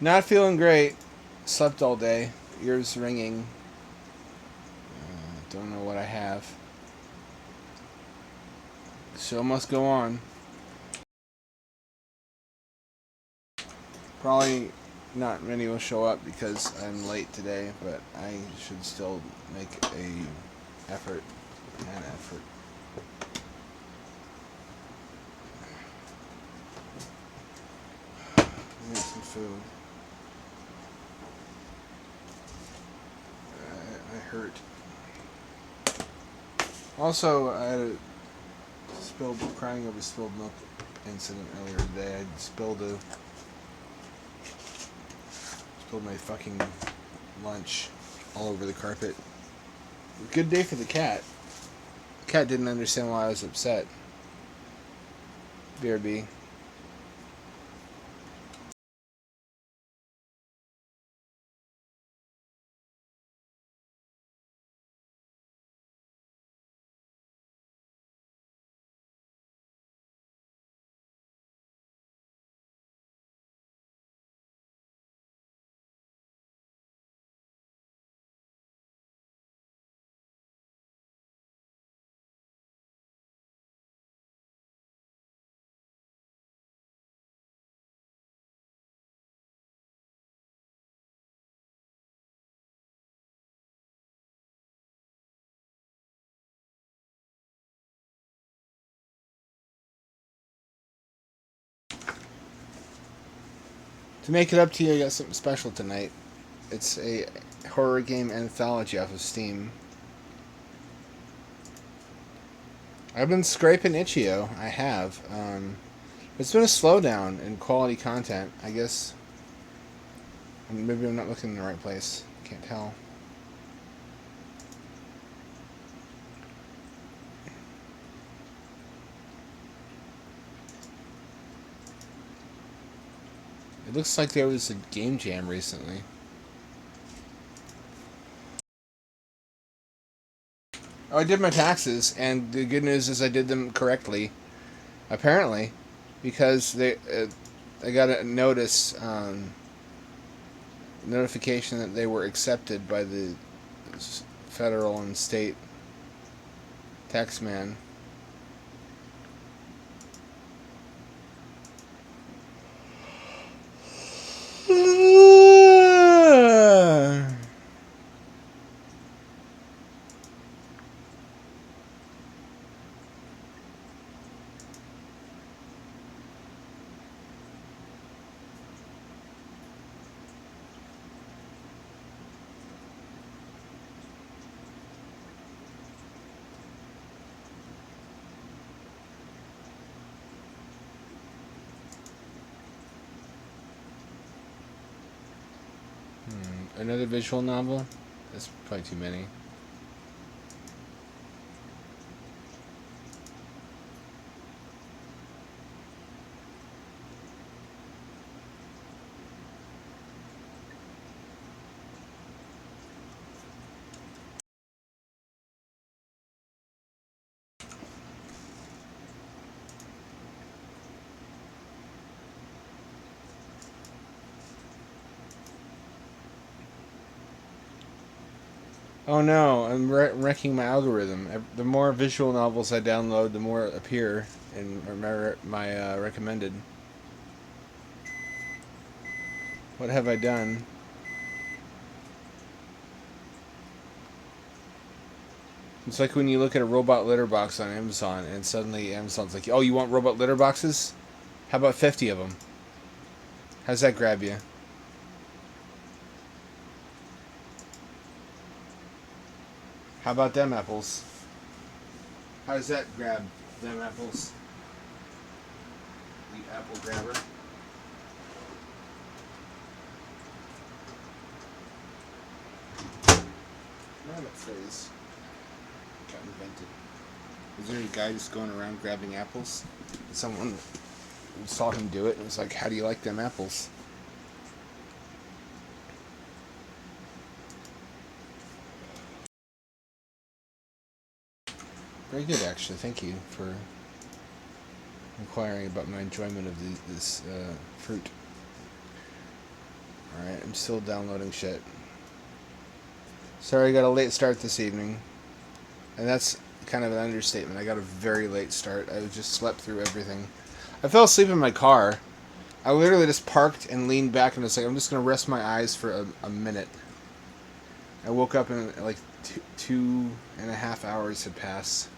Not feeling great. Slept all day. Ears ringing. Don't know what I have. Show must go on. Probably not many will show up because I'm late today, but I should still make a effort. An effort. Make some food. I hurt. Also, I had a crying over spilled milk incident earlier today. I spilled my fucking lunch all over the carpet. Good day for the cat. The cat didn't understand why I was upset. BRB. To make it up to you, I got something special tonight. It's a horror game anthology off of Steam. I've been scraping itch.io. I have. It's been a slowdown in quality content. I guess maybe I'm not looking in the right place. Can't tell. It looks like there was a game jam recently. Oh, I did my taxes, and the good news is I did them correctly. Apparently, because I got a notification that they were accepted by the federal and state taxman. Another visual novel? That's probably too many. Oh no, I'm wrecking my algorithm. The more visual novels I download, the more appear in my recommended. What have I done? It's like when you look at a robot litter box on Amazon, and suddenly Amazon's like, "Oh, you want robot litter boxes? How about 50 of them? How's that grab you?" How about them apples? How does that grab them apples? The apple grabber. Not a phrase got invented. Was there a guy just going around grabbing apples? And someone saw him do it and was like, "How do you like them apples?" Very good, actually. Thank you for inquiring about my enjoyment of this fruit. Alright, I'm still downloading shit. Sorry I got a late start this evening. And that's kind of an understatement. I got a very late start. I just slept through everything. I fell asleep in my car. I literally just parked and leaned back and was like, I'm just going to rest my eyes for a minute. I woke up and like 2.5 hours had passed.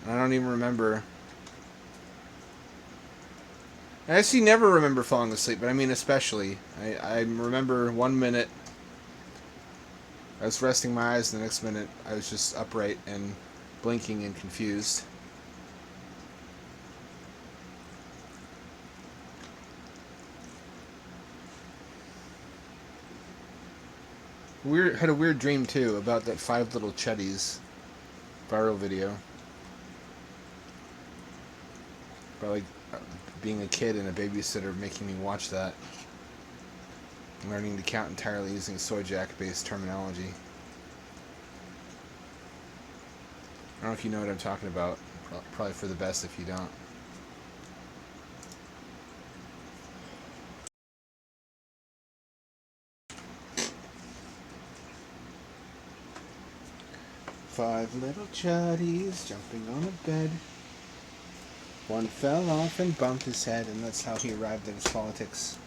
And I don't even remember. I actually never remember falling asleep, but I mean especially. I remember 1 minute I was resting my eyes, and the next minute I was just upright and blinking and confused. Had a weird dream too about that Five Little Chuddies viral video. About like being a kid and a babysitter making me watch that. Learning to count entirely using Sojak-based terminology. I don't know if you know what I'm talking about. Probably for the best if you don't. Five little chuddies jumping on a bed. One fell off and bumped his head, and that's how he arrived at his politics.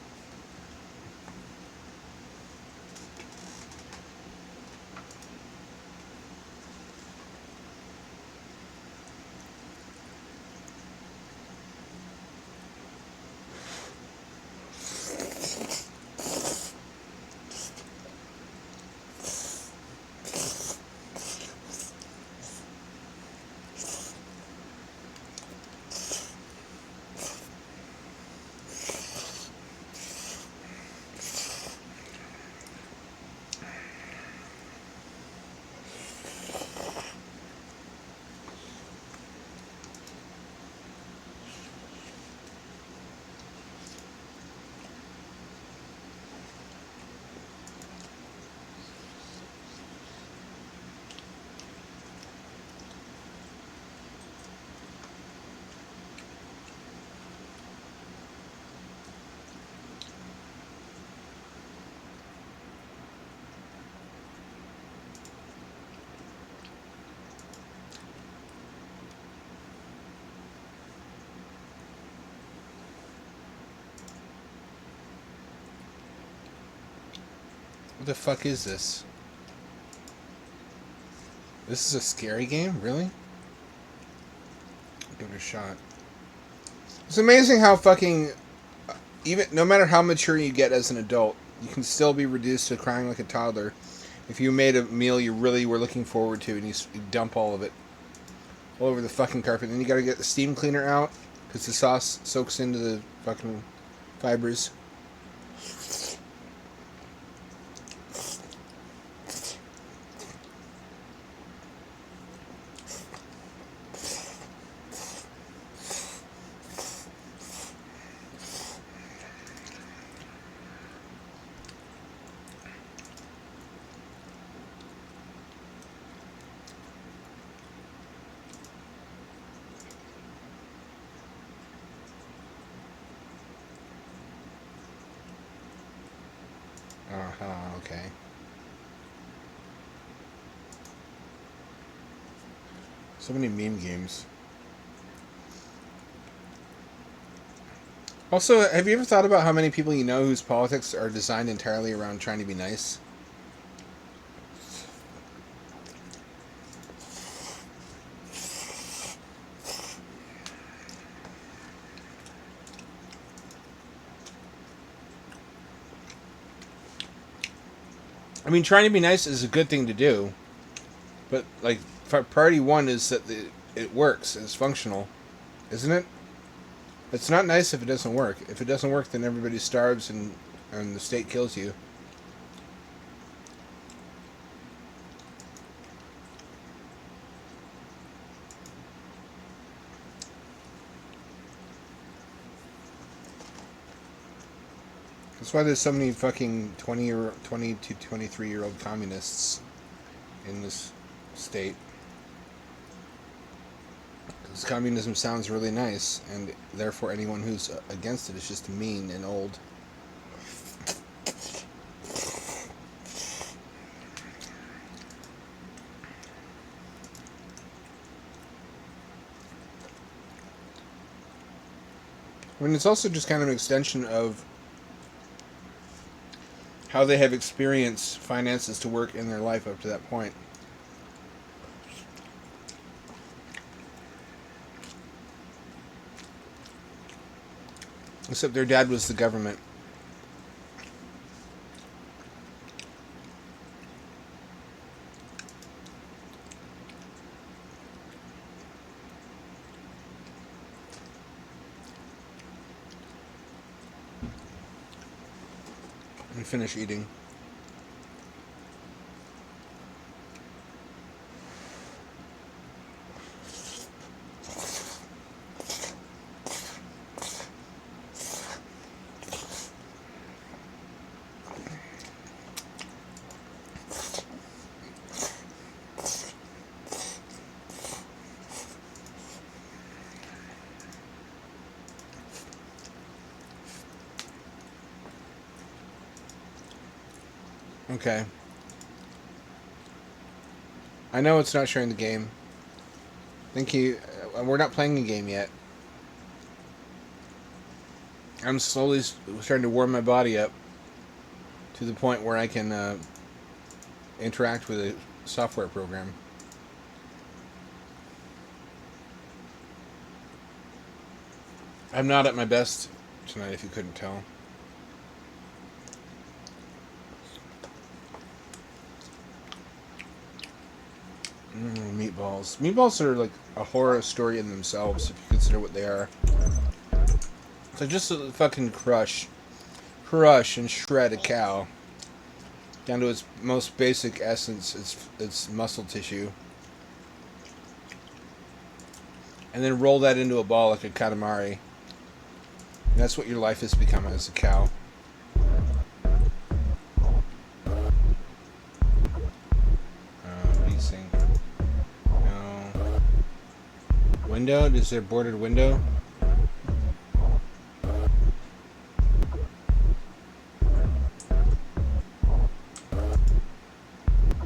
What the fuck is this? This is a scary game? Really? Give it a shot. It's amazing how fucking... even no matter how mature you get as an adult, you can still be reduced to crying like a toddler if you made a meal you really were looking forward to and you dump all of it all over the fucking carpet. Then you gotta get the steam cleaner out because the sauce soaks into the fucking fibers. Okay. So many meme games. Also, have you ever thought about how many people you know whose politics are designed entirely around trying to be nice? I mean, trying to be nice is a good thing to do, but like priority one is that it works, it's functional, isn't it? It's not nice if it doesn't work. If it doesn't work, then everybody starves and the state kills you. That's why there's so many fucking 20 to 23-year-old communists in this state. Because communism sounds really nice, and therefore anyone who's against it is just mean and old. I mean, it's also just kind of an extension of how they have experienced finances to work in their life up to that point. Except their dad was the government. And finish eating. Okay. I know it's not sharing the game. Thank you. We're not playing a game yet. I'm slowly starting to warm my body up to the point where I can interact with a software program. I'm not at my best tonight, if you couldn't tell. Meatballs. Meatballs are like a horror story in themselves, if you consider what they are. It's like just a fucking crush and shred a cow down to its most basic essence, its muscle tissue, and then roll that into a ball like a katamari. And that's what your life has become as a cow. Leasing. No. Window? Is there a bordered window?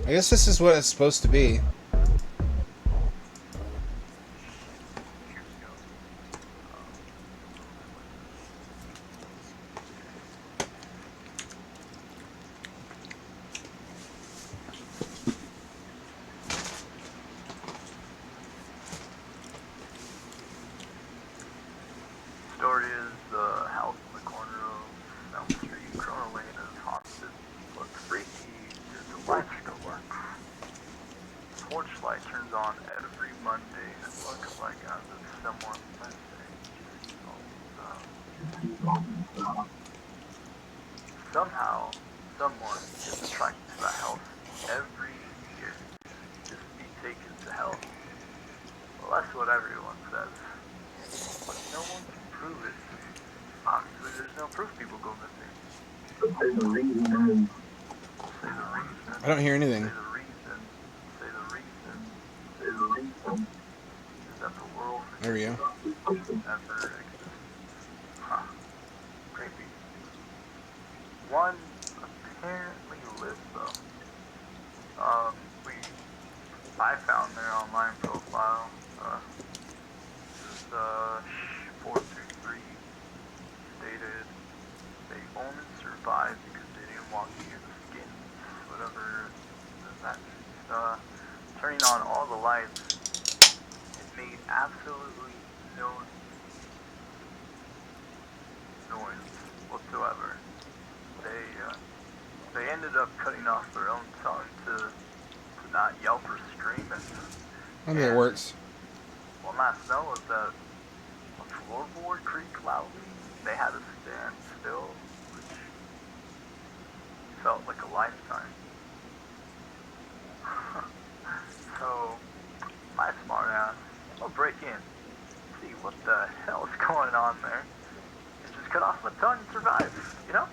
I guess this is what it's supposed to be. Story is the house in the corner of Elm Street, Corona Lane is haunted. Looks freaky. There's a light still works. Porch light turns on every Monday. It looks like as if someone somehow someone gets attracted to that house every year. Just be taken to hell. Well, that's what everyone says. But no one can prove it. Obviously, there's no proof people go missing. Say the reason. Say the reason. I don't hear anything. Say the reason. Say the reason. Say the reason. Is that the world There we go. ever exists? Huh. Creepy. One apparently lives though. I found their online profile. This is 423 stated they only survived because they didn't walk near the skins, whatever that means. Turning on all the lights, it made absolutely no noise whatsoever. They ended up cutting off their own tongue to not yelp or scream. I think it works. One last note was that when floorboard creaked loudly, they had to stand still, which felt like a lifetime. So, my smart ass, I'll break in, see what the hell is going on there, and just cut off my tongue and survive, you know?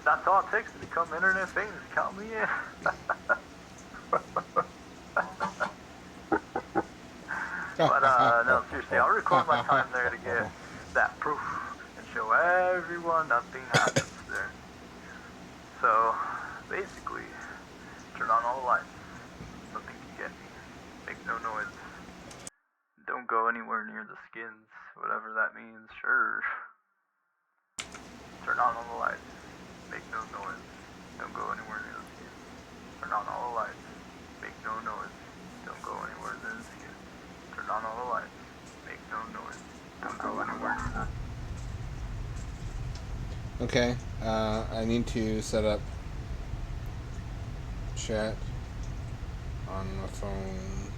That's all it takes to become internet famous. Count me in. But no, seriously, I'll record my time there to get that proof and show everyone nothing happens there. So, basically, turn on all the lights. Nothing can get me. Make no noise. Don't go anywhere near the skins, whatever that means. Sure. Turn on all the lights. Make no noise. Don't go anywhere near those kids. Turn on all the lights. Make no noise. Don't go anywhere near those kids. Turn on all the lights. Make no noise. Don't go anywhere near those. Okay, I need to set up chat on my phone.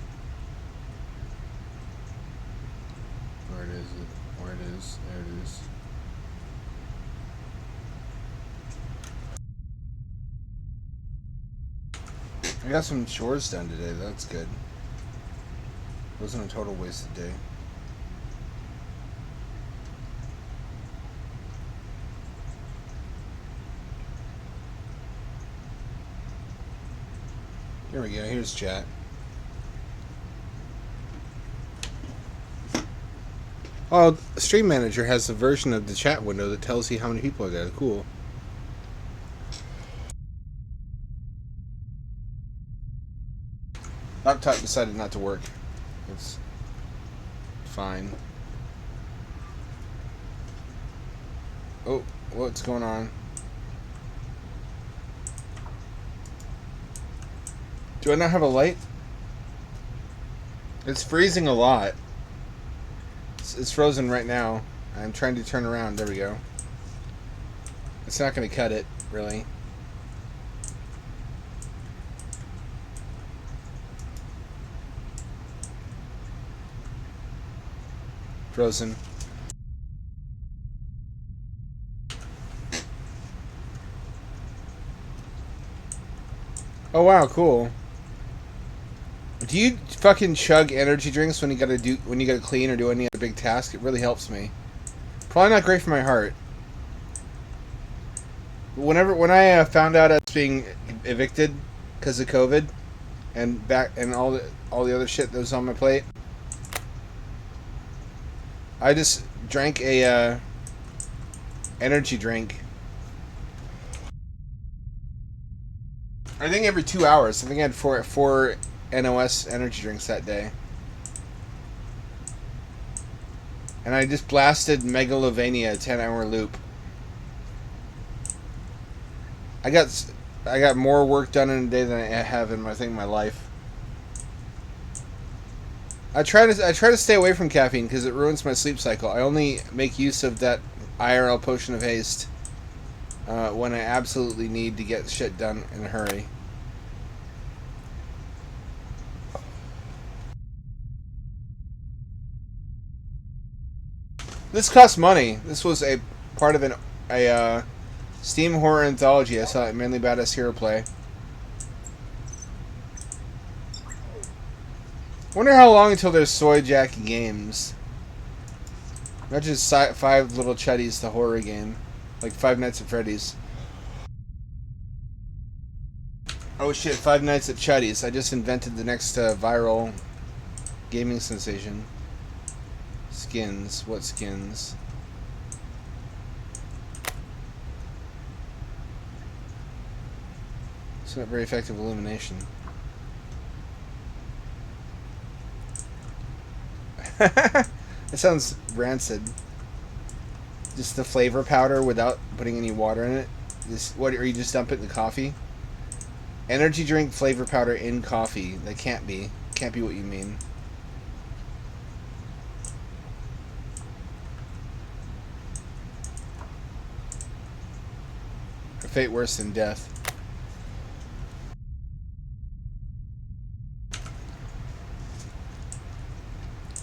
Where it is? Where it is? There it is. I got some chores done today. That's good. Wasn't a total wasted day. Here we go. Here's chat. Oh, Stream Manager has a version of the chat window that tells you how many people are there. Cool. Laptop decided not to work. It's fine. Oh, what's going on? Do I not have a light? It's freezing a lot. It's frozen right now. I'm trying to turn around. There we go. It's not going to cut it, really. Frozen. Oh wow, cool. Do you fucking chug energy drinks when you gotta clean or do any other big task? It really helps me. Probably not great for my heart. When I found out I was being evicted because of COVID and all the other shit that was on my plate, I just drank a energy drink. I think every 2 hours. I think I had four NOS energy drinks that day. And I just blasted Megalovania 10-hour loop. I got more work done in a day than I have in my life. I try to stay away from caffeine because it ruins my sleep cycle. I only make use of that IRL potion of haste when I absolutely need to get shit done in a hurry. This cost money. This was a part of a Steam horror anthology I saw at Manly Badass Hero Play. Wonder how long until there's Soy Jack games. Imagine 5 Little Chuddies, the horror game. Like Five Nights at Freddy's. Oh shit, Five Nights at Chuddies. I just invented the next viral gaming sensation. Skins. What skins? It's not very effective illumination. It sounds rancid. Just the flavor powder without putting any water in it. What are you just dump it in the coffee? Energy drink flavor powder in coffee. That can't be what you mean. A fate worse than death.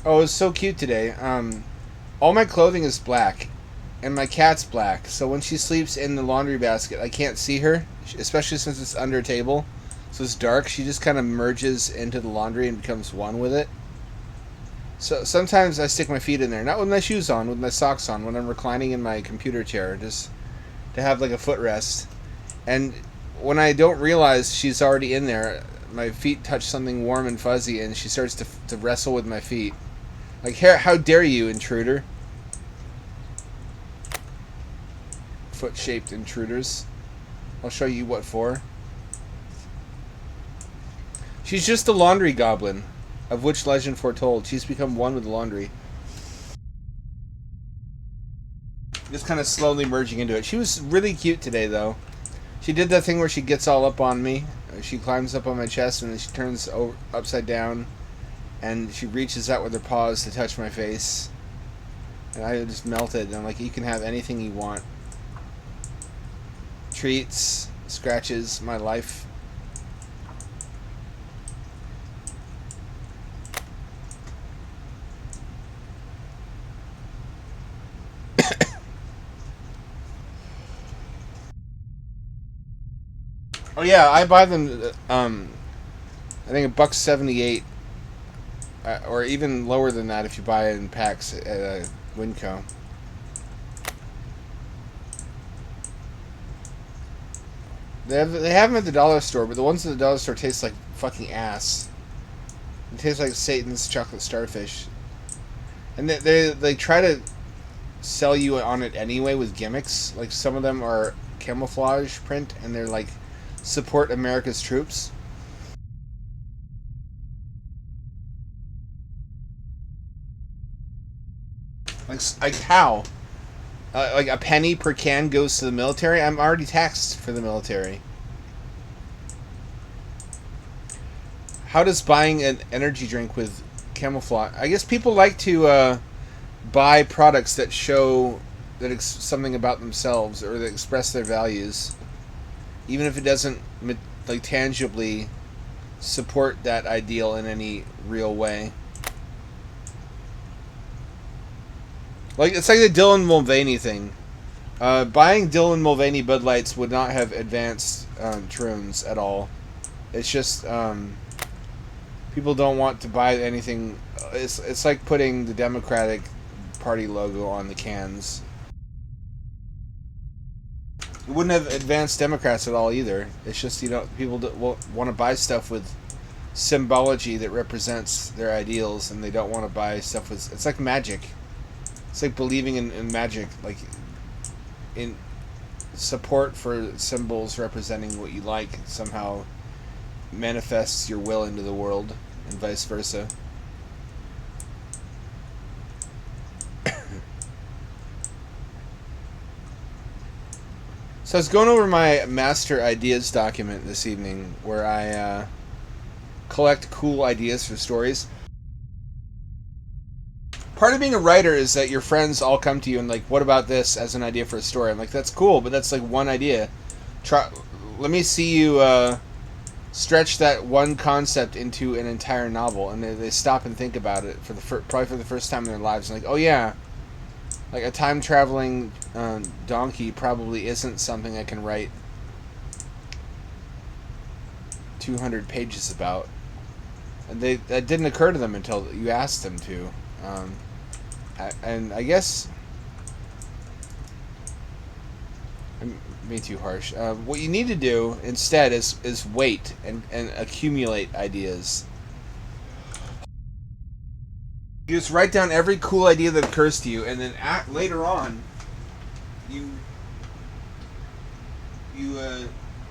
Oh, it was so cute today. All my clothing is black, and my cat's black. So when she sleeps in the laundry basket, I can't see her, especially since it's under a table. So it's dark. She just kind of merges into the laundry and becomes one with it. So sometimes I stick my feet in there, not with my shoes on, with my socks on, when I'm reclining in my computer chair, just to have like a footrest. And when I don't realize she's already in there, my feet touch something warm and fuzzy, and she starts to wrestle with my feet. Like, how dare you, intruder? Foot-shaped intruders. I'll show you what for. She's just a laundry goblin, of which legend foretold. She's become one with the laundry. Just kind of slowly merging into it. She was really cute today, though. She did that thing where she gets all up on me. She climbs up on my chest and then she turns upside down, and she reaches out with her paws to touch my face. And I just melted. And I'm like, you can have anything you want. Treats, scratches, my life. Oh yeah, I buy them. I think $1.78, or even lower than that if you buy it in packs at Winco. They have them at the dollar store, but the ones at the dollar store taste like fucking ass. It tastes like Satan's chocolate starfish, and they try to sell you on it anyway with gimmicks. Like some of them are camouflage print, and they're like support America's troops. Like how? Like a penny per can goes to the military? I'm already taxed for the military. How does buying an energy drink with camouflage... I guess people like to buy products that show that something about themselves or that express their values, even if it doesn't like tangibly support that ideal in any real way. Like, it's like the Dylan Mulvaney thing. Buying Dylan Mulvaney Bud Lights would not have advanced Troons at all. It's just people don't want to buy anything. It's like putting the Democratic Party logo on the cans. It wouldn't have advanced Democrats at all either. It's just, you know, people want to buy stuff with symbology that represents their ideals, and they don't want to buy stuff with... It's like magic. It's like believing in magic, like in support for symbols representing what you like somehow manifests your will into the world, and vice versa. So I was going over my master ideas document this evening, where I collect cool ideas for stories. Part of being a writer is that your friends all come to you and like, what about this as an idea for a story? I'm like, that's cool, but that's like one idea. Let me see you stretch that one concept into an entire novel, and they stop and think about it probably for the first time in their lives. And like, oh yeah, like a time traveling donkey probably isn't something I can write 200 pages about. And that didn't occur to them until you asked them to. And I guess I'm being too harsh. What you need to do instead is wait and accumulate ideas. You just write down every cool idea that occurs to you, and then later on, you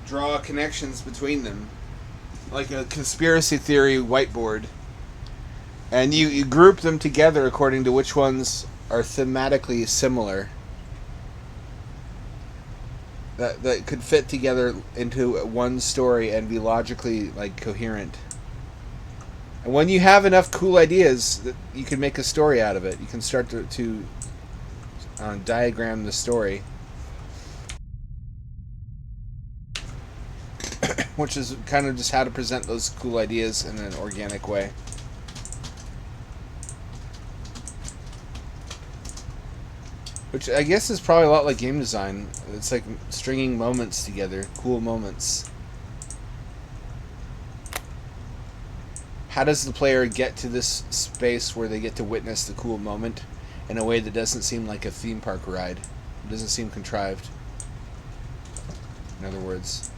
draw connections between them, like a conspiracy theory whiteboard. And you group them together according to which ones are thematically similar. That could fit together into one story and be logically like coherent. And when you have enough cool ideas, that you can make a story out of it. You can start to diagram the story. Which is kind of just how to present those cool ideas in an organic way. Which I guess is probably a lot like game design. It's like stringing moments together, cool moments. How does the player get to this space where they get to witness the cool moment in a way that doesn't seem like a theme park ride? It doesn't seem contrived. In other words.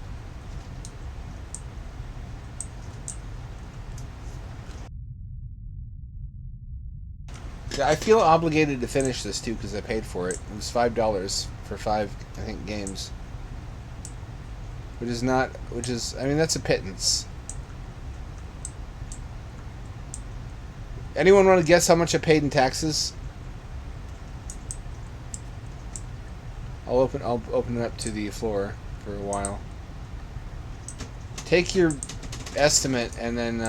I feel obligated to finish this too because I paid for it. It was $5 for 5, I think, games. I mean, that's a pittance. Anyone want to guess how much I paid in taxes? I'll open it up to the floor for a while. Take your estimate and then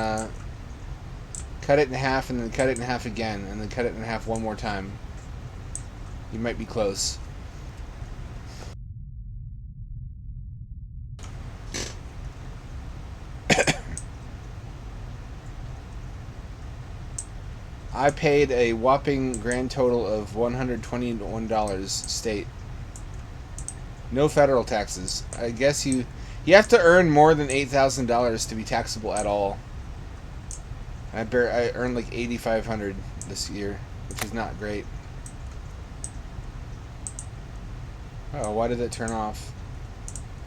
cut it in half, and then cut it in half again, and then cut it in half one more time. You might be close. I paid a whopping grand total of $121 state. No federal taxes. I guess you have to earn more than $8,000 to be taxable at all. I earned like $8,500 this year, which is not great. Oh, why did that turn off?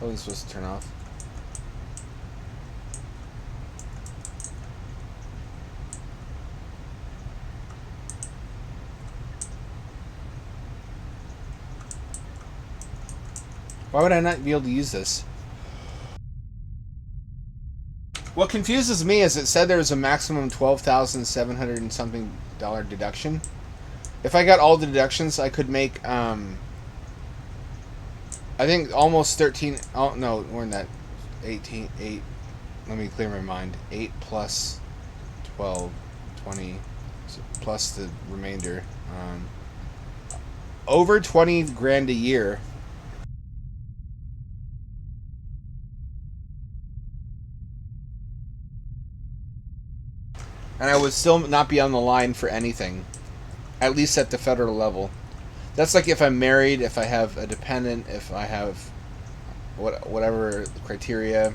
I wasn't supposed to turn off. Why would I not be able to use this? What confuses me is it said there was a maximum $12,700 and something deduction. If I got all the deductions, I could make I think almost 13. Oh no, more than that. 18. 8. Let me clear my mind. 8 plus 12, 20, plus the remainder. Over 20 grand a year. And I would still not be on the line for anything, at least at the federal level. That's like if I'm married, if I have a dependent, if I have whatever criteria.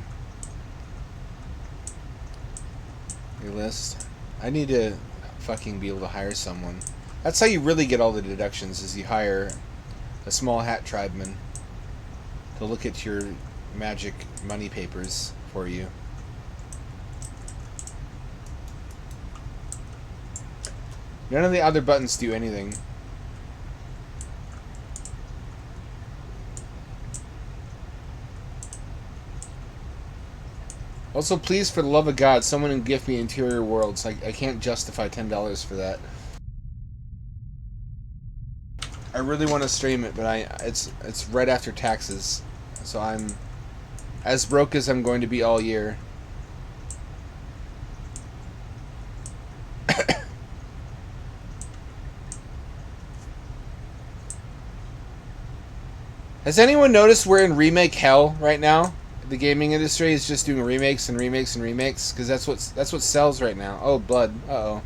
Your list. I need to fucking be able to hire someone. That's how you really get all the deductions, is you hire a small hat tribeman to look at your magic money papers for you. None of the other buttons do anything. Also, please, for the love of God, someone can gift me Interior Worlds. I can't justify $10 for that. I really want to stream it, but it's right after taxes, so I'm as broke as I'm going to be all year. Has anyone noticed we're in remake hell right now? The gaming industry is just doing remakes and remakes and remakes because that's what sells right now. Oh, blood. Uh-oh.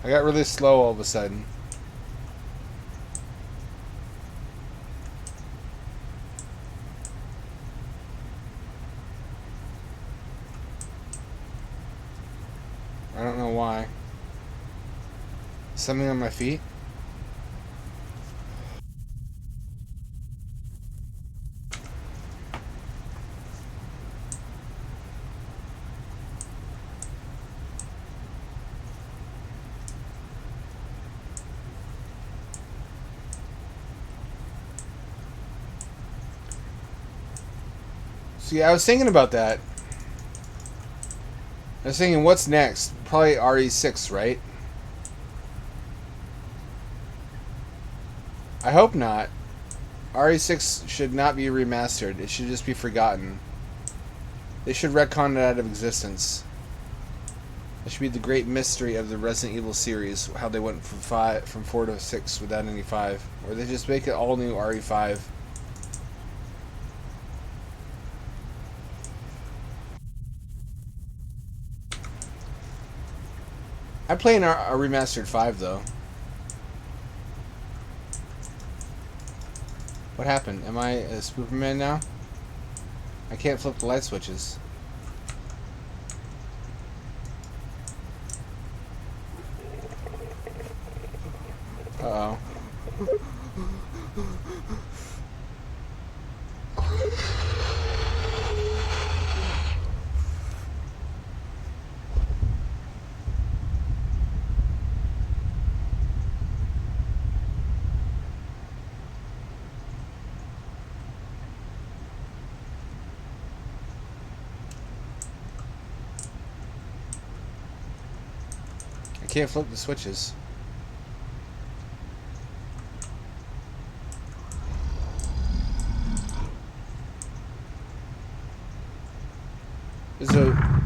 I got really slow all of a sudden. I don't know why. Something on my feet? See, I was thinking about that. I was thinking, what's next? Probably RE6, right? I hope not. RE6 should not be remastered. It should just be forgotten. They should retcon it out of existence. It should be the great mystery of the Resident Evil series, how they went from 4 to 6 without any 5. Or they just make it all new RE5. I'm playing a remastered 5 though. What happened? Am I a Spooperman now? I can't flip the light switches. Uh-oh. can't flip the switches. There's a...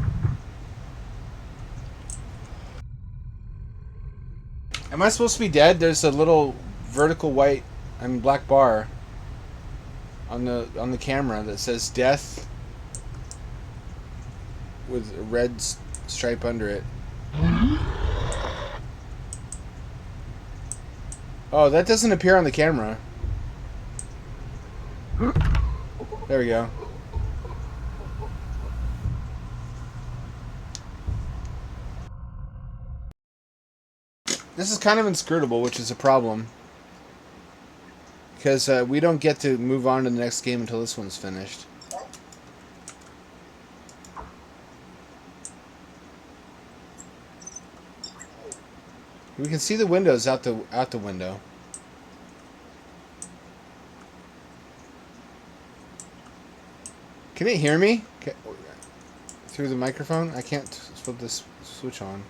Am I supposed to be dead? There's a little vertical white, black bar on the camera that says death with a red stripe under it. Oh, that doesn't appear on the camera. There we go. This is kind of inscrutable, which is a problem. Because we don't get to move on to the next game until this one's finished. We can see the windows out the window. Can it hear me? Through the microphone? I can't flip this switch on.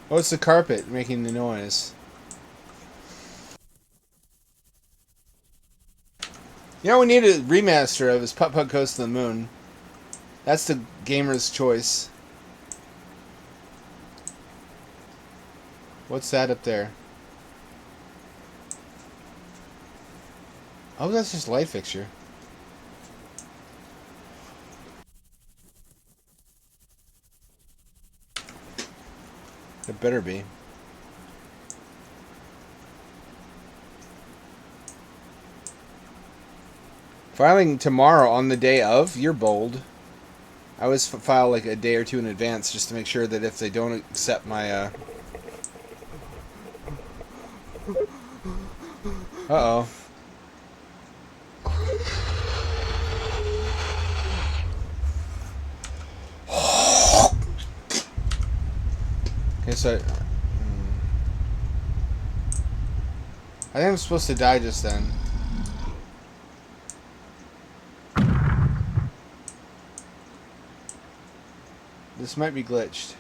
Oh, it's the carpet making the noise. You know what we need a remaster of is Putt Putt Goes to the Moon. That's the gamer's choice. What's that up there? Oh, that's just a light fixture. It better be. Filing tomorrow on the day of? You're bold. I always file like a day or two in advance just to make sure that if they don't accept my, Uh-oh. Okay, so... I think I'm supposed to die just then. This might be glitched.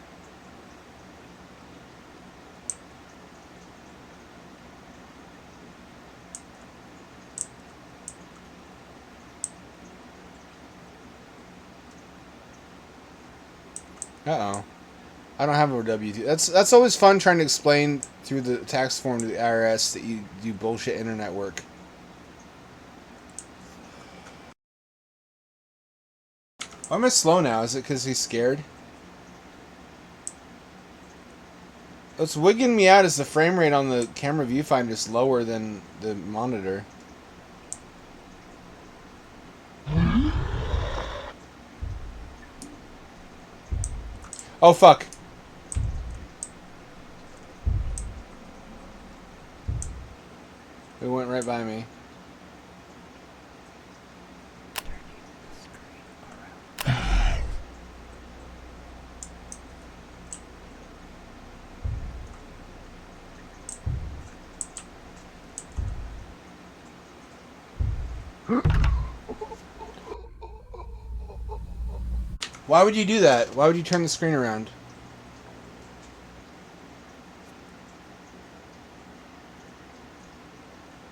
Uh-oh. I don't have a W2. That's always fun trying to explain through the tax form to the IRS that you do bullshit internet work. Why am I slow now? Is it because he's scared? What's wigging me out is the frame rate on the camera viewfinder is lower than the monitor. Oh, fuck. It went right by me. Why would you do that? Why would you turn the screen around?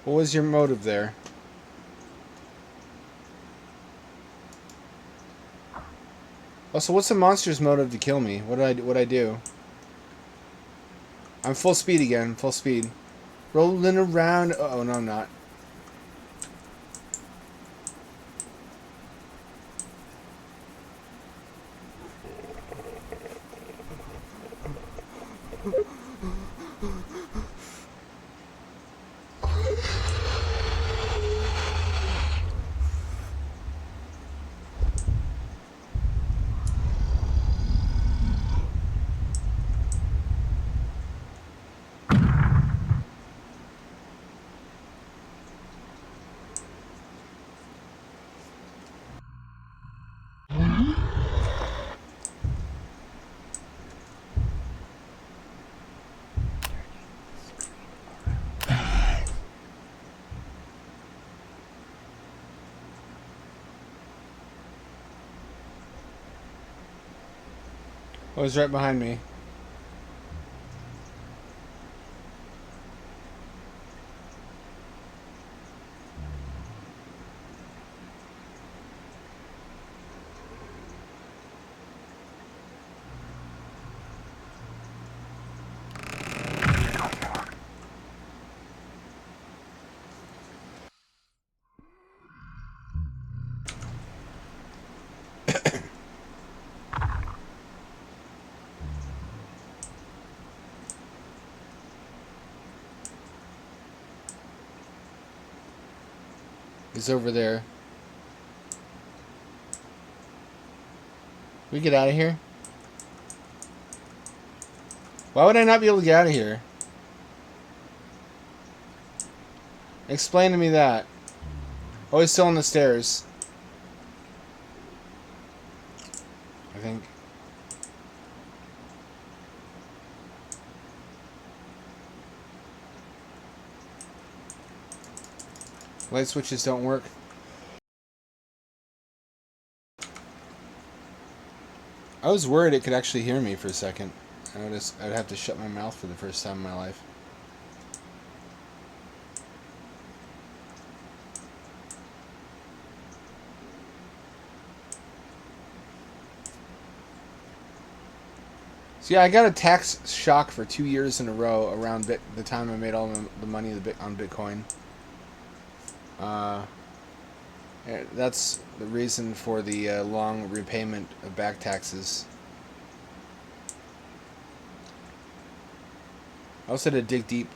What was your motive there? Also, what's the monster's motive to kill me? What'd I do? I'm full speed again. Full speed. Rolling around. Oh, no, I'm not. Oh, it's right behind me. He's over there. We get out of here? Why would I not be able to get out of here? Explain to me that. Oh, he's still on the stairs. I think. Light switches don't work. I was worried it could actually hear me for a second. I'd have to shut my mouth for the first time in my life. So yeah, I got a tax shock for 2 years in a row around the time I made all the money on Bitcoin. That's the reason for the long repayment of back taxes. I also had to dig deep.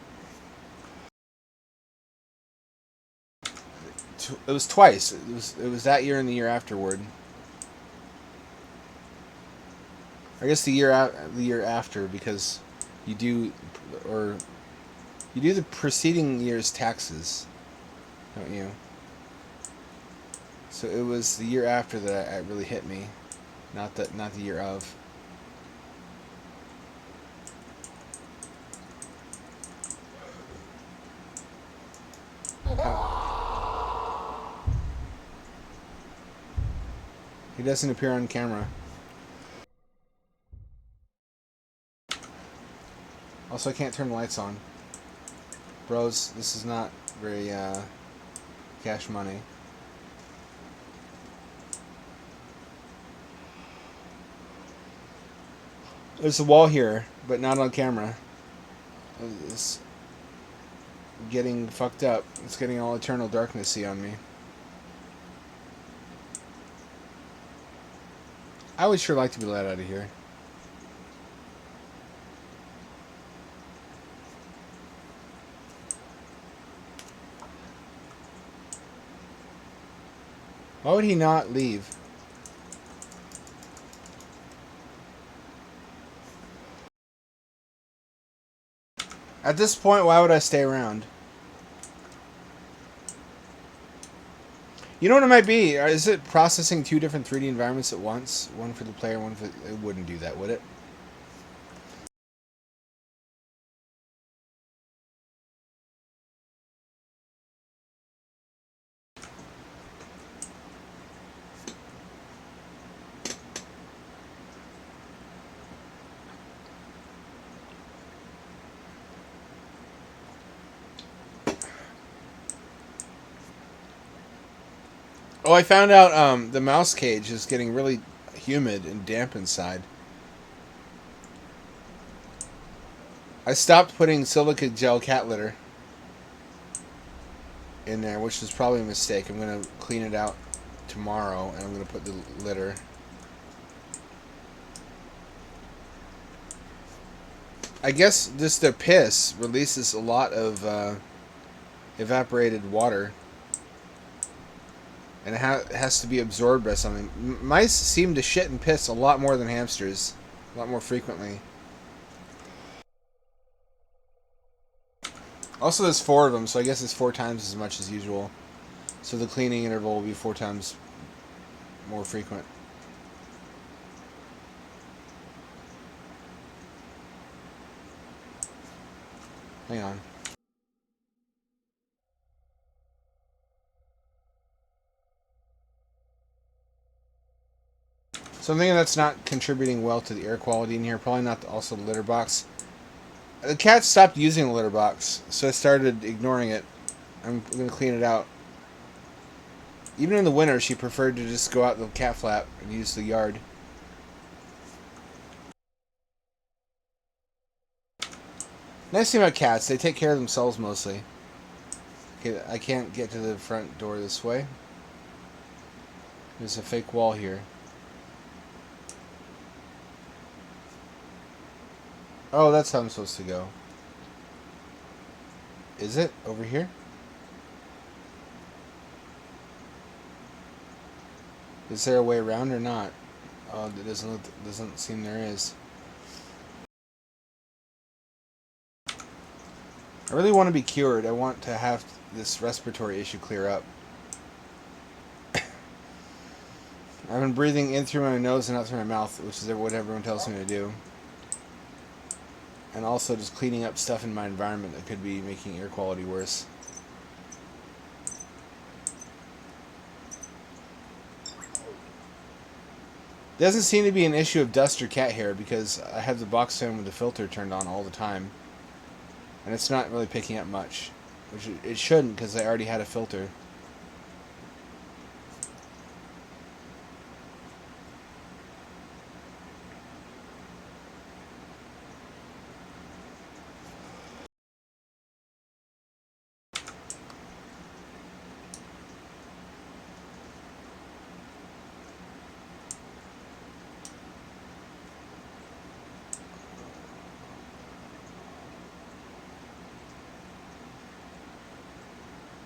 It was twice. It was that year and the year afterward. I guess the year after, because you do the preceding year's taxes, don't you? So it was the year after that it really hit me, not the year of. He doesn't appear on camera. Also, I can't turn the lights on. Bros, this is not very cash money. There's a wall here, but not on camera. It's getting fucked up. It's getting all eternal darknessy on me. I would sure like to be let out of here. Why would he not leave? At this point, why would I stay around? You know what it might be? Is it processing two different 3D environments at once? One for the player, one for... It wouldn't do that, would it? Oh, I found out the mouse cage is getting really humid and damp inside. I stopped putting silica gel cat litter in there, which is probably a mistake. I'm going to clean it out tomorrow, and I'm going to put the litter. I guess just the piss releases a lot of evaporated water. And it has to be absorbed by something. Mice seem to shit and piss a lot more than hamsters. A lot more frequently. Also, there's 4 of them, so I guess it's 4 times as much as usual. So the cleaning interval will be 4 times more frequent. Hang on. Something that's not contributing well to the air quality in here. Probably not also the litter box. The cat stopped using the litter box, so I started ignoring it. I'm going to clean it out. Even in the winter, she preferred to just go out the cat flap and use the yard. Nice thing about cats, they take care of themselves mostly. Okay, I can't get to the front door this way. There's a fake wall here. Oh, that's how I'm supposed to go. Is it? Over here? Is there a way around or not? Oh, it doesn't seem there is. I really want to be cured. I want to have this respiratory issue clear up. I've been breathing in through my nose and out through my mouth, which is what everyone tells me to do. And also just cleaning up stuff in my environment that could be making air quality worse. There doesn't seem to be an issue of dust or cat hair because I have the box fan with the filter turned on all the time. And it's not really picking up much. Which it shouldn't because I already had a filter.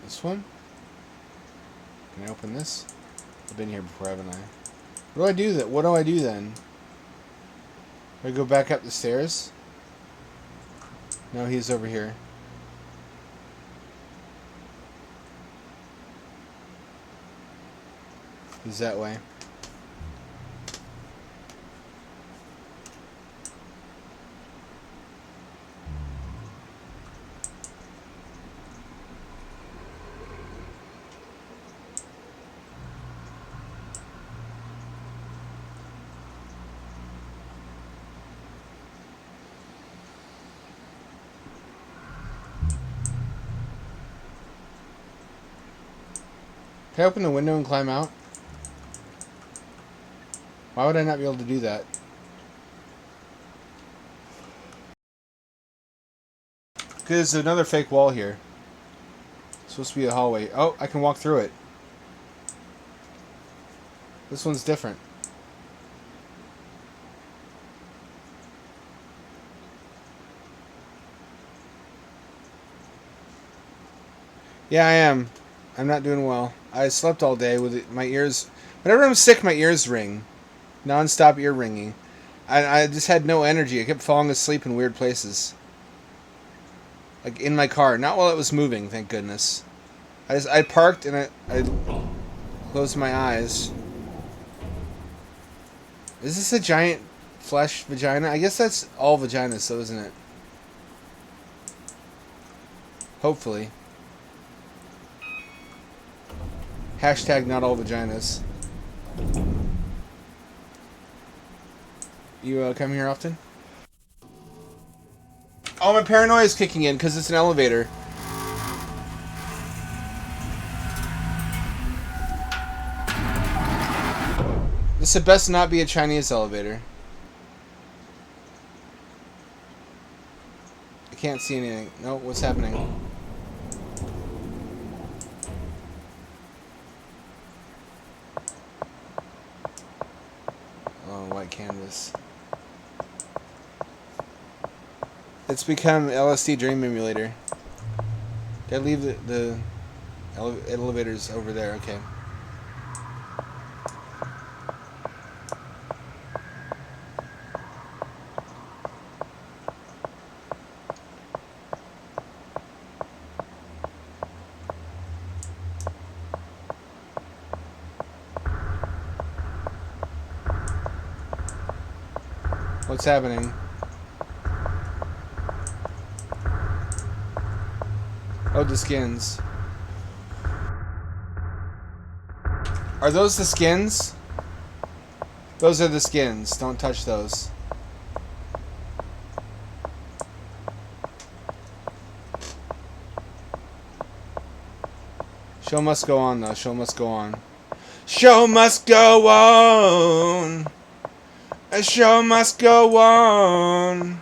This one? Can I open this? I've been here before, haven't I? What do I do What do I do then? Do I go back up the stairs? No, he's over here. He's that way. Can I open the window and climb out? Why would I not be able to do that? Because there's another fake wall here. It's supposed to be a hallway. Oh, I can walk through it. This one's different. Yeah, I am. I'm not doing well. I slept all day with my ears. Whenever I'm sick, my ears ring. Non-stop ear ringing. I just had no energy. I kept falling asleep in weird places. Like in my car. Not while it was moving, thank goodness. I parked and I closed my eyes. Is this a giant flesh vagina? I guess that's all vaginas, though, isn't it? Hopefully. Hashtag not all vaginas. You come here often? Oh, my paranoia is kicking in because it's an elevator. This had best not be a Chinese elevator. I can't see anything. No, what's happening? Oh, white canvas. It's become LSD Dream Emulator. Did I leave the elevators over there? Okay. What's happening? Oh, the skins. Are those the skins? Those are the skins. Don't touch those. Show must go on, though. Show must go on. Show must go on. A show must go on.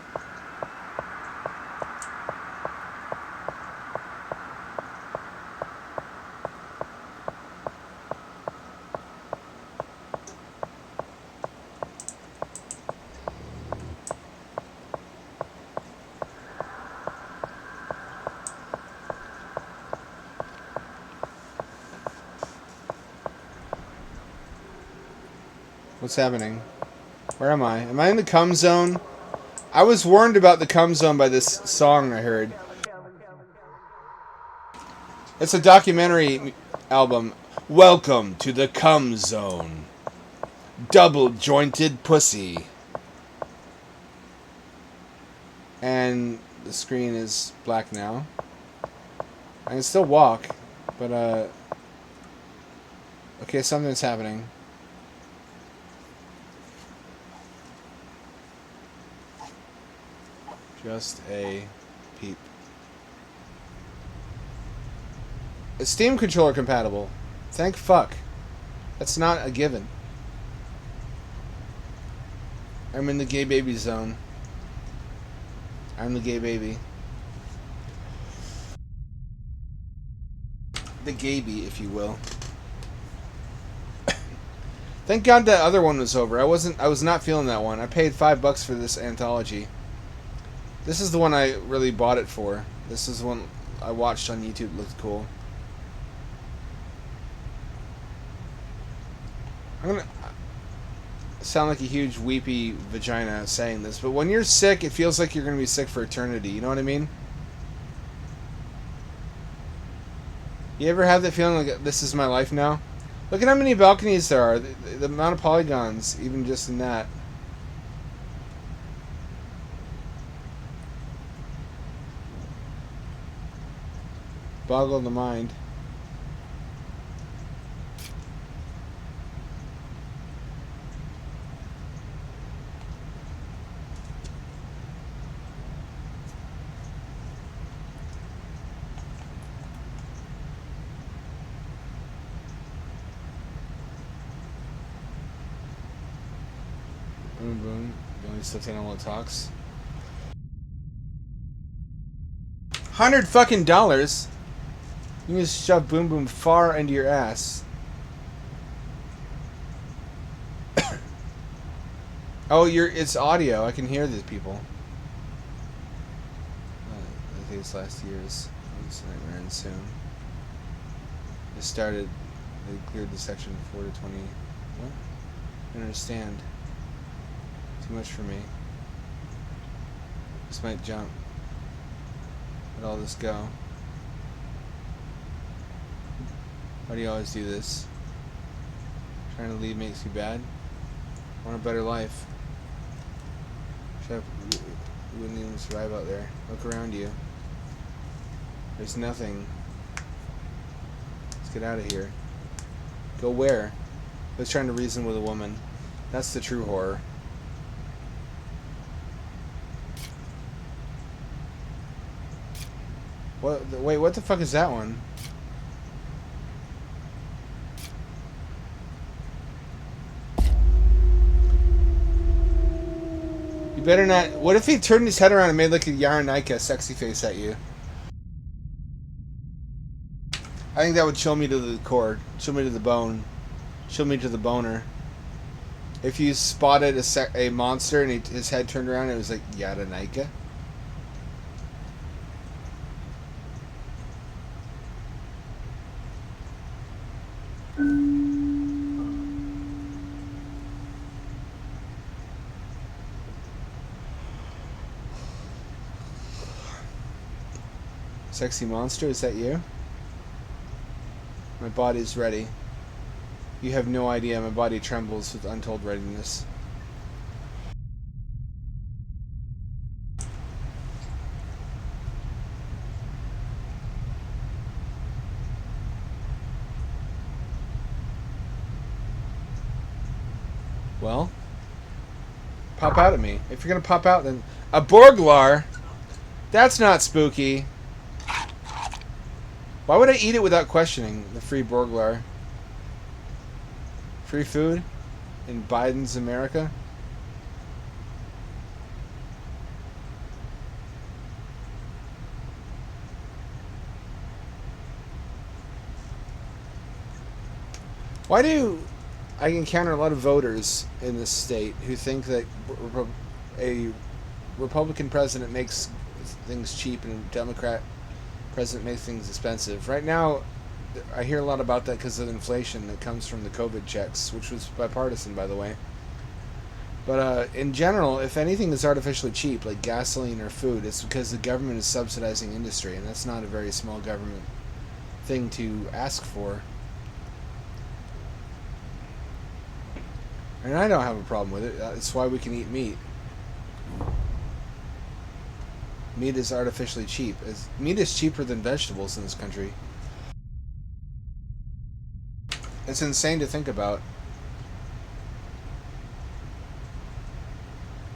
What's happening? Where am I? Am I in the cum zone? I was warned about the cum zone by this song I heard. It's a documentary album. Welcome to the cum zone. Double jointed pussy. And the screen is black now. I can still walk, but okay, something's happening. Just a peep. It's Steam controller compatible. Thank fuck. That's not a given. I'm in the gay baby zone. I'm the gay baby. The gayby, if you will. Thank God that other one was over. I was not feeling that one. I paid $5 for this anthology. This is the one I really bought it for. This is the one I watched on YouTube. It looked cool. I'm gonna sound like a huge weepy vagina saying this, but when you're sick, it feels like you're gonna be sick for eternity. You know what I mean? You ever have that feeling like this is my life now? Look at how many balconies there are. The amount of polygons, even just in that. Boggle the mind. Boom boom. You only still taking all the talks. $100 You can just shove Boom Boom far into your ass. Oh, it's audio. I can hear these people. I think it's last year's. It's Nightmare Ends Soon. It started. They cleared the section 4 to 20. What? I don't understand. Too much for me. This might jump. Where'd all this go? Why do you always do this? Trying to leave makes you bad? Want a better life? You wouldn't even survive out there. Look around you. There's nothing. Let's get out of here. Go where? Let's trying to reason with a woman. That's the true horror. What? Wait, what the fuck is that one? You better not. What if he turned his head around and made like a Yaronika sexy face at you? I think that would chill me to the core, chill me to the bone, chill me to the boner. If you spotted a monster and his head turned around and it was like Yaronika. Sexy monster, is that you? My body's ready. You have no idea, my body trembles with untold readiness. Well, pop out at me. If you're gonna pop out, then a Borglar. That's not spooky. Why would I eat it without questioning the free Borglar? Free food in Biden's America? Why do I encounter a lot of voters in this state who think that a Republican president makes things cheap and a Democrat president makes things expensive? Right now, I hear a lot about that because of inflation that comes from the COVID checks, which was bipartisan, by the way. But in general, if anything is artificially cheap, like gasoline or food, it's because the government is subsidizing industry, and that's not a very small government thing to ask for. And I don't have a problem with it. That's why we can eat meat. Meat is artificially cheap. Meat is cheaper than vegetables in this country. It's insane to think about.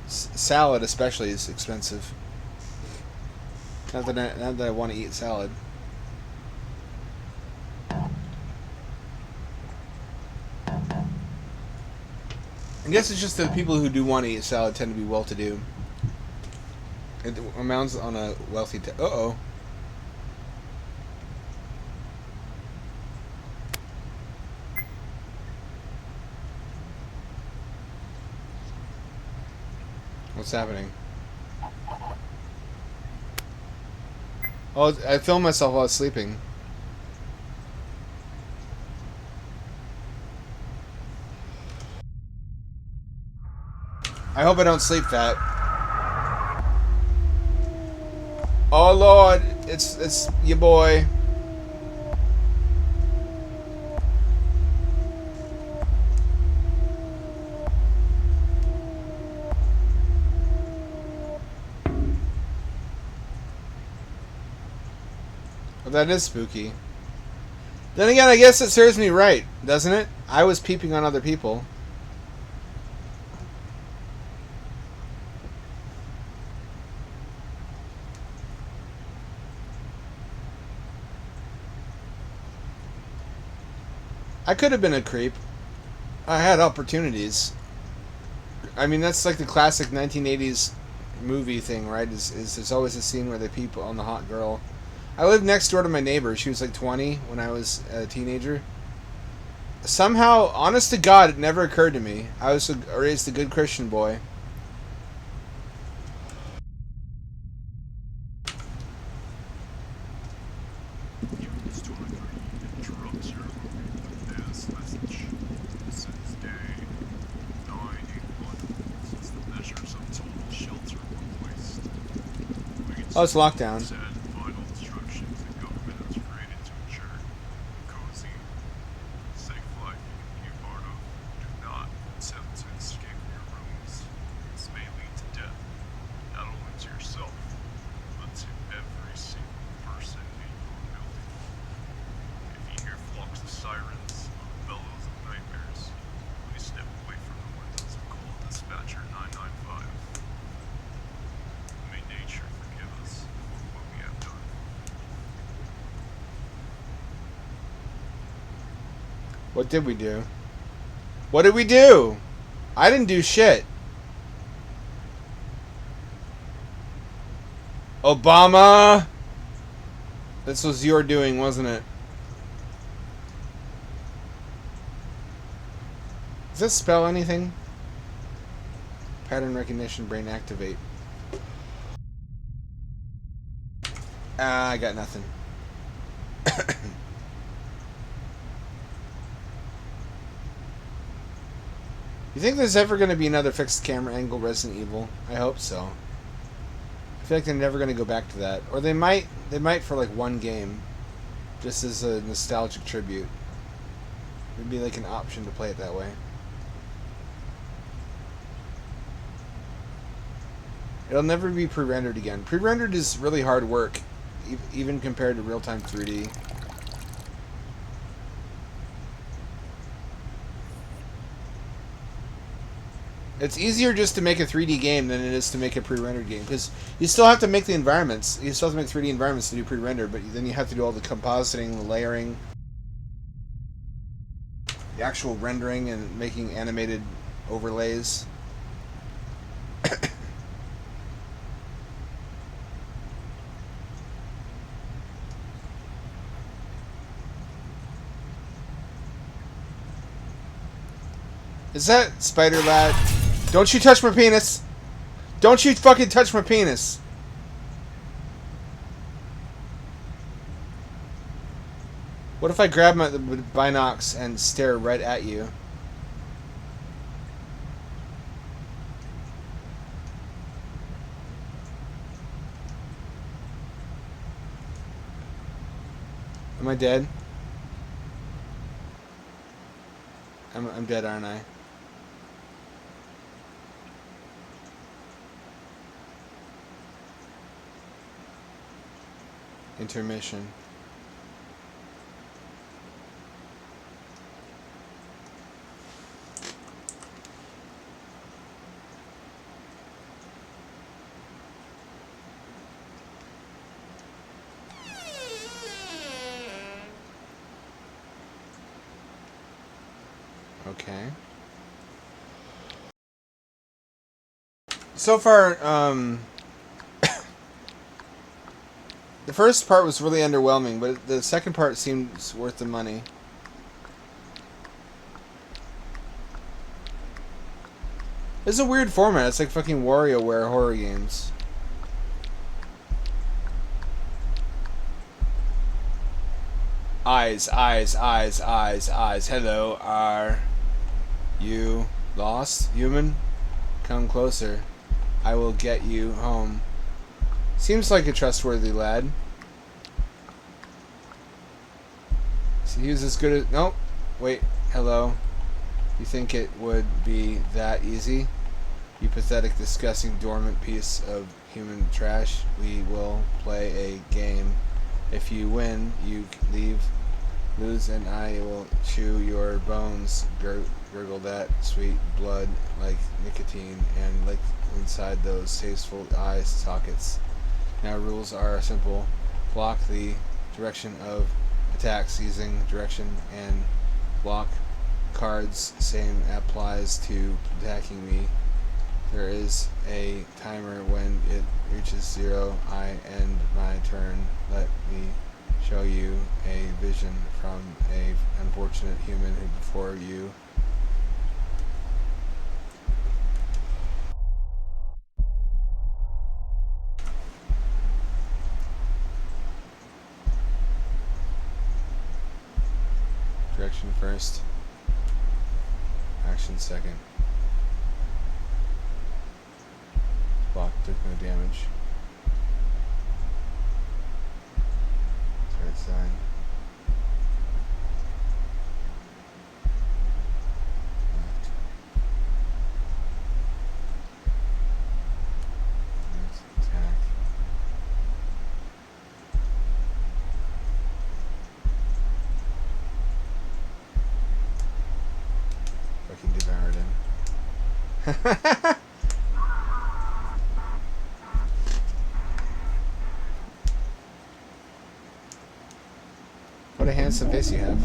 Salad especially is expensive. Not that I want to eat salad. I guess it's just that people who do want to eat salad tend to be well-to-do. It amounts on a wealthy... Uh-oh. What's happening? Oh, I filmed myself while I was sleeping. I hope I don't sleep fat. Oh Lord, it's your boy. Well, that is spooky. Then again, I guess it serves me right, doesn't it? I was peeping on other people. I could have been a creep. I had opportunities. I mean, that's like the classic 1980s movie thing, right? Is there's always a scene where they peep on the hot girl. I lived next door to my neighbor. She was like 20 when I was a teenager. Somehow, honest to God, it never occurred to me. I was raised a good Christian boy. Oh, it's lockdown. What did we do? What did we do? I didn't do shit. Obama! This was your doing, wasn't it? Does this spell anything? Pattern recognition, brain activate. I got nothing. You think there's ever going to be another fixed camera angle Resident Evil? I hope so. I feel like they're never going to go back to that. Or they might for like one game. Just as a nostalgic tribute. It'd be like an option to play it that way. It'll never be pre-rendered again. Pre-rendered is really hard work. Even compared to real-time 3D. It's easier just to make a 3D game than it is to make a pre-rendered game, because you still have to make the environments. You still have to make 3D environments to do pre-render, but then you have to do all the compositing, the layering, the actual rendering, and making animated overlays. Is that Spider Lad? Don't you touch my penis! Don't you fucking touch my penis! What if I grab my binocs and stare right at you? Am I dead? I'm dead, aren't I? Intermission. Okay. So far, the first part was really underwhelming, but the second part seems worth the money. It's a weird format. It's like fucking WarioWare horror games. Eyes, eyes, eyes, eyes, eyes. Hello, are you lost, human? Come closer. I will get you home. Seems like a trustworthy lad. So he was as good as... Nope. Wait. Hello. You think it would be that easy? You pathetic, disgusting, dormant piece of human trash. We will play a game. If you win, you leave. Lose, and I will chew your bones. Gurgle that sweet blood like nicotine and lick inside those tasteful eye sockets. Now rules are simple. Block the direction of attacks using direction and block cards. Same applies to attacking me. There is a timer. When it reaches 0, I end my turn. Let me show you a vision from a unfortunate human who before you. Direction first. Action second. Block took no damage. Start sign. Left. Left attack. Fucking devoured him. What a handsome face you have.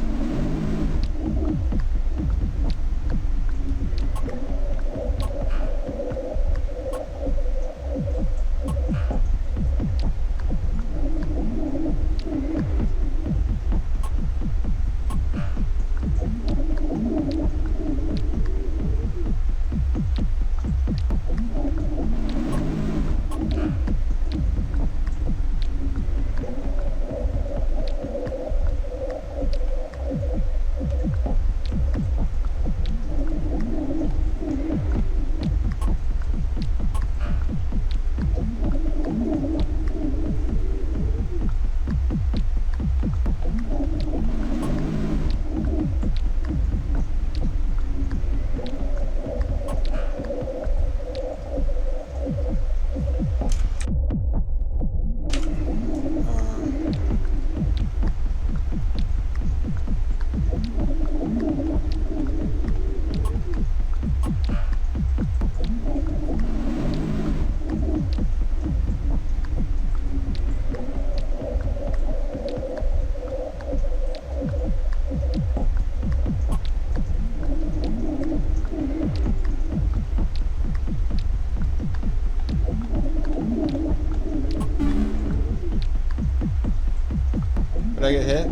Did I get hit?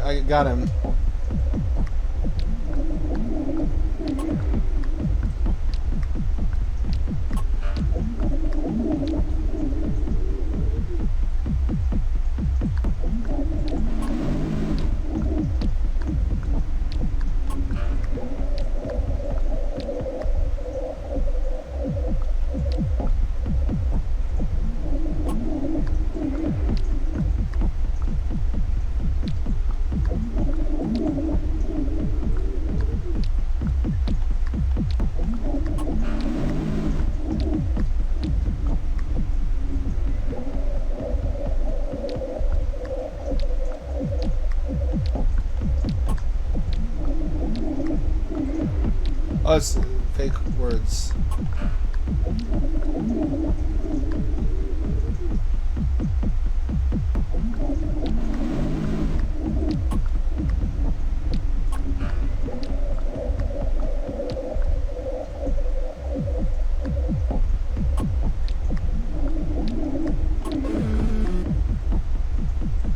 I got him. Oh, it's fake words.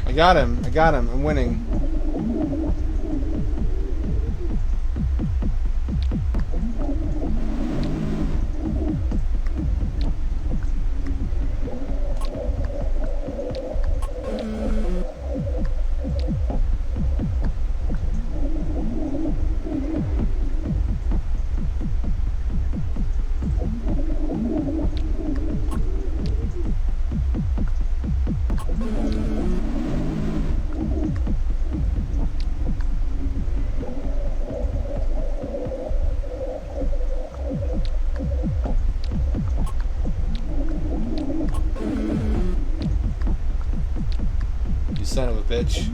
I got him. I got him. I'm winning. You son of a bitch.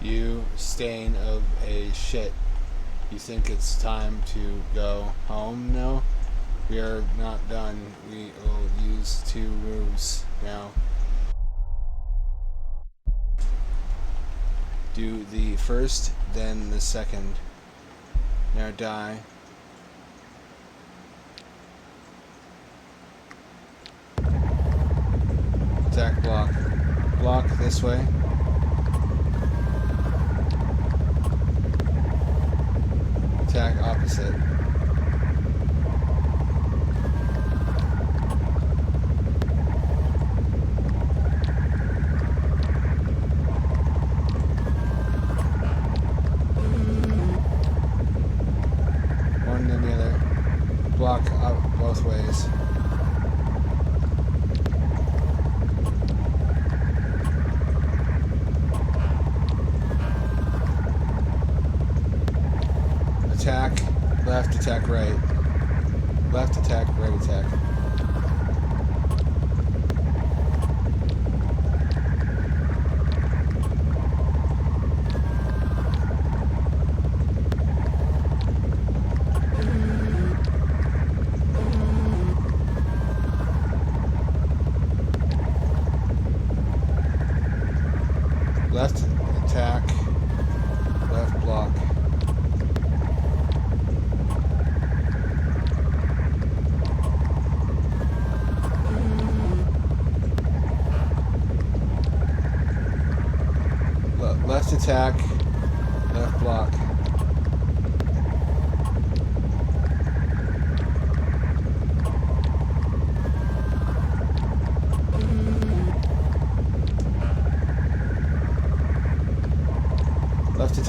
You stain of a shit. You think it's time to go home? No, we are not done. We will use 2 rooms now. Do the first, then the second. Now die. Attack block. Block this way. Attack opposite. One then the other. Block up both ways. Attack, left, attack, right. Left, attack, right, attack. Left, attack, left, block. Left attack, left block.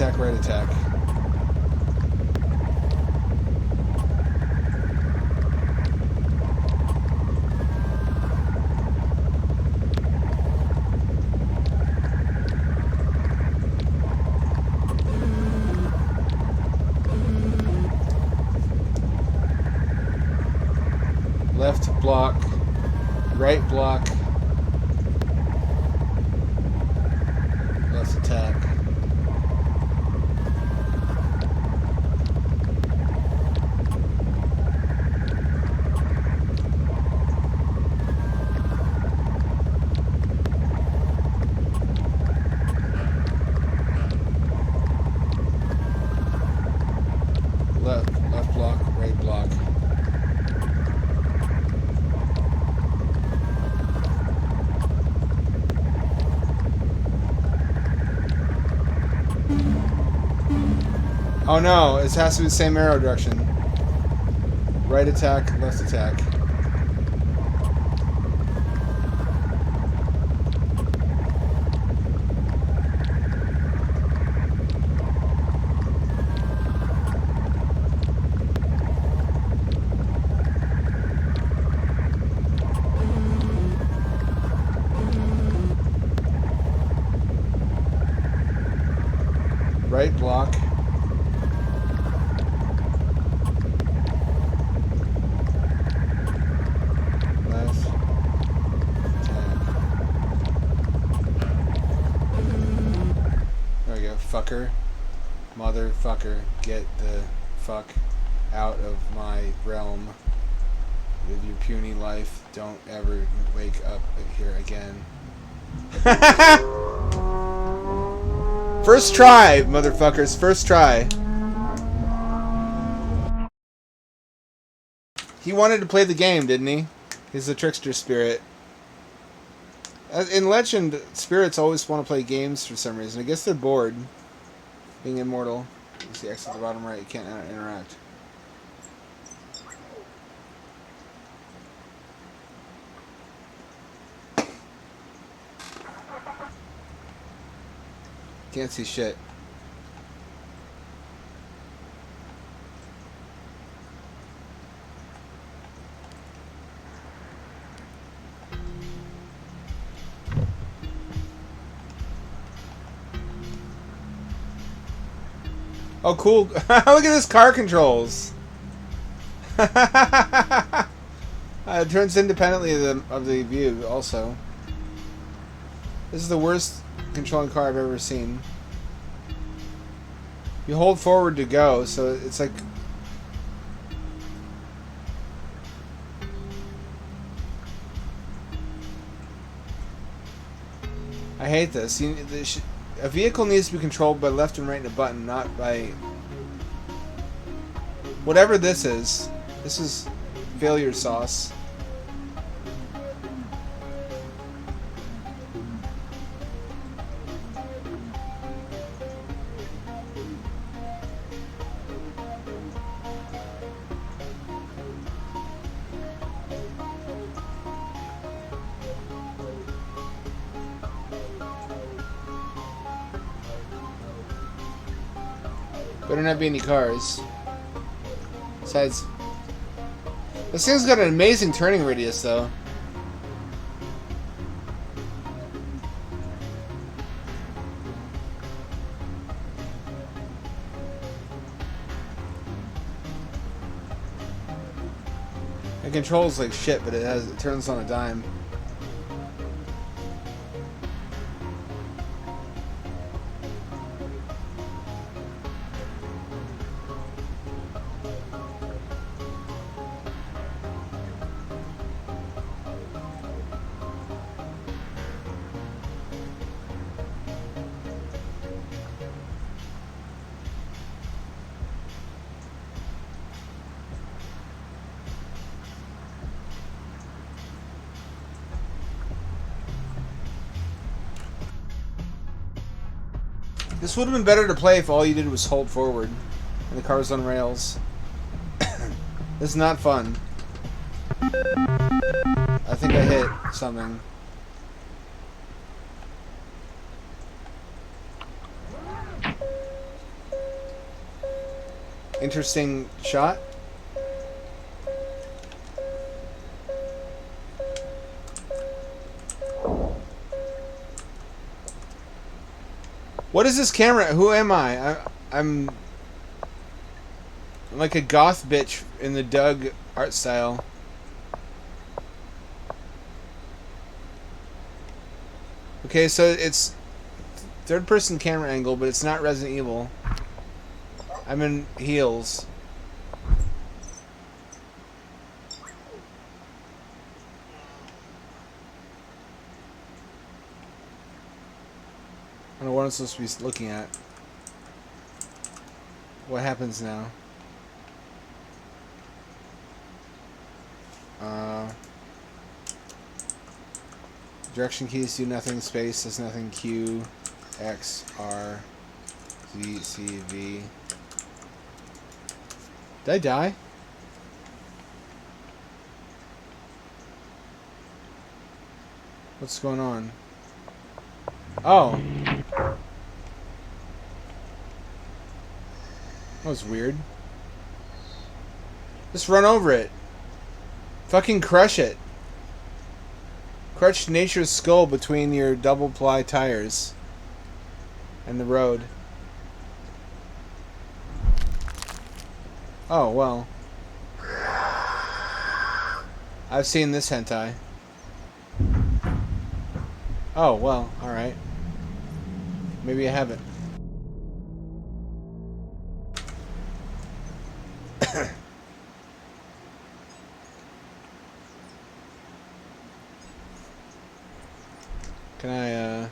attack, right attack. Left block, right block, left attack. Left block, right block. Oh no, it has to be the same arrow direction. Right attack, left attack. Right block. Left attack. There we go, fucker. Motherfucker, get the fuck out of my realm. Live your puny life. Don't ever wake up here again. First try, motherfuckers. First try. He wanted to play the game, didn't he? He's a trickster spirit. In Legend, spirits always want to play games for some reason. I guess they're bored being immortal. You see X at the bottom right. You can't interact. Can't see shit. Oh, cool. Look at this car controls. It turns independently of the view, also. This is the worst controlling car I've ever seen. You hold forward to go, so it's like... I hate this. A vehicle needs to be controlled by left and right in a button, not by... Whatever this is. This is failure sauce. Better not be any cars. Besides, this thing's got an amazing turning radius, though. It controls like shit, but it turns on a dime. This would have been better to play if all you did was hold forward and the car was on rails. This is not fun. I think I hit something. Interesting shot. What is this camera? Who am I? I'm like a goth bitch in the Doug art style. Okay, so it's third-person camera angle, but it's not Resident Evil. I'm in heels. I don't know what I'm supposed to be looking at. What happens now? Direction keys do nothing. Space does nothing. Q, X, R, Z, C, V. Did I die? What's going on? Oh. That was weird. Just run over it. Fucking crush it. Crush nature's skull between your double ply tires and the road. Oh, well. I've seen this hentai. Oh, well, alright. Maybe I haven't. Can I,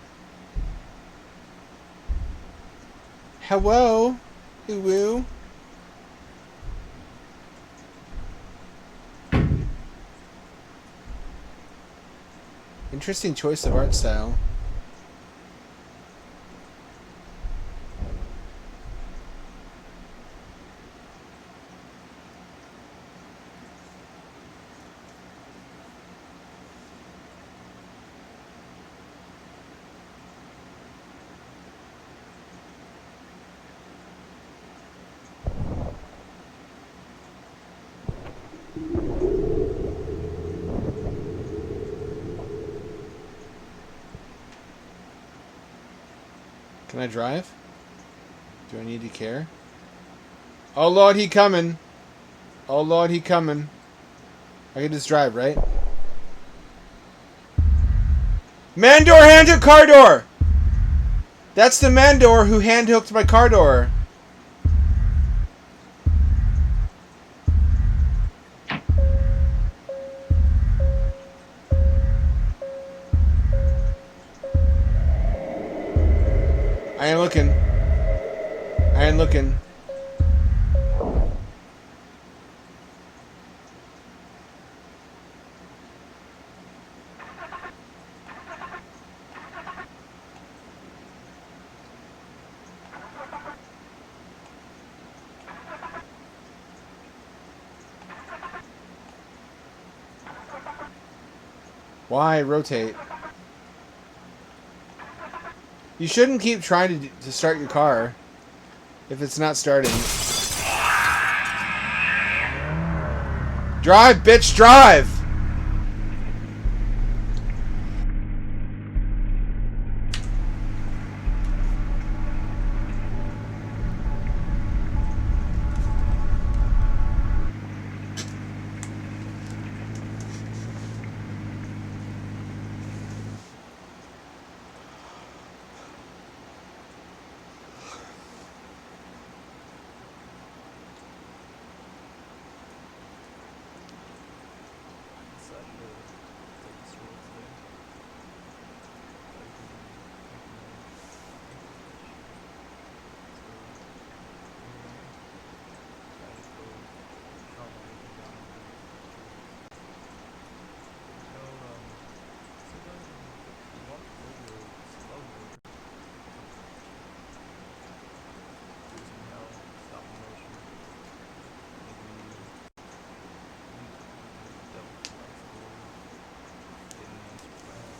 Hello? Woo-woo? Interesting choice of art style. Can I drive? Do I need to care? Oh Lord, he coming. Oh Lord, he coming. I can just drive, right? Mandor hand-hooked car door! That's the Mandor who hand-hooked my car door. I ain't looking. I ain't looking. Why rotate? You shouldn't keep trying to start your car if it's not starting. Drive, bitch, drive!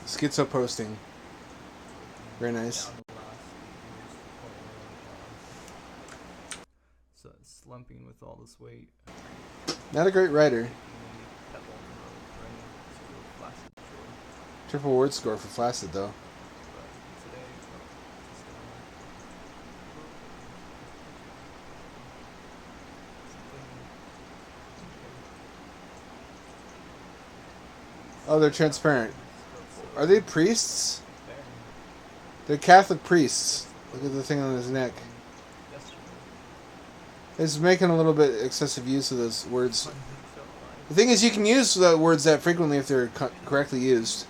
Schizo posting. Very nice. So pumping with all this weight. Not a great writer. Pebble on the road, right? It's a real flaccid joy. Triple word score for Flaccid, though. But today, just Oh, they're transparent. Are they priests? They're Catholic priests. Look at the thing on his neck. He's making a little bit excessive use of those words. The thing is, you can use the words that frequently if they're correctly used.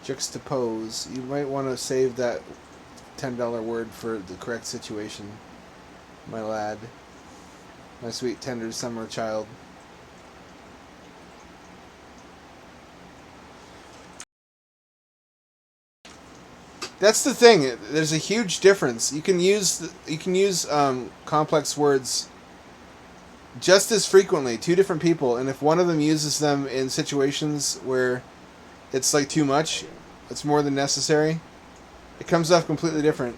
Juxtapose. You might want to save that $10 word for the correct situation, my lad. My sweet, tender summer child. That's the thing. There's a huge difference. You can use complex words just as frequently, two different people, and if one of them uses them in situations where it's like too much, it's more than necessary, it comes off completely different.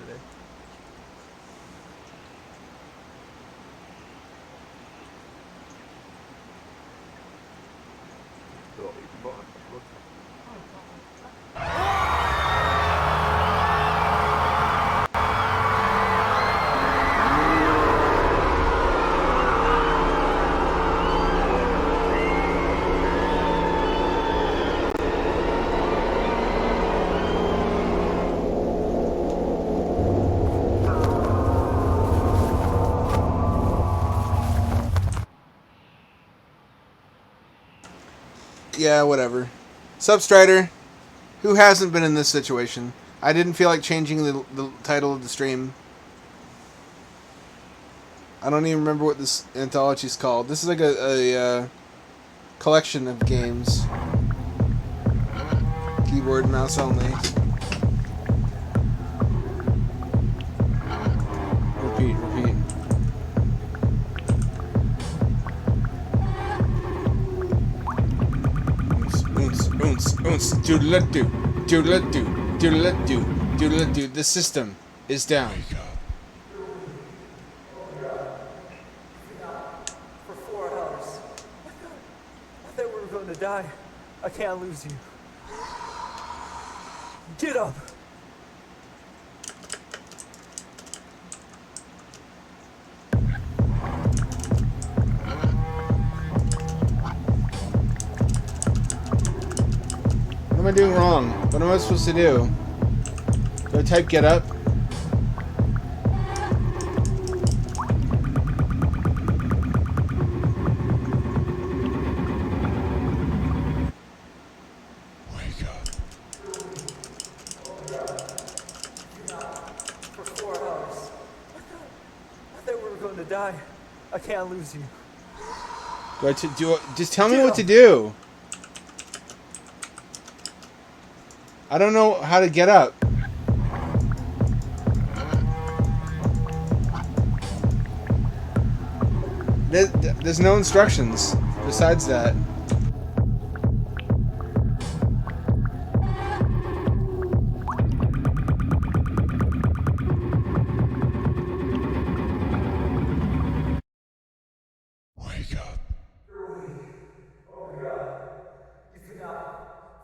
Yeah, whatever. Substrider, who hasn't been in this situation? I didn't feel like changing the title of the stream. I don't even remember what this anthology is called. This is like a collection of games. Keyboard, mouse only. Repeat. Doodle-do. The system is down. for 4 hours. I thought we were going to die. I can't lose you. Get up! What am I doing wrong? What am I supposed to do? Do I type get up? For 4 hours. I thought we were going to die. I can't lose you. Just tell me what to do. I don't know how to get up. There's no instructions besides that.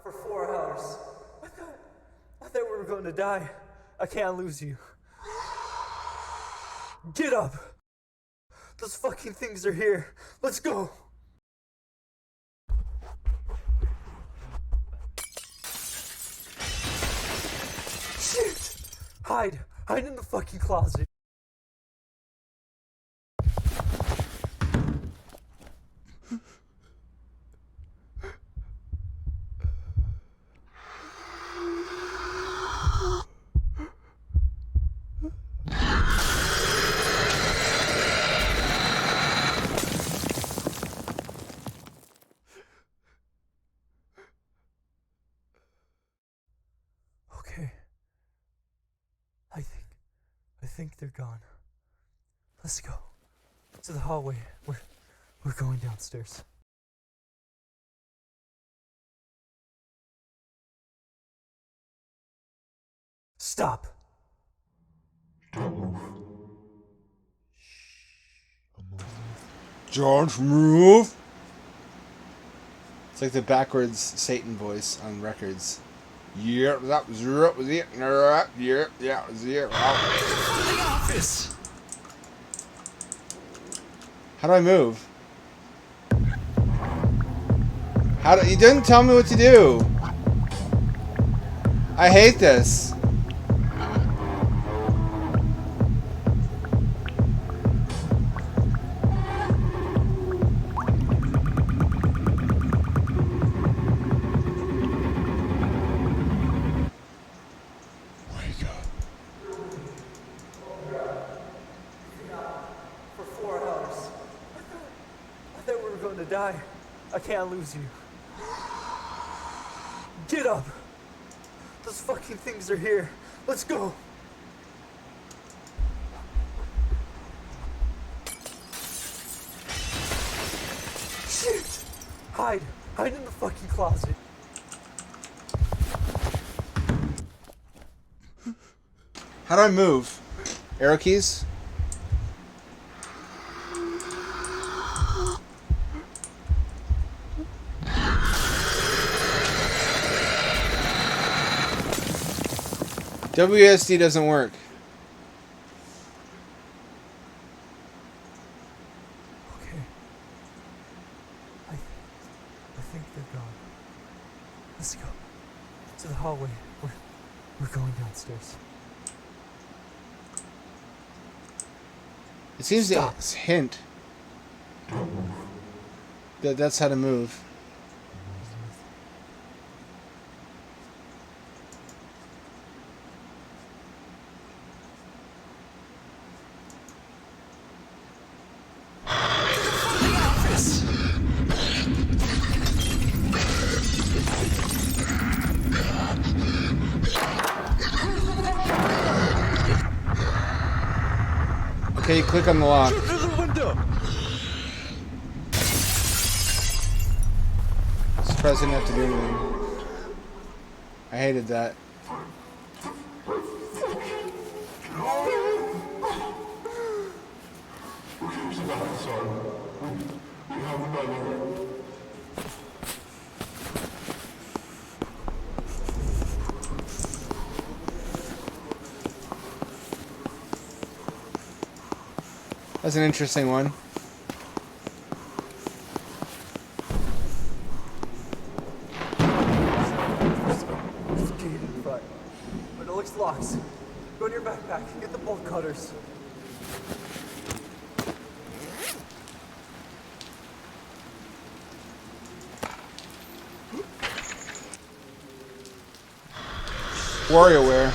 For 4 hours. I thought we were going to die. I can't lose you. Get up! Those fucking things are here. Let's go! Shit! Hide! Hide in the fucking closet. Okay. I think they're gone. Let's go. To the hallway. We're going downstairs. Stop. Don't move. It's like the backwards Satan voice on records. Yeah, that was it. Yeah, that was it. The office. How do I move? You didn't tell me what to do. I hate this. Wake up. For 4 hours. I thought we were going to die. I can't lose you. Get up. Those fucking things are here. Let's go. Shit. Hide. Hide in the fucking closet. How do I move? Arrow keys? WSD doesn't work. Okay. I think they're gone. Let's go. To the hallway. We're going downstairs. It seems to Stop. hint that that's how to move. Okay, you click on the lock. Through the window. Surprised I didn't have to do anything. I hated that. That's an interesting one. There's a gate in front. But it looks locked. Go in your backpack. Get the bolt cutters. WarioWare.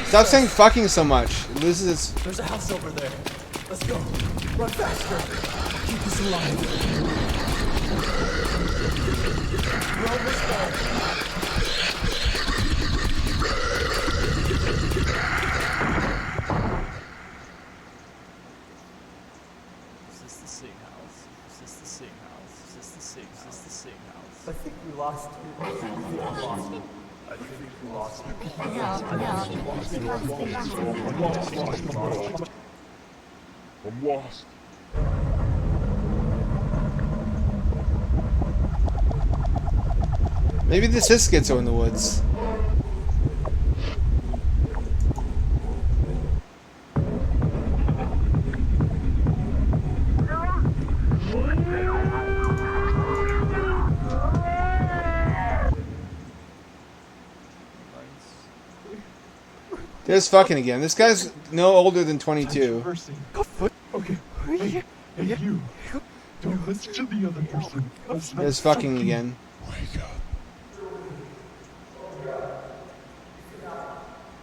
Stop saying fucking so much. It loses its... There's a house over there. Let's go. Run faster. Keep us alive. We're almost there. Is this the same house? Is this the same house? Is this the same house? Is this the same house? I think we lost you. I think we lost it. I think we lost you. I'm lost. Maybe this is Schizo in the woods. There's fucking again. This guy's no older than 22. Okay. Hey, you. Don't listen to the other person. There's fucking again. Wake up.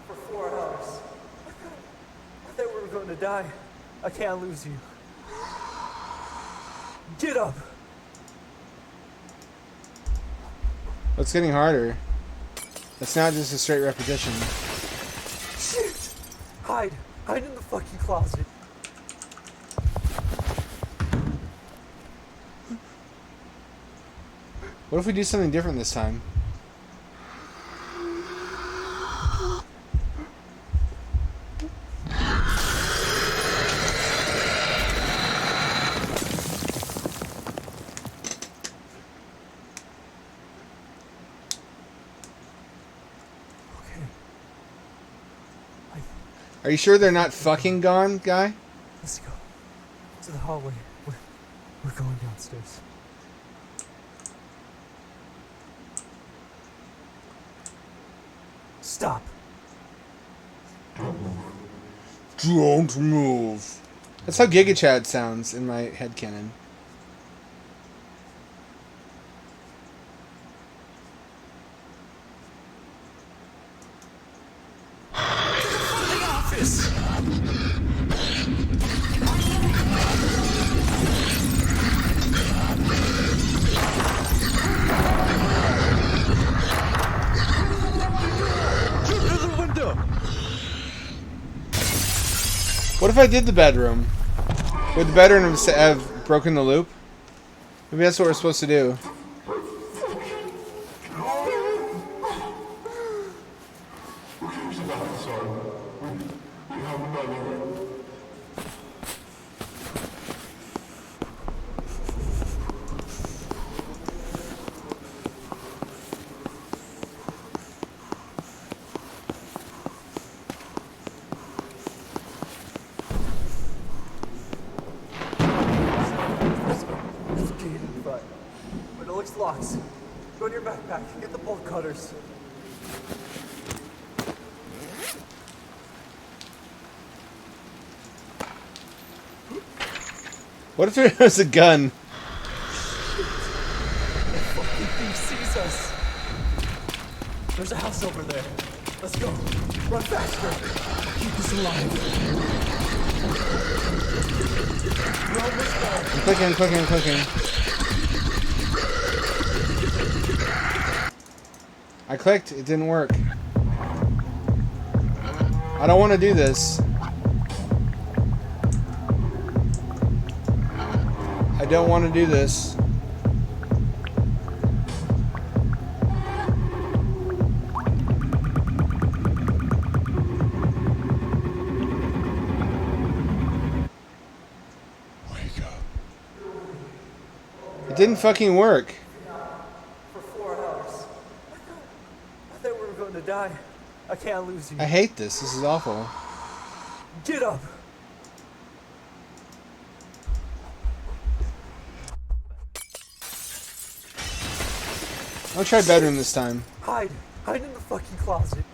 For 4 hours. I thought we were going to die. I can't lose you. Get up. It's getting harder. It's not just a straight repetition. Shit. Hide. Hide in the fucking closet. What if we do something different this time? Are you sure they're not fucking gone, guy? Let's go to the hallway. We're going downstairs. Stop. Don't move. That's how Giga Chad sounds in my headcanon. What if I did the bedroom? Would the bedroom have broken the loop? Maybe that's what we're supposed to do. But it looks locked. Go in your backpack. Get the bolt cutters. What if there was a gun? Fucking thief sees us. There's a house over there. Let's go. Run faster. Keep us alive. We're almost there. I'm clicking. I clicked, it didn't work. I don't want to do this. I don't want to do this. Wake up. It didn't fucking work. For 4 hours. I thought we were going to die. I can't lose you. I hate this. This is awful. Get up. I'll try bedroom this time. Hide. Hide in the fucking closet.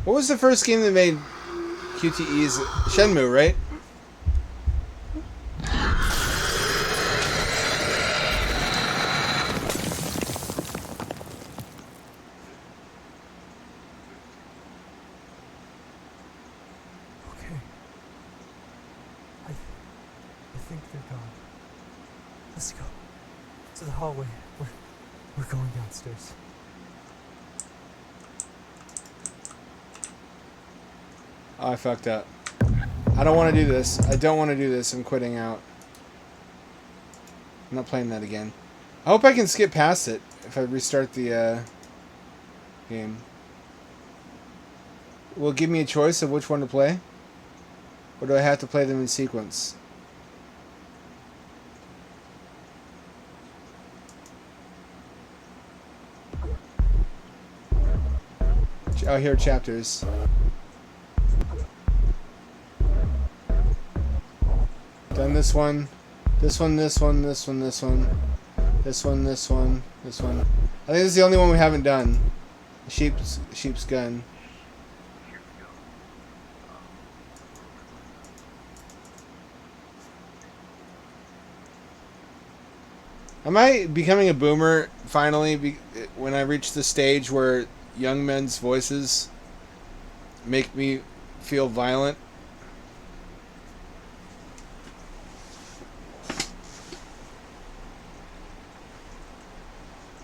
What was the first game that made QTEs? Shenmue, right? Okay. I think they're gone. Let's go to the hallway. We're going downstairs. Oh, I fucked up. I don't want to do this. I don't want to do this. I'm quitting out. I'm not playing that again. I hope I can skip past it if I restart the game. Will it give me a choice of which one to play? Or do I have to play them in sequence? Oh, here are chapters. Done this one. This one. This one. This one. This one. This one. This one. This one. I think this is the only one we haven't done. Sheep's gun. Am I becoming a boomer finally when I reach the stage where young men's voices make me feel violent?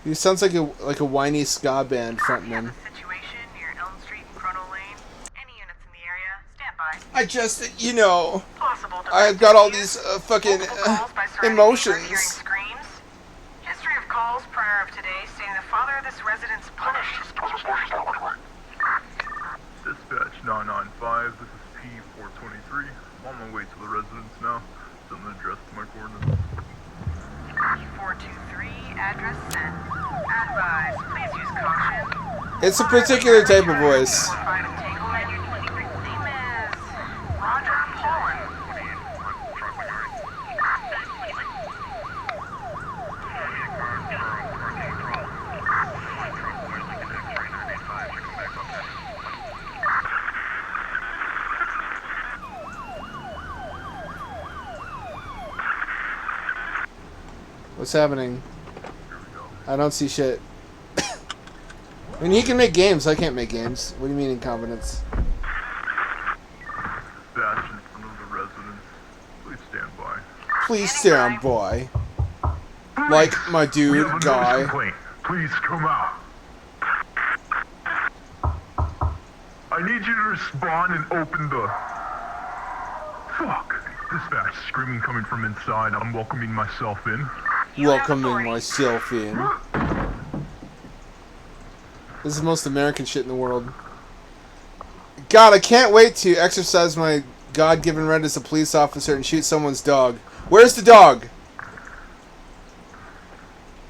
He sounds like a whiny ska band frontman. Situation near Elm Street and Chrono Lane. Any units in the area, stand by. I just, you know, Possible I've got all these fucking emotions. Hearing screams. History of calls prior of today stating the father of this residence punished his Dispatch 995, this is P423. I'm on my way to the residence now. Send the address to my coordinates. 423, address sent. Advise, please use caution. It's a particular type of voice. 45 Tango, and your name is Roger Paulin. What's happening? I don't see shit. I mean, he can make games. I can't make games. What do you mean incompetence? Bastion from the residence. Please stand by. Please stand by. Like my We dude, have a guy. notice complaint. Please come out. I need you to respond and open the... Fuck. Dispatch, screaming coming from inside. I'm welcoming myself in. Welcoming myself in. This is the most American shit in the world. God, I can't wait to exercise my God-given right as a police officer and shoot someone's dog. Where's the dog?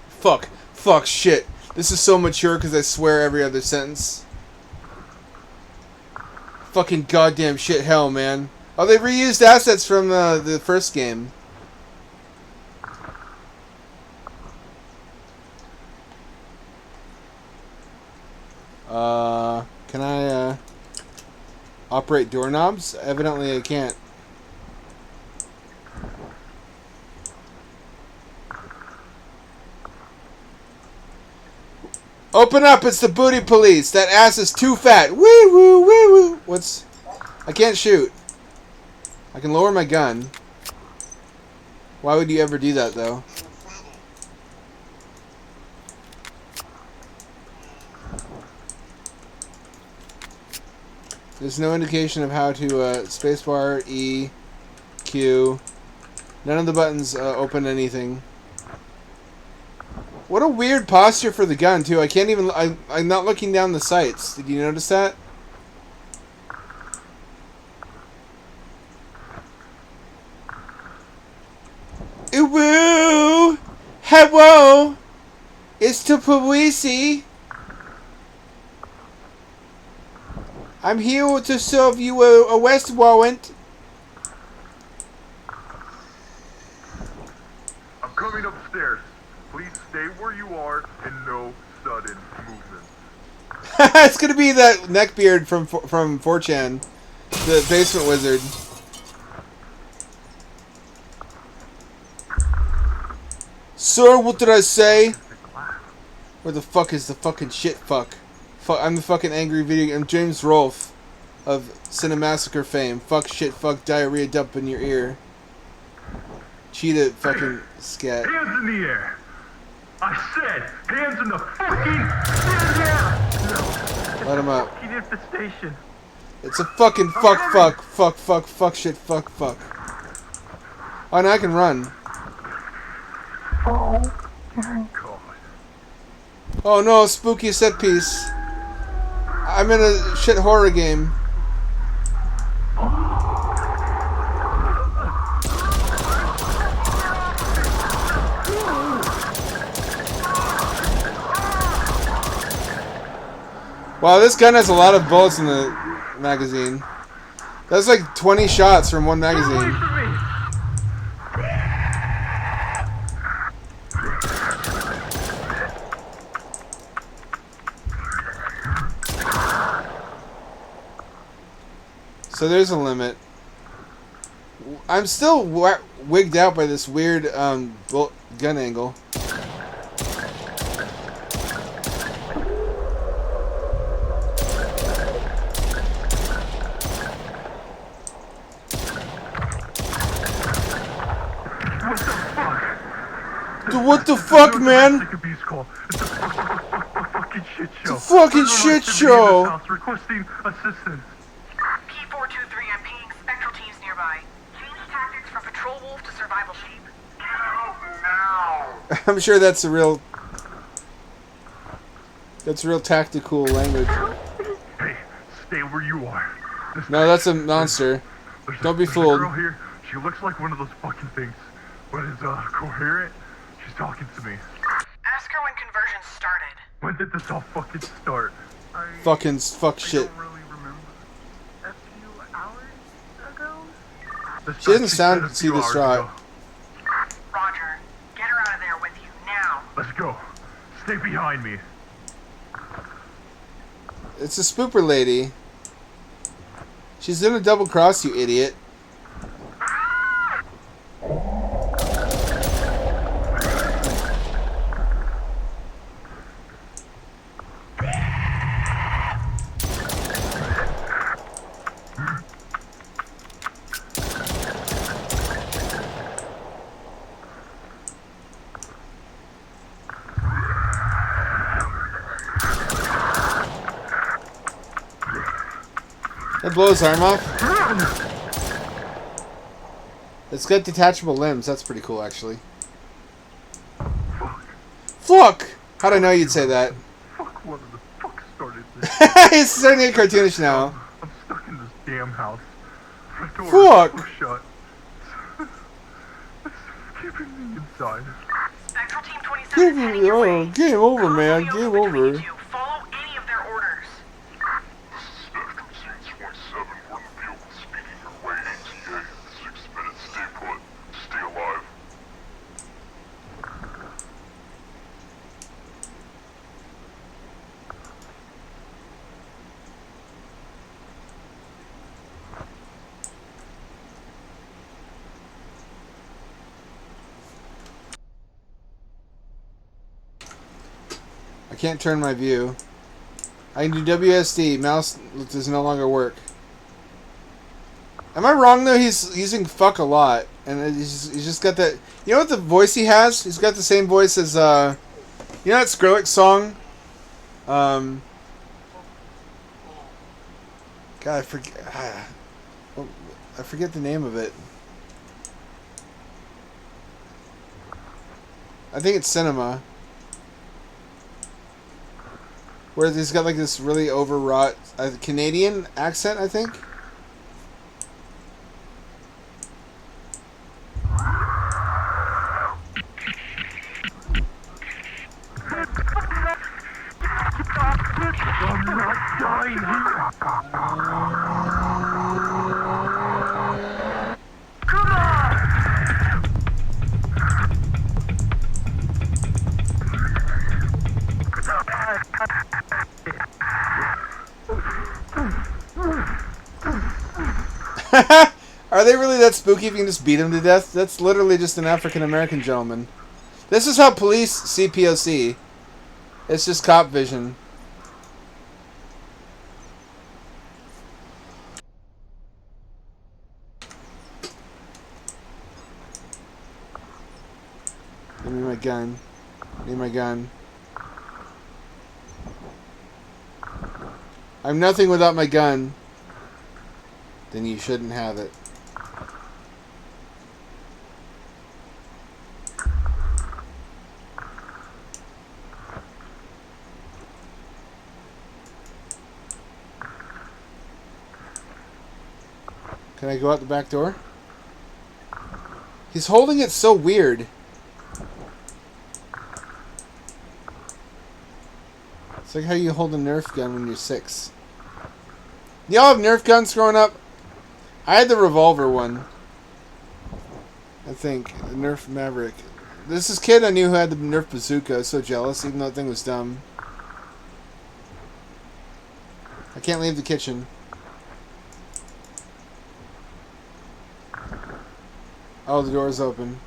Fuck. Fuck, shit. This is so mature because I swear every other sentence. Fucking goddamn shit hell, man. Oh, they reused assets from the first game. Can I, operate doorknobs? Evidently I can't. Open up, it's the booty police. That ass is too fat. Woo woo woo woo. What's... I can't shoot. I can lower my gun. Why would you ever do that, though? There's no indication of how to, spacebar, E, Q. None of the buttons, open anything. What a weird posture for the gun, too. I can't even... I'm not looking down the sights. Did you notice that? Woo! Hello! It's the Parisi. I'm here to serve you a arrest warrant. I'm coming upstairs. Please stay where you are and no sudden movement. It's gonna be that neckbeard from 4chan, the basement wizard. Sir, what did I say? Where the fuck is the fucking shit fuck? I'm the fucking angry video. I'm James Rolfe of Cinemassacre fame. Fuck shit fuck diarrhea dump in your ear. Cheetah fucking scat. Hands in the air. I said, hands in the fucking air. Let him up. He did the station. It's a fucking fuck shit fuck. Oh, now I can run. God. Oh no, spooky set piece. I'm in a shit horror game. Wow, this gun has a lot of bullets in the magazine. That's like 20 shots from one magazine. So there's a limit. I'm still wigged out by this weird gun angle. What the fuck, man? It's a fucking shit show. It's a fucking shit show. Requesting assistance. P423, I'm pinging spectral teams nearby. Change tactics from patrol wolf to survival sheep. Get out now! I'm sure that's a real tactical language. Hey, stay where you are. No, that's a monster. Don't be there's fooled. A girl here. She looks like one of those fucking things, but is coherent. She's talking to me. Ask her when conversion started. When did this all fucking start? Fuck shit. I don't really remember. A few hours ago? She doesn't sound too distraught. Roger. Get her out of there with you now. Let's go. Stay behind me. It's a spooper lady. She's gonna double cross you, idiot. That blows his arm off. It's got detachable limbs. That's pretty cool, actually. Fuck! How'd I know you'd say that? Fuck, what the fuck started this? It's starting to get cartoonish now. I'm stuck in this damn house. The door Fuck! is shut. It's keeping me inside. Spectral Team 27 is heading your way. Game over, man. Code Game Leo between over. you two. Follow any of their orders. Spectrum Team 27, we're in the vehicle speeding your way ATA. 6 minutes, stay put. Stay alive. I can't turn my view. I can do WSD. Mouse does no longer work. Am I wrong though? He's using fuck a lot, and he's just got that. You know what the voice he has? He's got the same voice as you know that Skrillex song. God, I forget. I forget the name of it. I think it's Cinema. Where he's got like this really overwrought Canadian accent, I think. I'm not dying here. Are they really that spooky if you can just beat him to death? That's literally just an African-American gentleman. This is how police see POC. It's just cop vision. Give me my gun. Need my gun. I'm nothing without my gun. Then you shouldn't have it. Can I go out the back door? He's holding it so weird. It's like how you hold a Nerf gun when you're 6. Y'all have Nerf guns growing up? I had the revolver one. I think. The Nerf Maverick. This is kid I knew who had the Nerf bazooka. I was so jealous, even though that thing was dumb. I can't leave the kitchen. Oh, the door's open.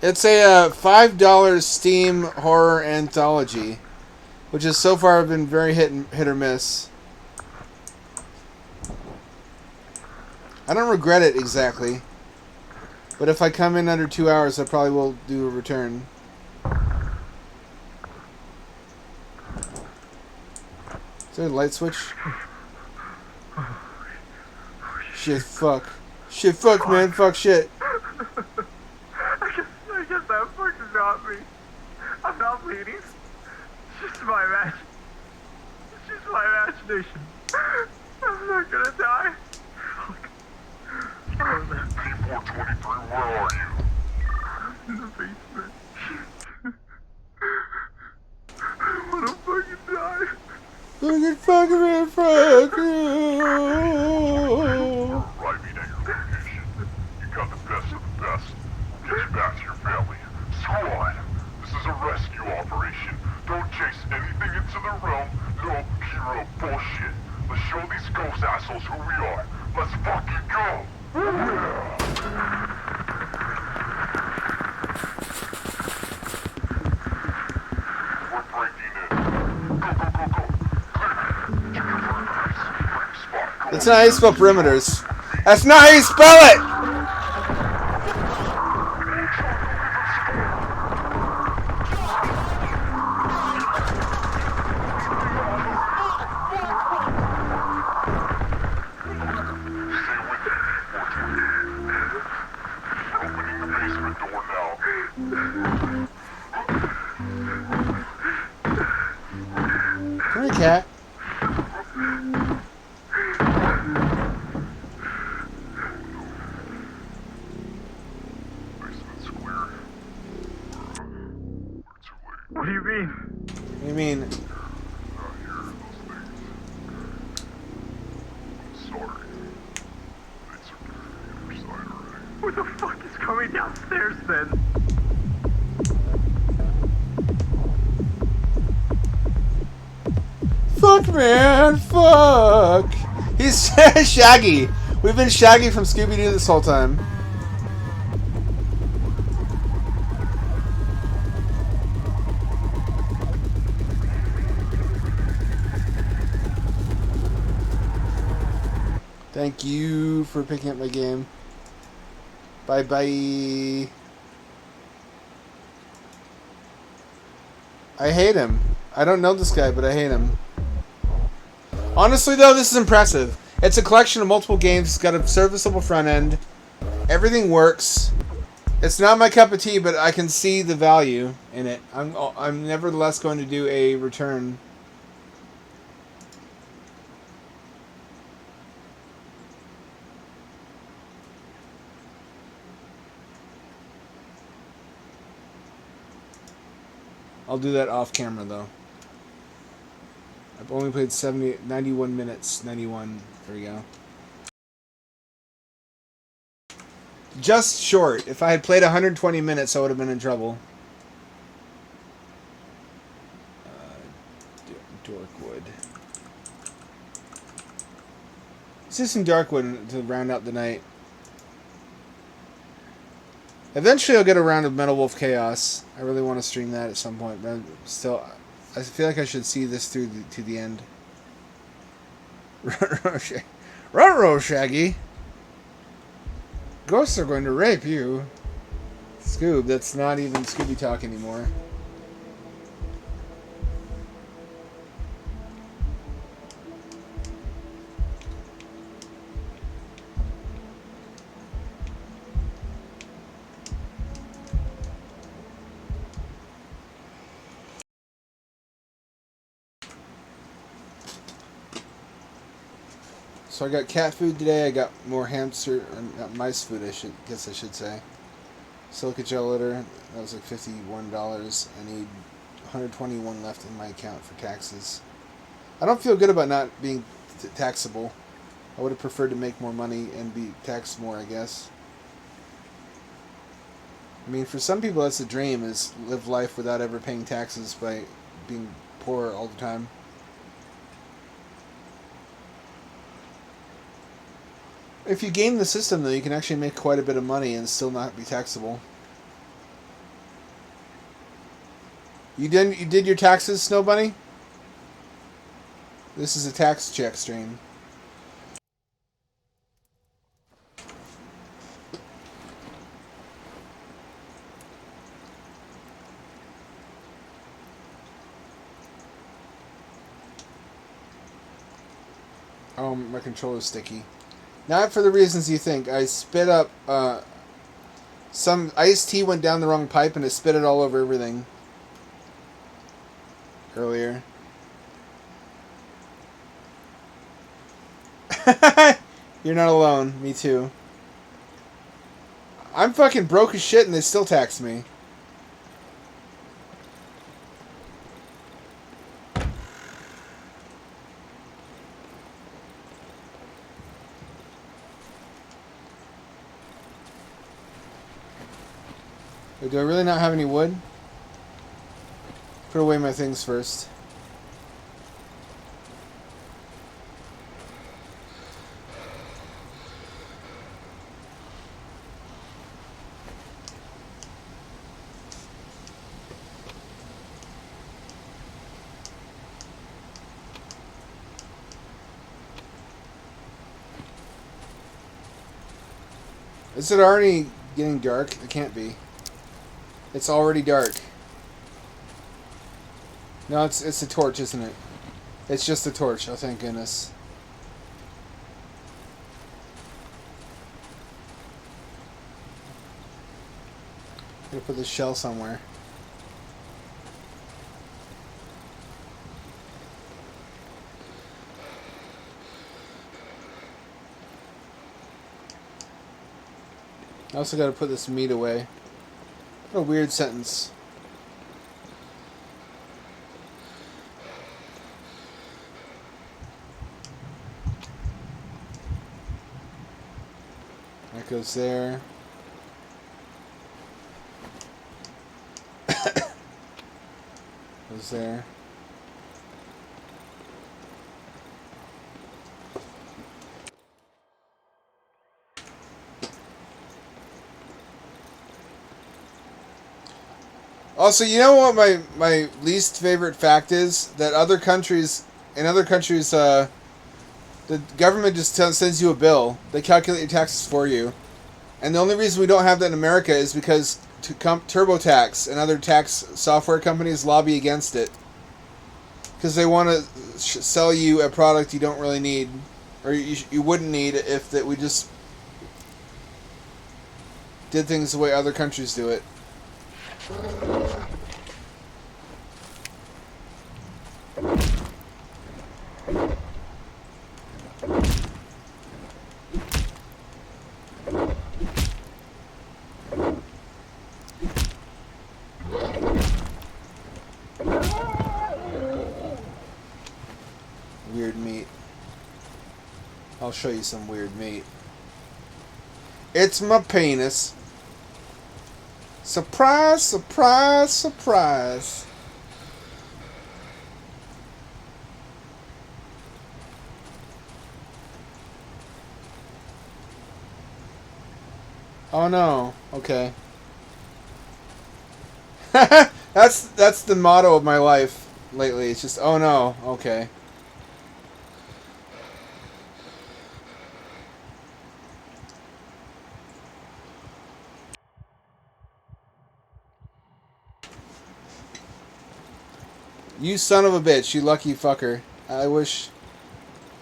It's a $5 Steam horror anthology, which has so far been very hit or miss. I don't regret it exactly, but if I come in under 2 hours, I probably will do a return. Is there a light switch? Shit, fuck. Shit, fuck, man. Fuck, shit. I guess that fucking got me. I'm not bleeding. It's just my imagination. It's just my imagination. I'm not gonna die. Fuck. Oh, 423, where are you? In the basement. I wanna fucking die. Fucking fuck me, fuck you. We're arriving at your location. You got the best of the best. We'll get you back to your family. Squad, this is a rescue operation. Don't chase anything into the realm. No hero bullshit. Let's show these ghost assholes who we are. Let's fucking go! We're breaking in. Go, go, go, go. Clear. Check your perimeters. Break spot. Go. That's not how you spell perimeters. That's not how you spell it! Stay with me, 420. We're opening the basement door now. Come here, cat. Basement's clear. We're too late. What do you mean? What do you mean? Not here, those things. I'm sorry. They took care of the other side already. What the fuck is coming downstairs then? Fuck, man, fuck. He's Shaggy. We've been Shaggy from Scooby-Doo this whole time. Thank you for picking up my game. Bye-bye. I hate him. I don't know this guy, but I hate him. Honestly, though, this is impressive. It's a collection of multiple games. It's got a serviceable front end. Everything works. It's not my cup of tea, but I can see the value in it. I'm nevertheless going to do a return. I'll do that off camera, though. I've only played 91 minutes. 91. There we go. Just short. If I had played 120 minutes, I would have been in trouble. Dorkwood. Let's do some Darkwood to round out the night. Eventually I'll get around to Metal Wolf Chaos. I really want to stream that at some point, but still, I feel like I should see this through to the end. Ruh-roh, Shaggy. Ghosts are going to rape you. Scoob, that's not even Scooby talk anymore. So I got cat food today. I got more hamster, not mice food. I should say. Silica gel litter. That was like $51. I need 121 left in my account for taxes. I don't feel good about not being taxable. I would have preferred to make more money and be taxed more, I guess. I mean, for some people, that's the dream: is live life without ever paying taxes by being poor all the time. If you game the system, though, you can actually make quite a bit of money and still not be taxable. You did your taxes, Snow Bunny? This is a tax check stream. Oh, my controller's sticky. Not for the reasons you think. I spit up, some iced tea went down the wrong pipe and it spit it all over everything. Earlier. You're not alone. Me too. I'm fucking broke as shit and they still tax me. Wait, do I really not have any wood? Put away my things first. Is it already getting dark? It can't be. It's already dark. No, it's the torch, isn't it? It's just the torch. Oh, thank goodness. I'm gonna put this shell somewhere. I also gotta put this meat away. What a weird sentence. That goes there. Goes there. Also, you know what my least favorite fact is? That in other countries, the government just sends you a bill. They calculate your taxes for you. And the only reason we don't have that in America is because TurboTax and other tax software companies lobby against it. Because they want to sell you a product you don't really need. Or you wouldn't need if we just did things the way other countries do it. Weird meat. I'll show you some weird meat. It's my penis. Surprise, surprise, surprise. Oh no. Okay. That's the motto of my life lately. It's just, oh no. Okay. You son of a bitch, you lucky fucker. I wish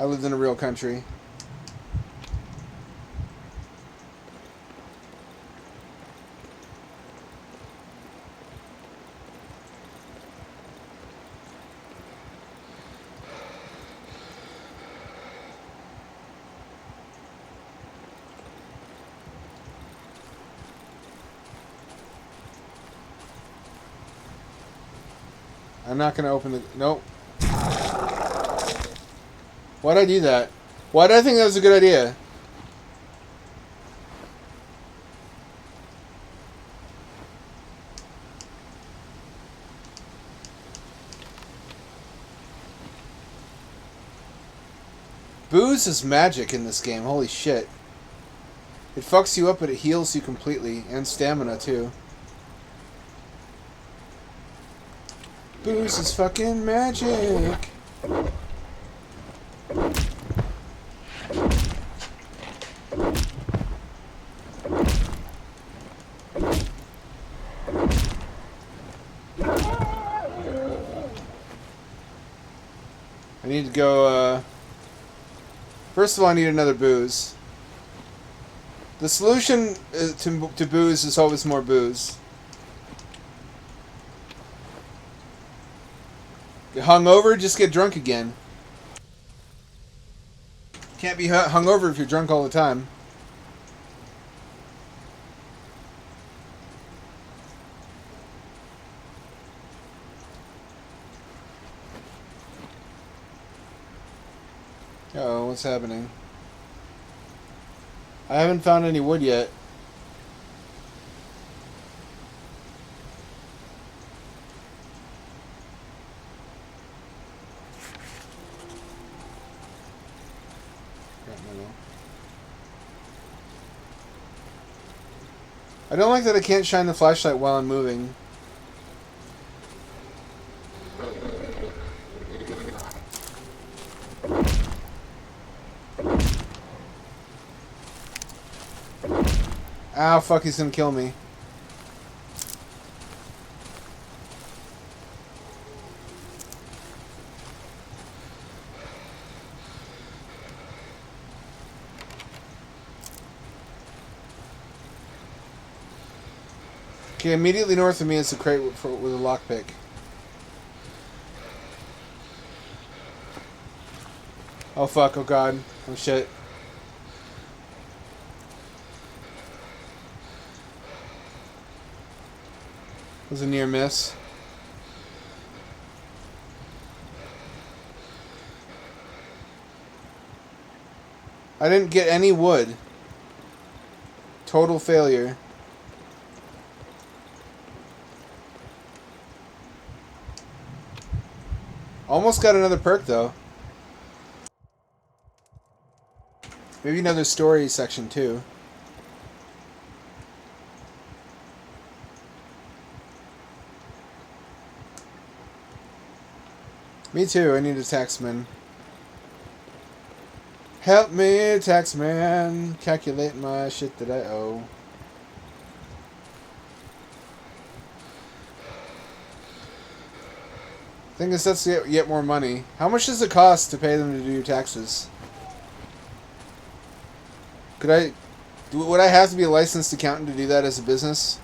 I lived in a real country. I'm not going to open the... Nope. Why'd I do that? Why did I think that was a good idea? Booze is magic in this game. Holy shit. It fucks you up, but it heals you completely. And stamina, too. Booze is fucking magic. I need to go, first of all, I need another booze. The solution to booze is always more booze. Get hungover, just get drunk again. Can't be hungover if you're drunk all the time. Uh-oh, what's happening? I haven't found any wood yet. I don't like that I can't shine the flashlight while I'm moving. Ow, fuck, he's gonna kill me. Okay, immediately north of me is a crate with a lockpick. Oh fuck, oh god, oh shit. It was a near miss. I didn't get any wood. Total failure. Almost got another perk though. Maybe another story section too. Me too, I need a taxman. Help me, taxman, calculate my shit that I owe. Thing is, that's yet more money. How much does it cost to pay them to do your taxes? Would I have to be a licensed accountant to do that as a business?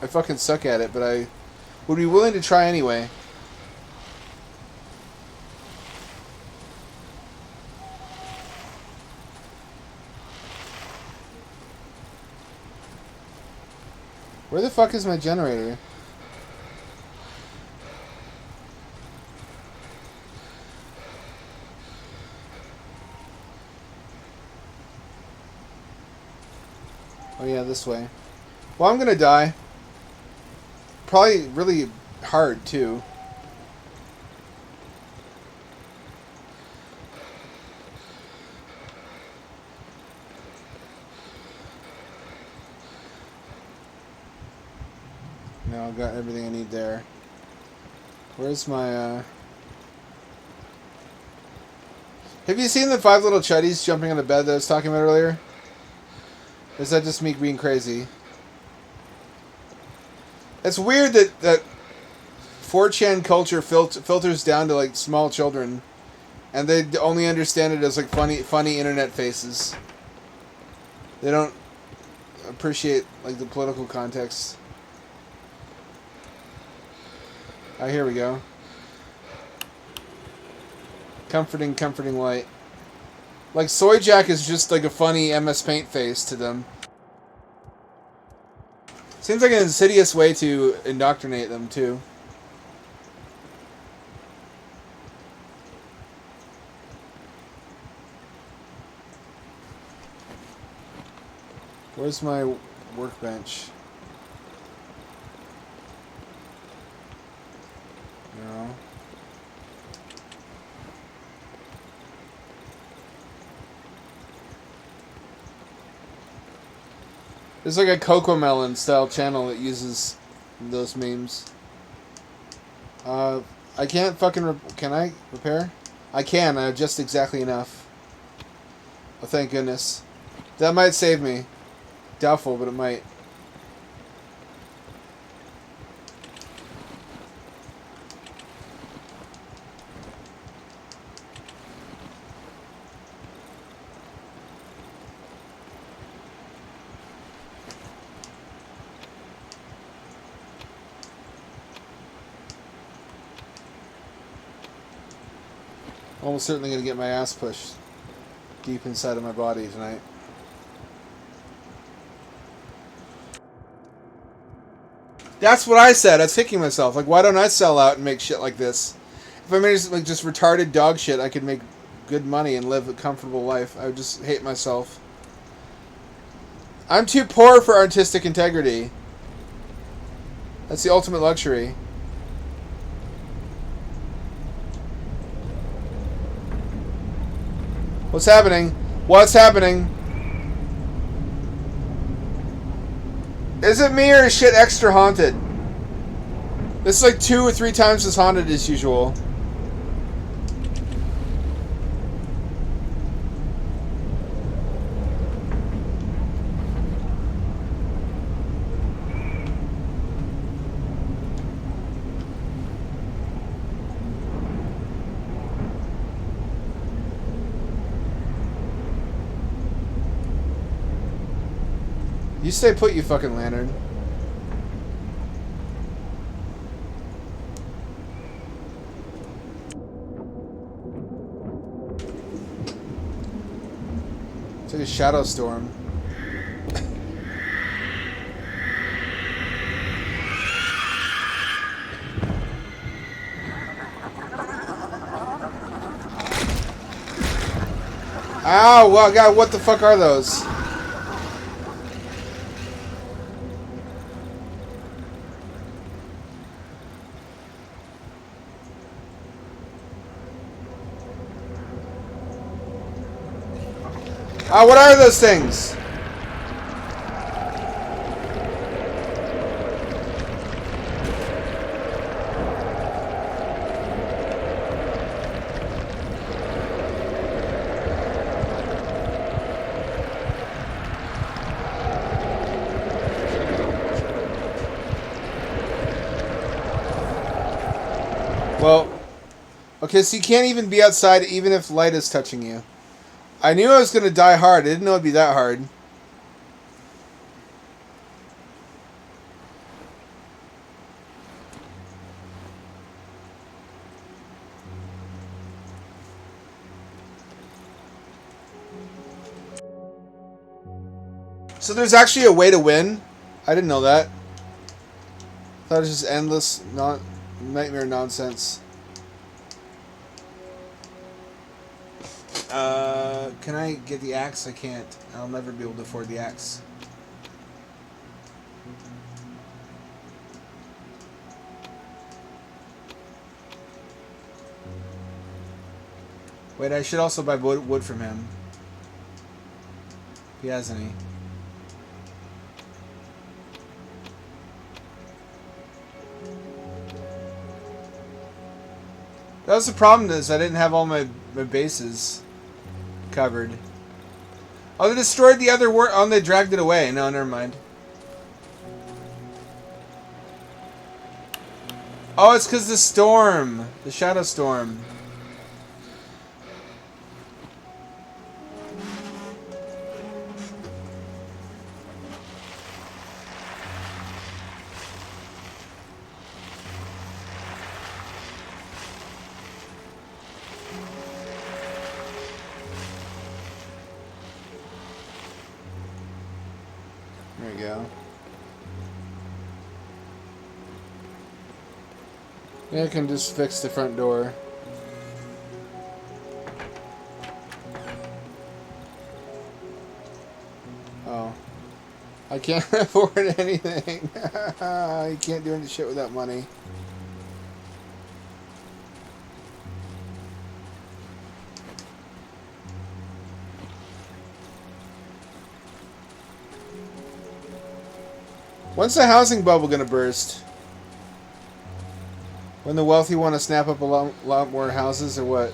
I fucking suck at it, but I would be willing to try anyway. Where the fuck is my generator? Oh yeah, this way. Well, I'm gonna die. Probably really hard, too. No, I've got everything I need there. Where's my, Have you seen the 5 little chuddies jumping on the bed that I was talking about earlier? Or is that just me being crazy? It's weird that 4chan culture filters down to, like, small children. And they only understand it as, like, funny internet faces. They don't appreciate, like, the political context. Oh, here we go. Comforting light. Like, Soy Jack is just like a funny MS Paint face to them. Seems like an insidious way to indoctrinate them, too. Where's my workbench? No. There's like a Cocomelon style channel that uses those memes. I can't fucking can I repair? I can, I have just exactly enough. Oh, thank goodness. That might save me. Doubtful, but it might. Almost certainly going to get my ass pushed deep inside of my body tonight. That's what I said. I was kicking myself. Like, why don't I sell out and make shit like this? If I made like just retarded dog shit, I could make good money and live a comfortable life. I would just hate myself. I'm too poor for artistic integrity. That's the ultimate luxury. What's happening? What's happening? Is it me or is shit extra haunted? This is like 2 or 3 times as haunted as usual. You stay put, you fucking lantern. It's like a shadow storm. Ow, well, God, what the fuck are those? What are those things? Well, okay, so you can't even be outside even if light is touching you. I knew I was going to die hard. I didn't know it'd be that hard. So there's actually a way to win? I didn't know that. I thought it was just endless nightmare nonsense. Can I get the axe? I can't. I'll never be able to afford the axe. Wait, I should also buy wood from him. If he has any. That was the problem, is I didn't have all my bases covered. Oh, they destroyed the other oh, they dragged it away. No, never mind. Oh, it's because the storm. The shadow storm. There we go. Yeah, I can just fix the front door. Oh. I can't afford anything. You can't do any shit without money. When's the housing bubble gonna burst? When the wealthy want to snap up a lot more houses, or what?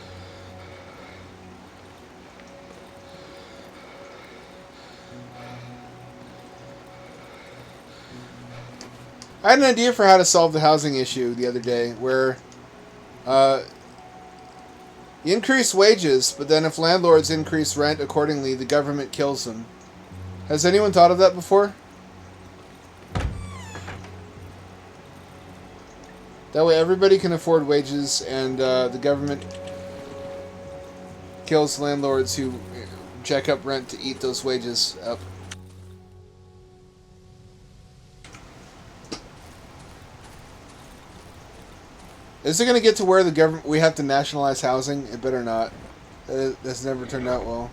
I had an idea for how to solve the housing issue the other day, where you increase wages, but then if landlords increase rent accordingly, the government kills them. Has anyone thought of that before? That way everybody can afford wages, and the government kills landlords who jack up rent to eat those wages up. Is it going to get to where the government, we have to nationalize housing? It better not. That's never turned out well.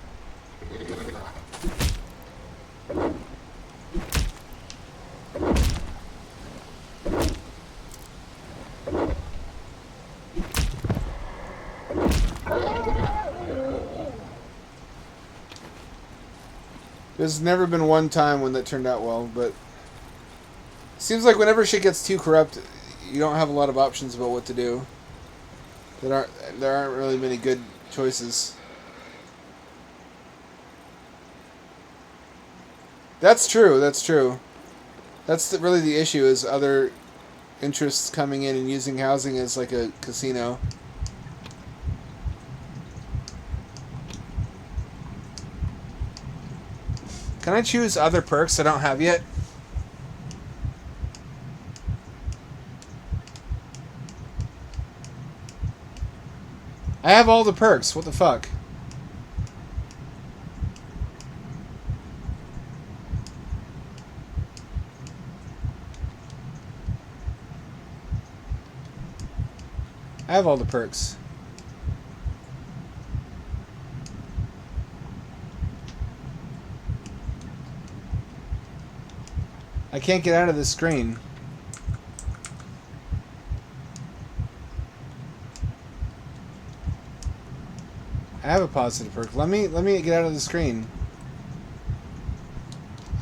There's never been one time when that turned out well, but it seems like whenever shit gets too corrupt, you don't have a lot of options about what to do. There aren't really many good choices. That's true. That's true. That's really the issue, is other interests coming in and using housing as like a casino. Can I choose other perks I don't have yet? I have all the perks. What the fuck? I have all the perks. I can't get out of this screen. I have a positive perk. Let me get out of the screen.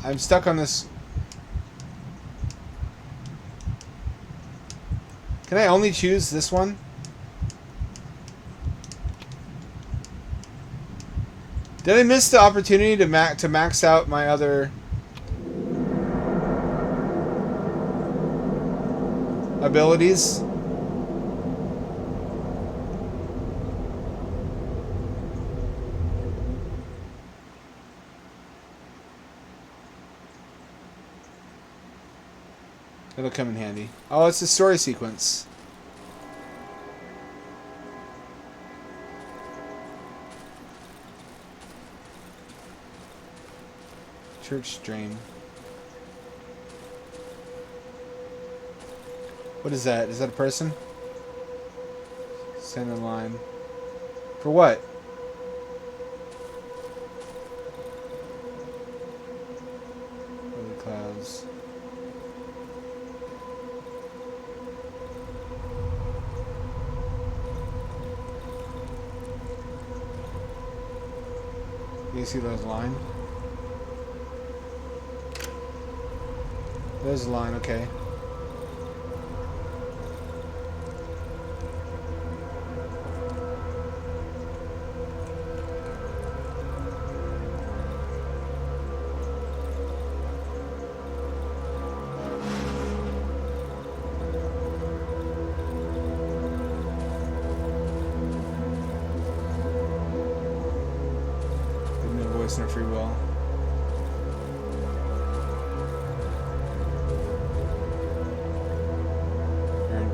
I'm stuck on this. Can I only choose this one? Did I miss the opportunity to max out my other abilities? It'll come in handy. Oh, it's a story sequence. Church drain. What is that? Is that a person? Stand in line. For what? Over the clouds. You see those line? There's a line, okay. Give me a voice and a free will.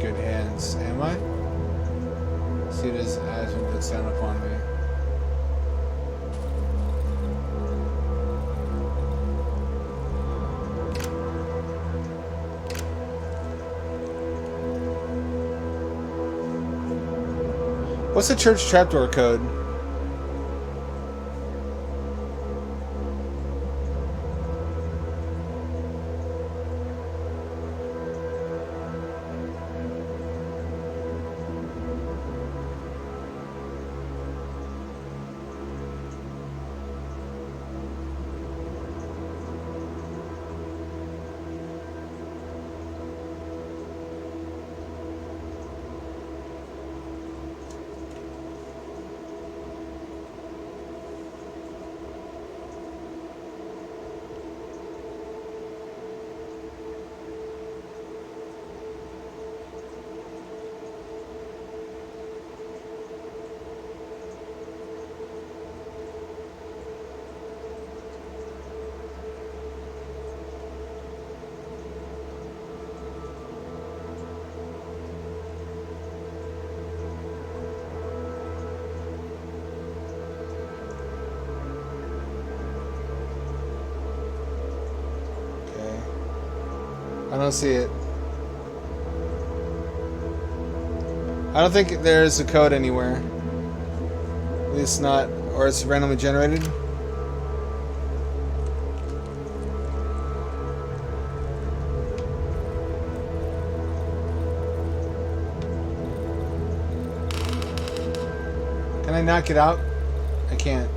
Good hands. Am I? See it as one looks down upon me. What's the church trapdoor code? I don't see it. I don't think there's a code anywhere. At least not, or it's randomly generated. Can I not get out? I can't.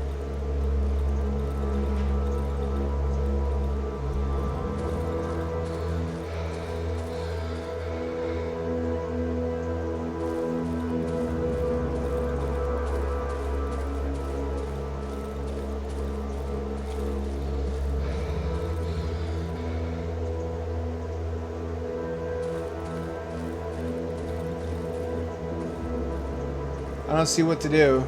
I don't see what to do.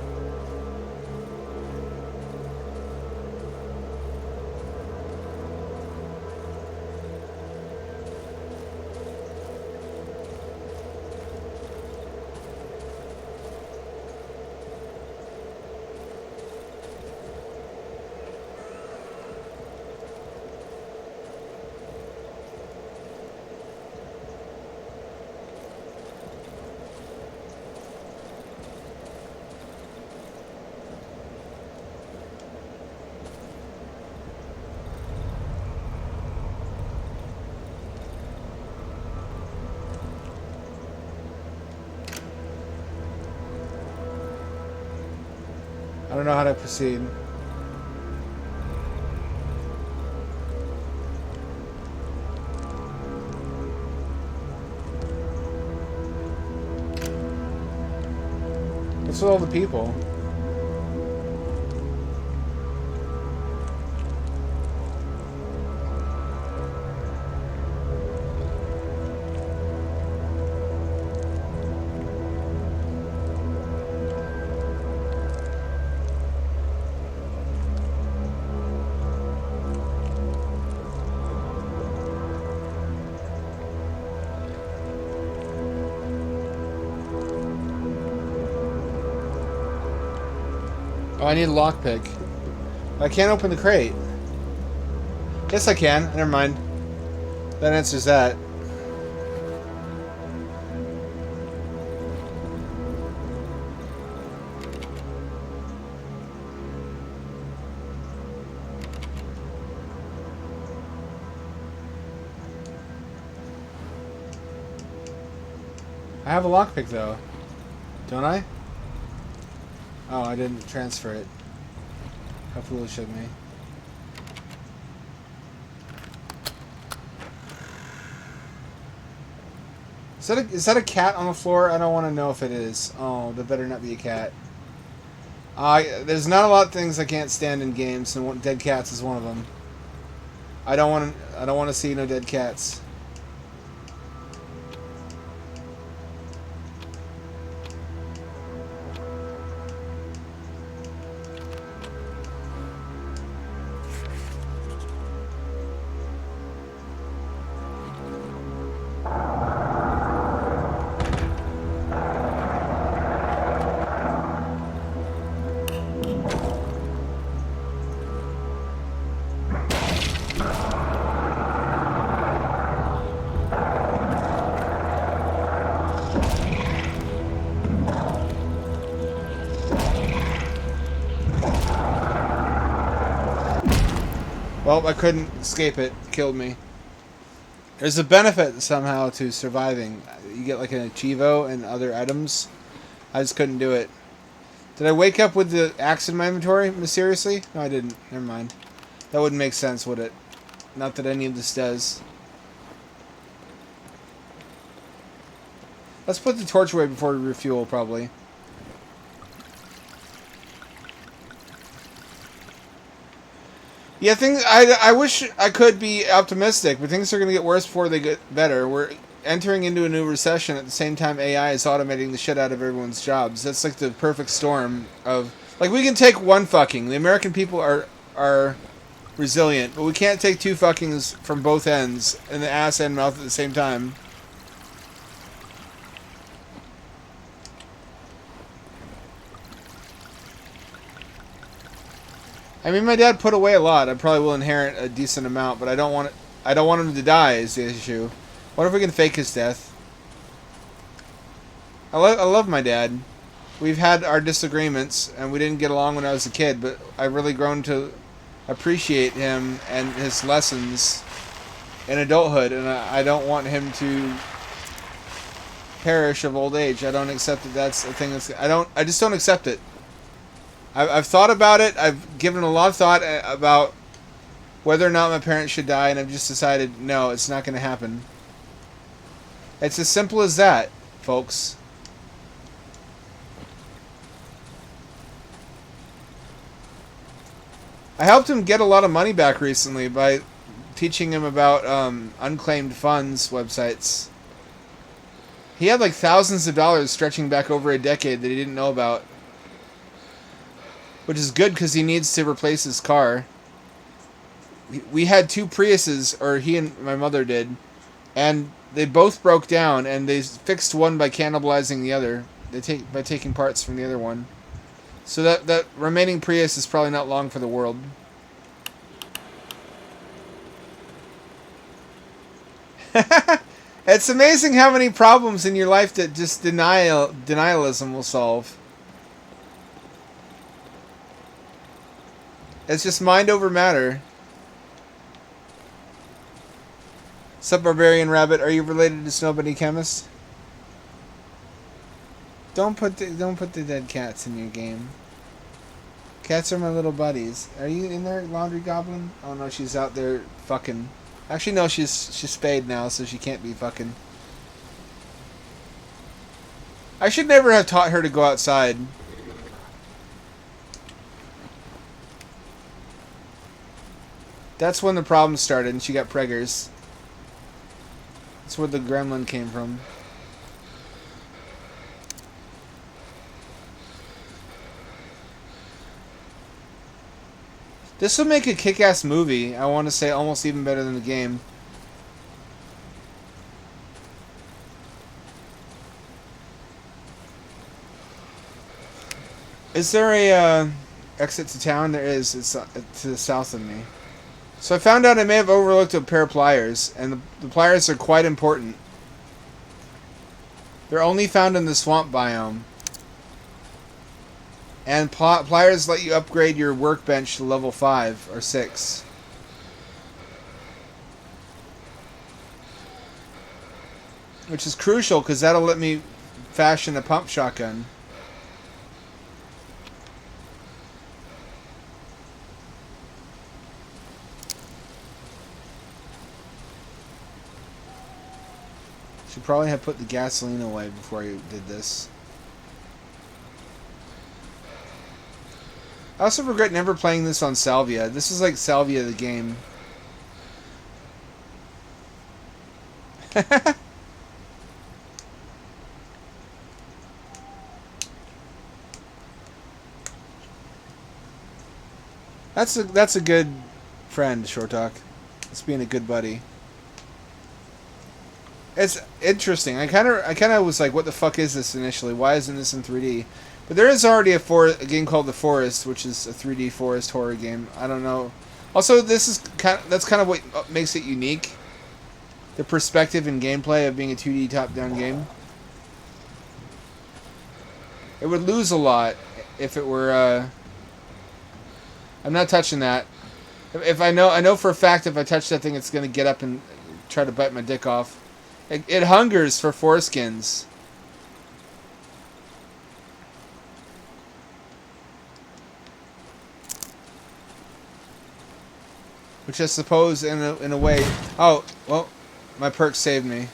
I don't know how to proceed. What's with all the people? Oh, I need a lockpick. I can't open the crate. Yes, I can. Never mind. That answers that. I have a lockpick though. Don't I? Oh, I didn't transfer it. How foolish of me. Is that a cat on the floor? I don't want to know if it is. Oh, there better not be a cat. There's not a lot of things I can't stand in games, and dead cats is one of them. I don't want to see no dead cats. Well, I couldn't escape it. It killed me. There's a benefit somehow to surviving. You get like an Achievo and other items. I just couldn't do it. Did I wake up with the axe in my inventory mysteriously? No, I didn't. Never mind. That wouldn't make sense, would it? Not that any of this does. Let's put the torch away before we refuel, probably. Yeah, I wish I could be optimistic, but things are going to get worse before they get better. We're entering into a new recession at the same time AI is automating the shit out of everyone's jobs. That's like the perfect storm of... Like, we can take one fucking. The American people are resilient, but we can't take two fuckings from both ends, in the ass and mouth at the same time. I mean, my dad put away a lot. I probably will inherit a decent amount, but I don't want him to die is the issue. What if we can fake his death? I love my dad. we've had our disagreements, and we didn't get along when I was a kid, but I've really grown to appreciate him and his lessons in adulthood, and I don't want him to perish of old age. I don't accept that that's a thing I just don't accept it. I've thought about it. I've given a lot of thought about whether or not my parents should die, and I've just decided, no, it's not going to happen. It's as simple as that, folks. I helped him get a lot of money back recently by teaching him about unclaimed funds websites. He had like thousands of dollars stretching back over a decade that he didn't know about. Which is good because he needs to replace his car. We had 2 Priuses, or he and my mother did, and they both broke down, and they fixed one by cannibalizing the other. By taking parts from the other one. So that remaining Prius is probably not long for the world. It's amazing how many problems in your life that just denialism will solve. It's just mind over matter. Sup, Barbarian Rabbit? Are you related to Snow Bunny Chemist? Don't put the dead cats in your game. Cats are my little buddies. Are you in there, Laundry Goblin? Oh no, she's out there fucking. Actually, no, she's spayed now, so she can't be fucking. I should never have taught her to go outside. That's when the problem started, and she got preggers. That's where the gremlin came from. This would make a kick-ass movie. I want to say almost even better than the game. Is there a exit to town? There is. It's to the south of me. So I found out I may have overlooked a pair of pliers, and the pliers are quite important. They're only found in the swamp biome. And pliers let you upgrade your workbench to level 5 or 6. Which is crucial, because that'll let me fashion a pump shotgun. Should probably have put the gasoline away before I did this. I also regret never playing this on Salvia. This is like Salvia the game. That's a good friend, Short Talk. It's being a good buddy. It's interesting. I kind of was like, what the fuck is this initially? Why isn't this in 3D? But there is already a game called The Forest, which is a 3D forest horror game. I don't know. Also, that's kind of what makes it unique. The perspective and gameplay of being a 2D top-down game. It would lose a lot if it were. I'm not touching that. If I know for a fact if I touch that thing, it's gonna get up and try to bite my dick off. It hungers for foreskins. Which I suppose, in a way... Oh, well, my perk saved me.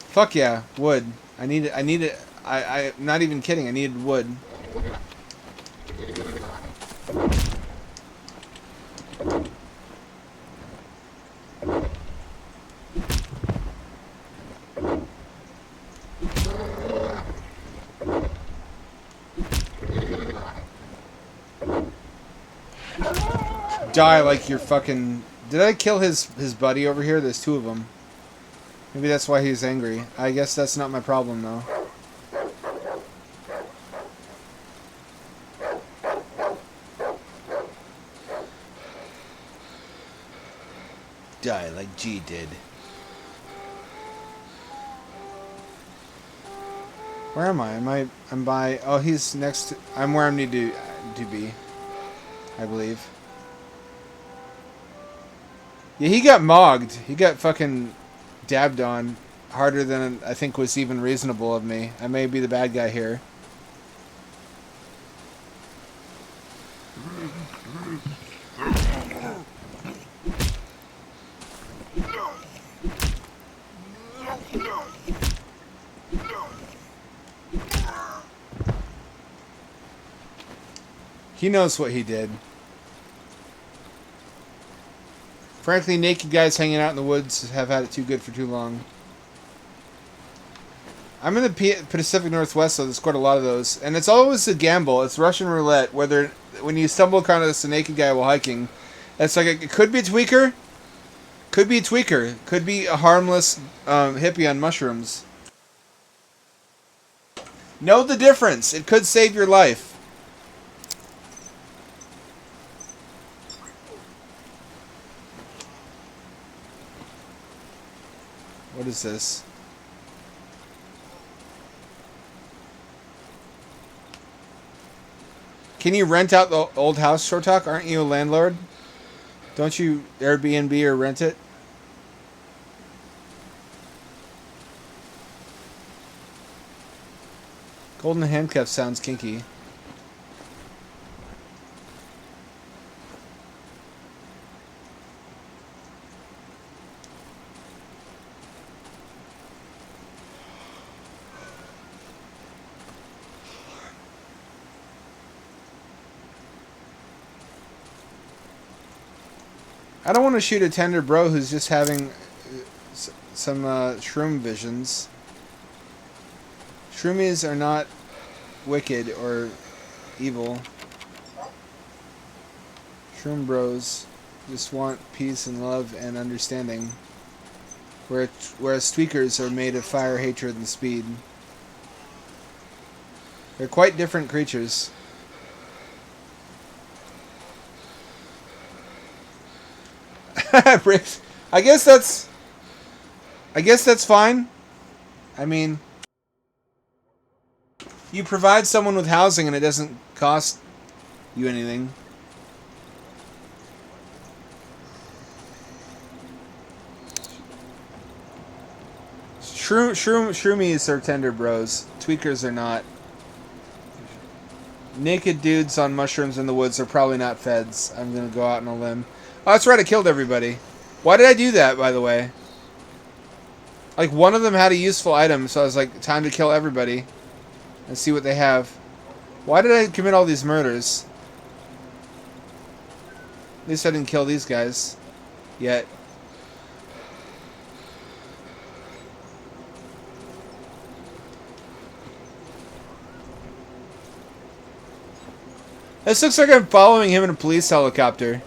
Fuck yeah, wood. I need it. I'm not even kidding, I needed wood. Die like you're fucking... Did I kill his buddy over here? There's 2 of them. Maybe that's why he's angry. I guess that's not my problem, though. Die like G did. Where am I? I'm by... Oh, he's next to... I'm where I need to be. I believe. Yeah, he got mogged. He got fucking dabbed on harder than I think was even reasonable of me. I may be the bad guy here. He knows what he did. Frankly, naked guys hanging out in the woods have had it too good for too long. I'm in the Pacific Northwest, so there's quite a lot of those. And it's always a gamble. It's Russian roulette. Whether when you stumble across a naked guy while hiking, it's like it could be a tweaker. Could be a tweaker. Could be a harmless hippie on mushrooms. Know the difference. It could save your life. What is this? Can you rent out the old house, Short Talk? Aren't you a landlord? Don't you Airbnb or rent it? Golden handcuff sounds kinky. I don't want to shoot a tender bro who's just having some shroom visions. Shroomies are not wicked or evil. Shroom bros just want peace and love and understanding. Whereas tweakers are made of fire, hatred, and speed. They're quite different creatures. I guess that's fine. I mean, you provide someone with housing and it doesn't cost you anything. Shroomies are tender bros. Tweakers are not. Naked dudes on mushrooms in the woods are probably not feds. I'm gonna go out on a limb. Oh, that's right, I killed everybody. Why did I do that, by the way? Like, one of them had a useful item, so I was like, time to kill everybody. And see what they have. Why did I commit all these murders? At least I didn't kill these guys. Yet. This looks like I'm following him in a police helicopter.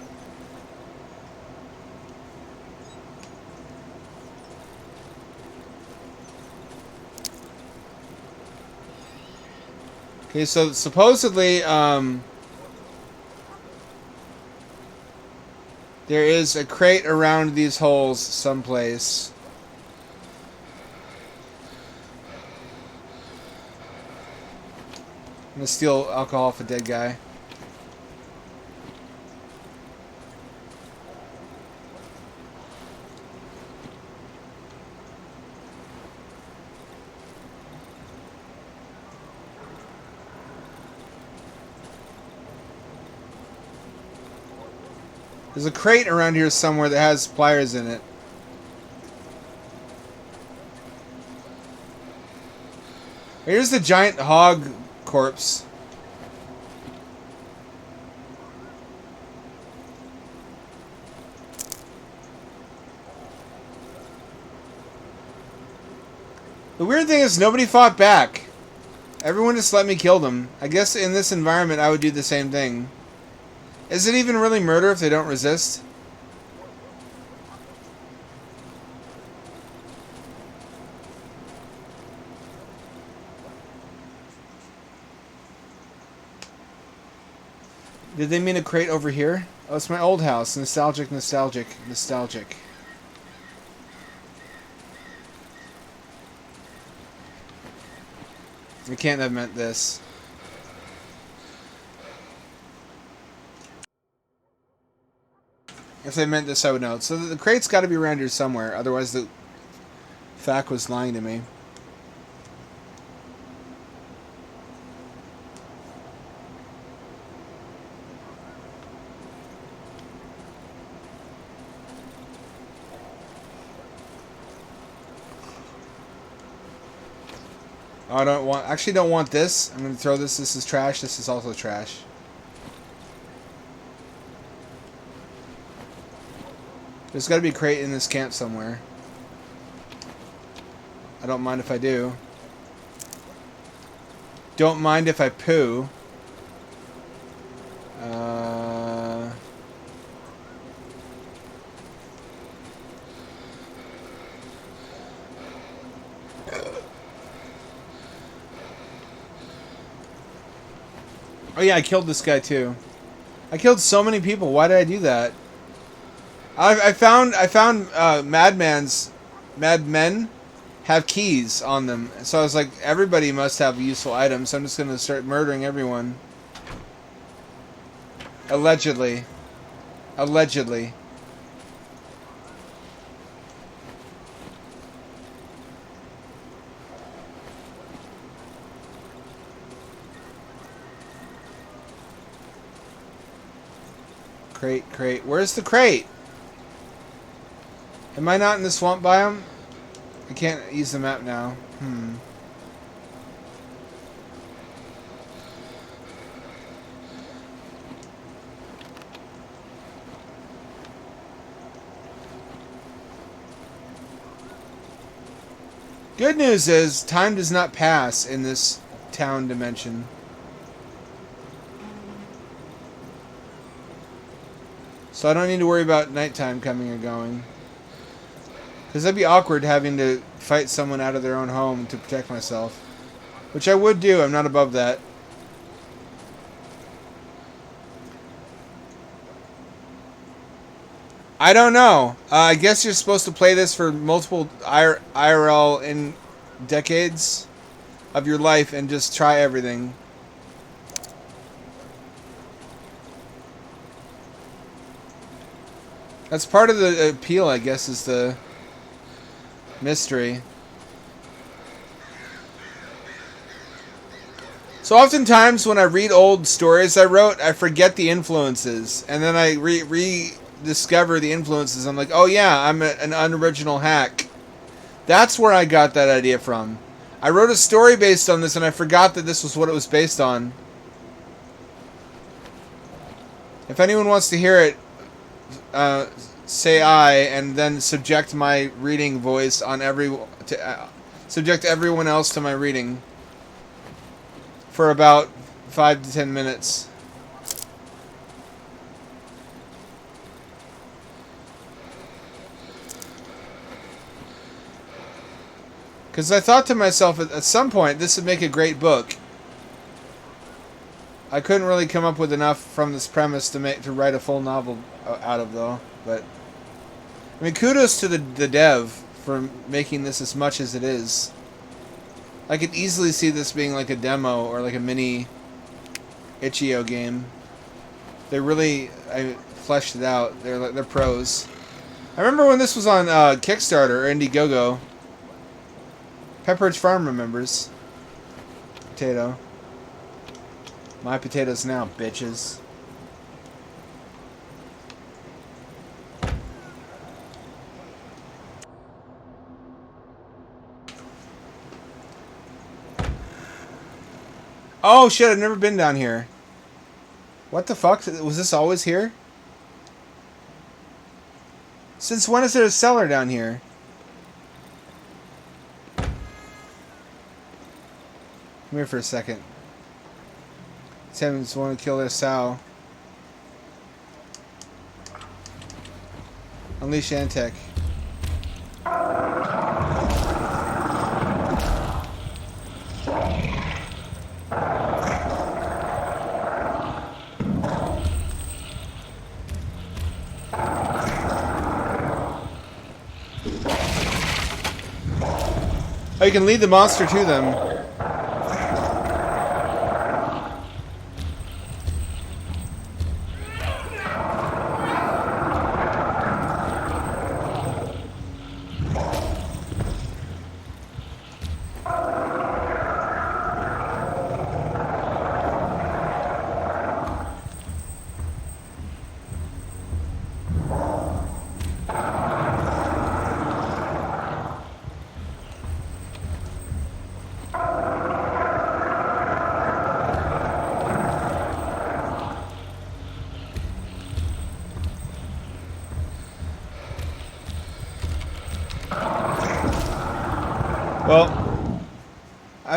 Okay, so supposedly, there is a crate around these holes someplace. I'm gonna steal alcohol off a dead guy. There's a crate around here somewhere that has pliers in it. Here's the giant hog corpse. The weird thing is nobody fought back. Everyone just let me kill them. I guess in this environment I would do the same thing. Is it even really murder if they don't resist? Did they mean a crate over here? Oh, it's my old house. Nostalgic, nostalgic, nostalgic. It can't have meant this. If they meant this, I would know. So the crate's got to be around here somewhere. Otherwise, the fact was lying to me. Oh, I don't want... Actually, don't want this. I'm going to throw this. This is trash. This is also trash. There's got to be a crate in this camp somewhere. I don't mind if I do. Don't mind if I poo. Oh yeah, I killed this guy too. I killed so many people. Why did I do that? I found Mad Men have keys on them. So I was like, everybody must have useful items. So I'm just gonna start murdering everyone. Allegedly. Allegedly. Crate. Where's the crate? Am I not in the swamp biome? I can't use the map now. Good news is, time does not pass in this town dimension. So I don't need to worry about nighttime coming or going. Because that'd be awkward having to fight someone out of their own home to protect myself. Which I would do, I'm not above that. I don't know. I guess you're supposed to play this for multiple IRL in decades of your life and just try everything. That's part of the appeal, I guess, is the mystery. So oftentimes when I read old stories I wrote, I forget the influences. And then I rediscover the influences. I'm like, oh yeah, I'm an unoriginal hack. That's where I got that idea from. I wrote a story based on this and I forgot that this was what it was based on. If anyone wants to hear it, say I, and then subject my reading voice on subject everyone else to my reading for about 5 to 10 minutes. Because I thought to myself, at some point, this would make a great book. I couldn't really come up with enough from this premise to write a full novel out of, though. But I mean, kudos to the dev for making this as much as it is. I could easily see this being like a demo or like a mini Itch.io game. They really fleshed it out. They're pros. I remember when this was on Kickstarter or Indiegogo. Pepperidge Farm remembers. Potato. My potatoes now, bitches. Oh shit, I've never been down here. What the fuck? Was this always here? Since when is there a cellar down here? Come here for a second. Simmons want to kill their sow. Unleash Antec. Oh, you can lead the monster to them.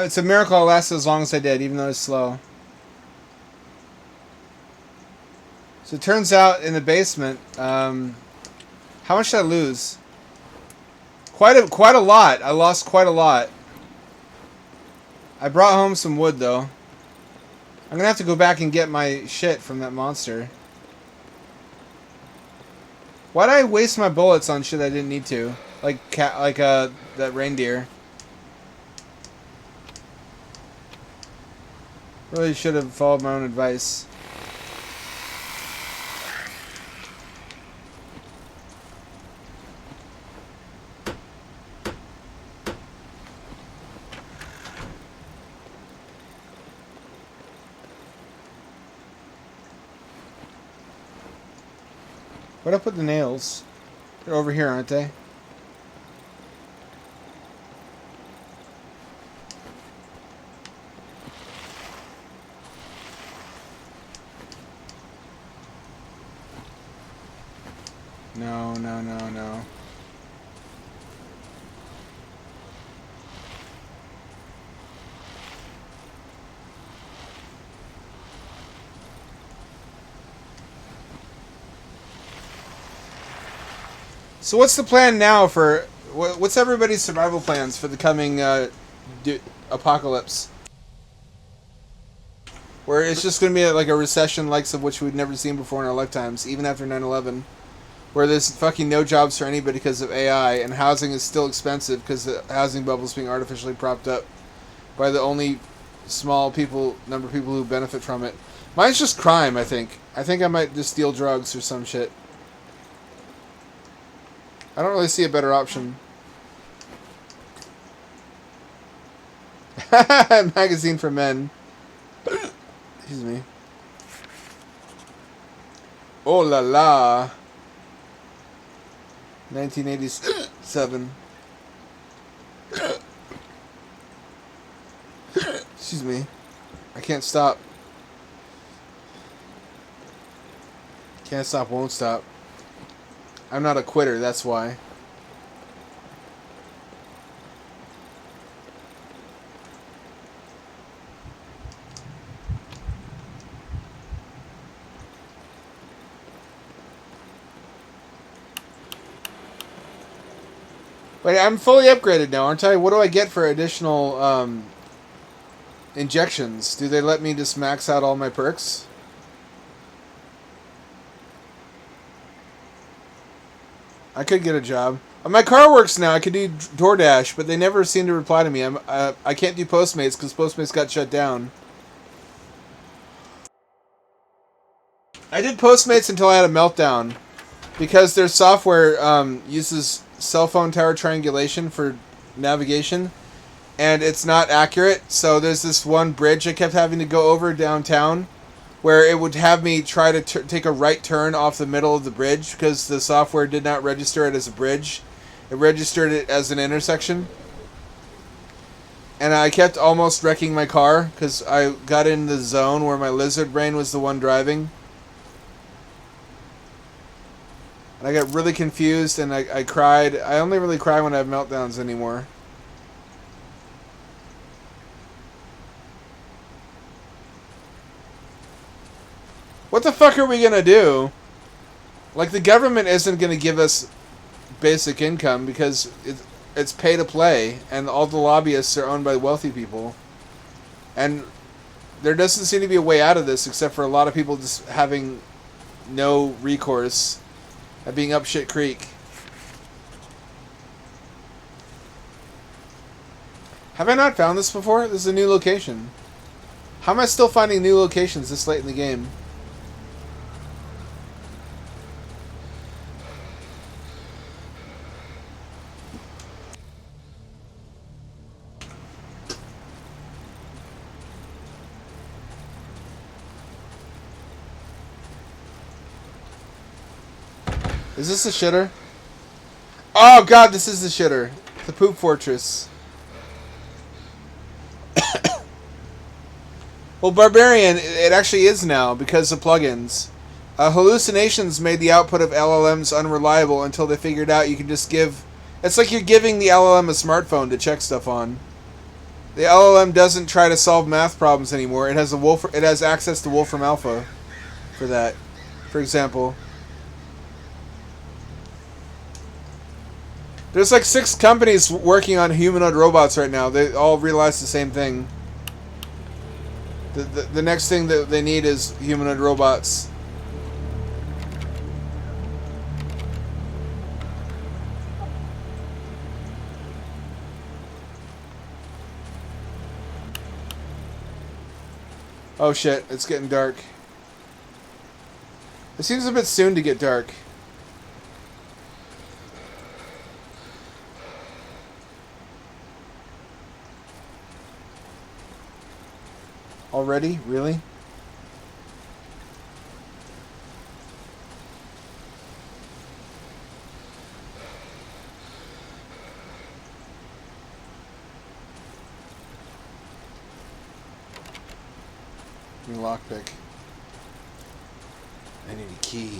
It's a miracle I lasted as long as I did, even though it's slow. So it turns out in the basement, how much did I lose? Quite a lot. I lost quite a lot. I brought home some wood though. I'm gonna have to go back and get my shit from that monster. Why did I waste my bullets on shit I didn't need to? Like that reindeer. Really should have followed my own advice. Where'd I put the nails? They're over here, aren't they? No, no, no, no. So what's the plan now for... What's everybody's survival plans for the coming apocalypse? Where it's just going to be like a recession likes of which we've never seen before in our lifetimes, even after 9/11. Where there's fucking no jobs for anybody because of AI, and housing is still expensive because the housing bubble is being artificially propped up by the only small number of people who benefit from it. Mine's just crime, I think. I think I might just steal drugs or some shit. I don't really see a better option. Magazine for men. Excuse me. Oh la la. 1987. Excuse me. I can't stop. Can't stop, won't stop. I'm not a quitter, that's why. Wait, I'm fully upgraded now, aren't I? What do I get for additional injections? Do they let me just max out all my perks? I could get a job. My car works now. I could do DoorDash, but they never seem to reply to me. I can't do Postmates because Postmates got shut down. I did Postmates until I had a meltdown because their software uses cell phone tower triangulation for navigation, and it's not accurate. So there's this one bridge I kept having to go over downtown, where it would have me try to take a right turn off the middle of the bridge because the software did not register it as a bridge. It registered it as an intersection. And I kept almost wrecking my car because I got in the zone where my lizard brain was the one driving. And I got really confused and I cried. I only really cry when I have meltdowns anymore. What the fuck are we gonna do? Like, the government isn't gonna give us basic income because it's pay to play, and all the lobbyists are owned by wealthy people. And there doesn't seem to be a way out of this except for a lot of people just having no recourse and being up shit creek. Have I not found this before? This is a new location. How am I still finding new locations this late in the game? Is this the shitter? Oh god, this is the shitter. The poop fortress. Well, Barbarian, it actually is now because of plugins. Hallucinations made the output of LLMs unreliable until they figured out you can just give... It's like you're giving the LLM a smartphone to check stuff on. The LLM doesn't try to solve math problems anymore. It has it has access to Wolfram Alpha for that. For example, there's like 6 companies working on humanoid robots right now. They all realize the same thing. The next thing that they need is humanoid robots. Oh shit, it's getting dark. It seems a bit soon to get dark. Already? Really? Lockpick. I need a key.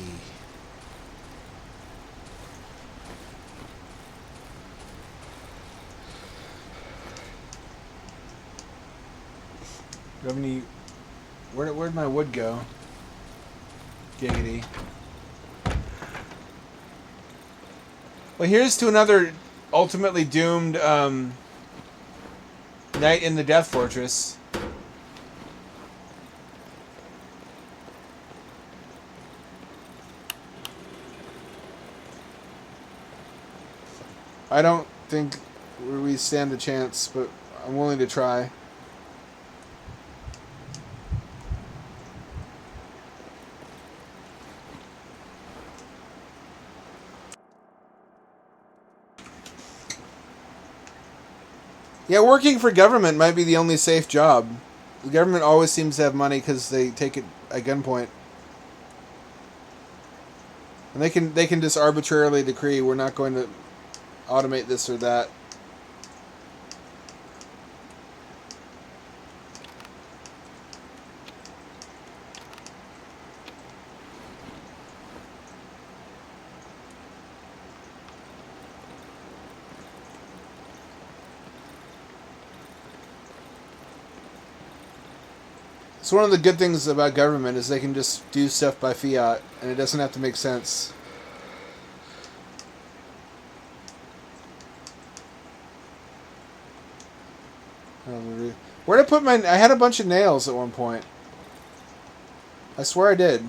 Do you have any... Where'd my wood go? Giggity. Well, here's to another ultimately doomed night in the Death Fortress. I don't think we stand a chance, but I'm willing to try. Yeah, working for government might be the only safe job. The government always seems to have money because they take it at gunpoint. And they can just arbitrarily decree we're not going to automate this or that. So one of the good things about government is they can just do stuff by fiat, and it doesn't have to make sense. Where'd I put my... I had a bunch of nails at one point. I swear I did.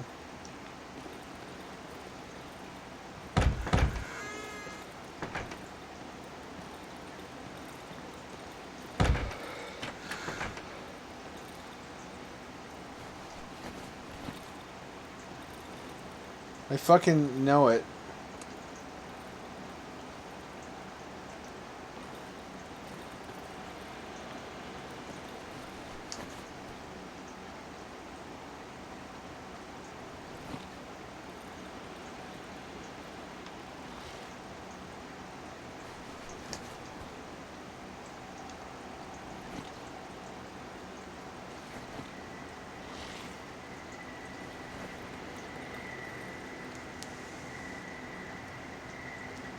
I fucking know it.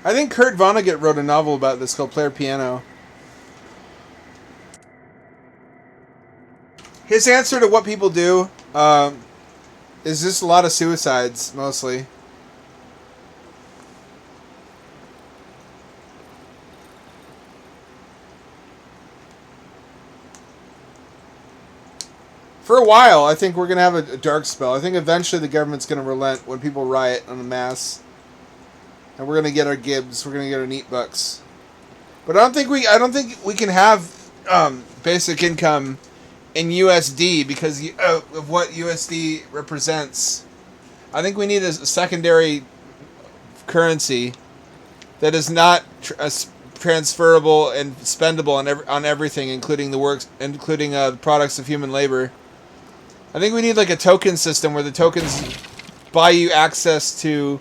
I think Kurt Vonnegut wrote a novel about this called Player Piano. His answer to what people do is just a lot of suicides, mostly. For a while, I think we're going to have a dark spell. I think eventually the government's going to relent when people riot en masse. And we're gonna get our Gibbs. We're gonna get our neat bucks. But I don't think we can have basic income in USD because of what USD represents. I think we need a secondary currency that is not transferable and spendable on everything, including the products of human labor. I think we need like a token system where the tokens buy you access to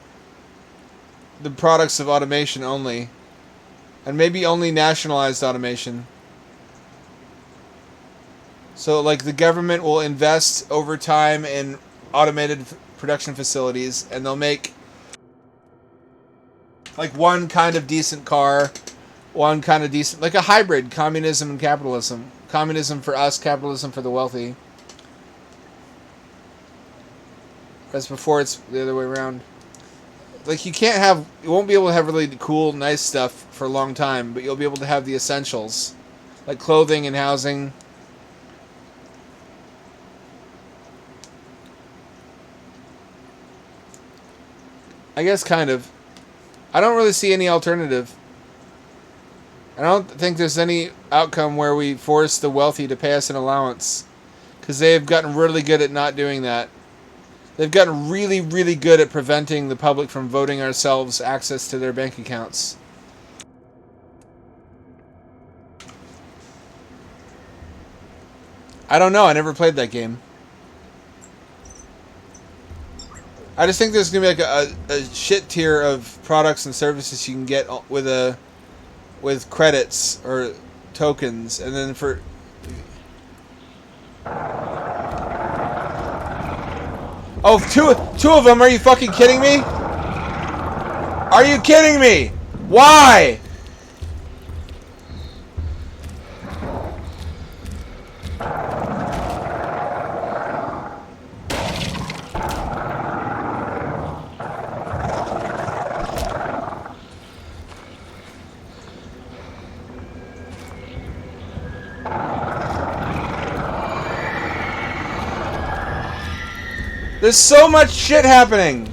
the products of automation only. And maybe only nationalized automation. So, like, the government will invest over time in automated production facilities, and they'll make, like, one kind of decent car, one kind of decent... Like a hybrid, communism and capitalism. Communism for us, capitalism for the wealthy. Whereas before it's the other way around. Like, you won't be able to have really cool, nice stuff for a long time, but you'll be able to have the essentials. Like clothing and housing. I guess kind of. I don't really see any alternative. I don't think there's any outcome where we force the wealthy to pay us an allowance. Because they have gotten really good at not doing that. They've gotten really, really good at preventing the public from voting ourselves access to their bank accounts. I don't know. I never played that game. I just think there's going to be like a shit tier of products and services you can get with credits or tokens. And then for... Oh, two of them? Are you fucking kidding me? Are you kidding me? Why? There's so much shit happening.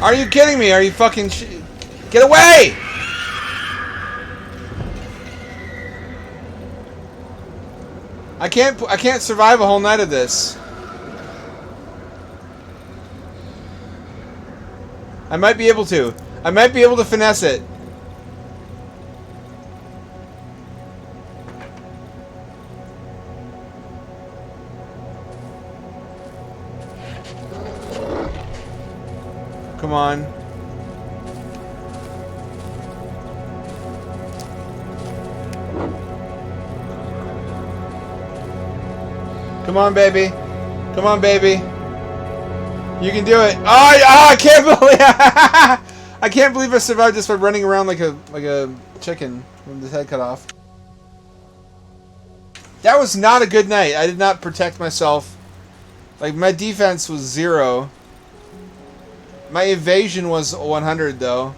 Are you kidding me? Are you fucking get away! I can't survive a whole night of this. I might be able to. I might be able to finesse it. Come on. Come on, baby. Come on, baby. You can do it. I can't believe I can't believe I survived just by running around like a chicken with his head cut off. That was not a good night. I did not protect myself. Like, my defense was 0. My evasion was 100, though.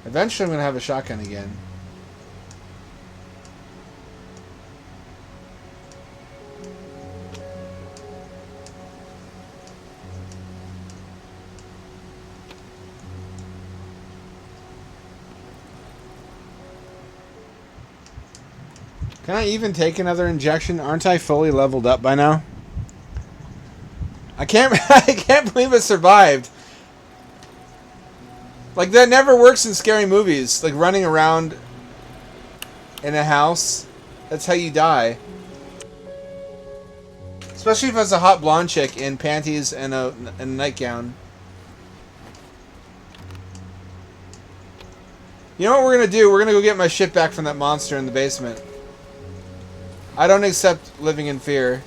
Eventually I'm going to have a shotgun again. Can I even take another injection? Aren't I fully leveled up by now? I can't believe I survived. Like, that never works in scary movies. Like, running around in a house. That's how you die. Especially if it's a hot blonde chick in panties and a nightgown. You know what we're going to do? We're going to go get my shit back from that monster in the basement. I don't accept living in fear.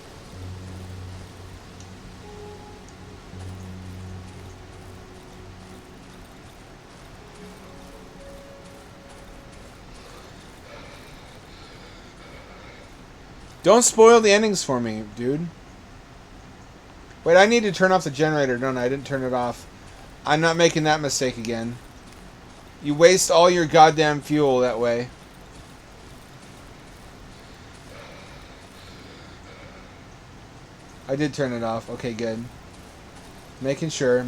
Don't spoil the endings for me, dude. Wait, I need to turn off the generator, don't I? I didn't turn it off. I'm not making that mistake again. You waste all your goddamn fuel that way. I did turn it off. Okay, good. Making sure.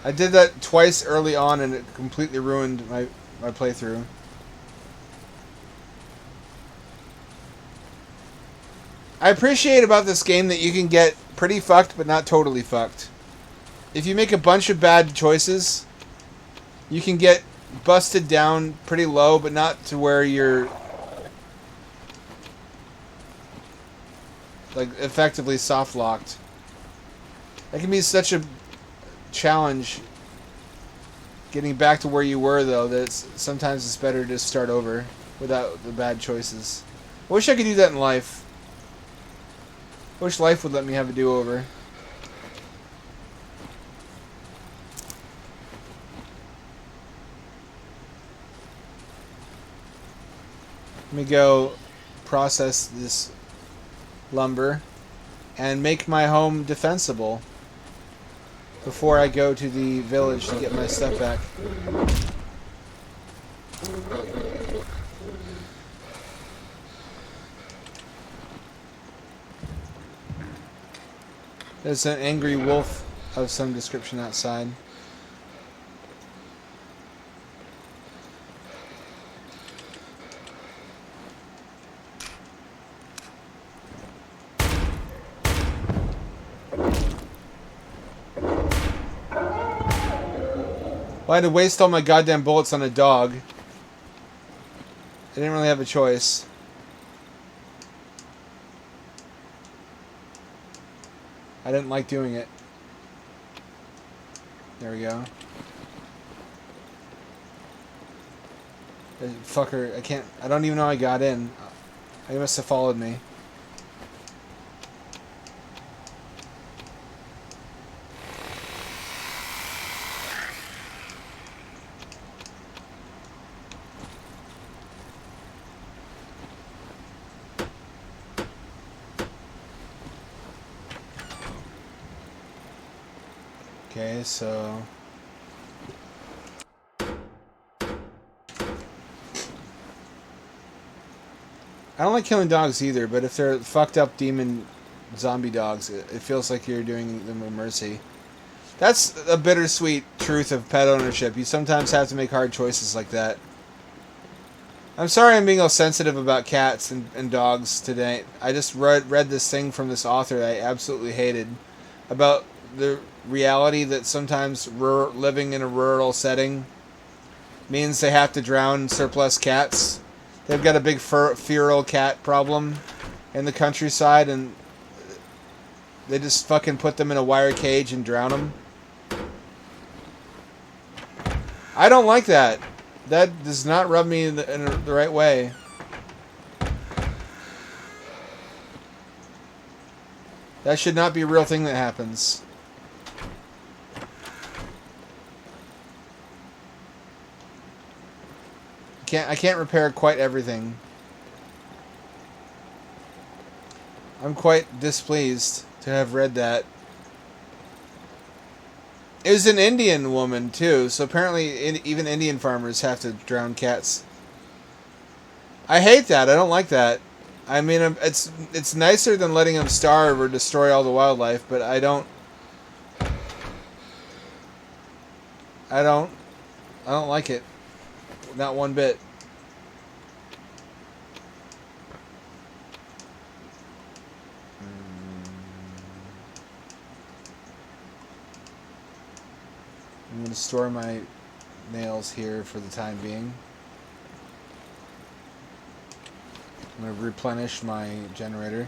I did that twice early on and it completely ruined my playthrough. I appreciate about this game that you can get pretty fucked but not totally fucked. If you make a bunch of bad choices, you can get busted down pretty low but not to where you're like effectively soft locked. That can be such a challenge getting back to where you were though that sometimes it's better to start over without the bad choices. I wish I could do that in life. I wish life would let me have a do-over. Let me go process this lumber and make my home defensible before I go to the village to get my stuff back. There's an angry wolf of some description outside. Well, I had to waste all my goddamn bullets on a dog. I didn't really have a choice. I didn't like doing it. There we go. Fucker, I don't even know I got in. He must have followed me. Okay, so I don't like killing dogs either, but if they're fucked up demon zombie dogs, it feels like you're doing them a mercy. That's a bittersweet truth of pet ownership. You sometimes have to make hard choices like that. I'm sorry I'm being all sensitive about cats and dogs today. I just read this thing from this author that I absolutely hated about the reality that sometimes living in a rural setting means they have to drown surplus cats. They've got a big feral cat problem in the countryside, and they just fucking put them in a wire cage and drown them. I don't like that. That does not rub me in the right way. That should not be a real thing that happens. I can't repair quite everything. I'm quite displeased to have read that. It was an Indian woman too, so apparently even Indian farmers have to drown cats. I hate that. I don't like that. I mean, it's nicer than letting them starve or destroy all the wildlife, but I don't like it. Not one bit. I'm going to store my nails here for the time being. I'm going to replenish my generator.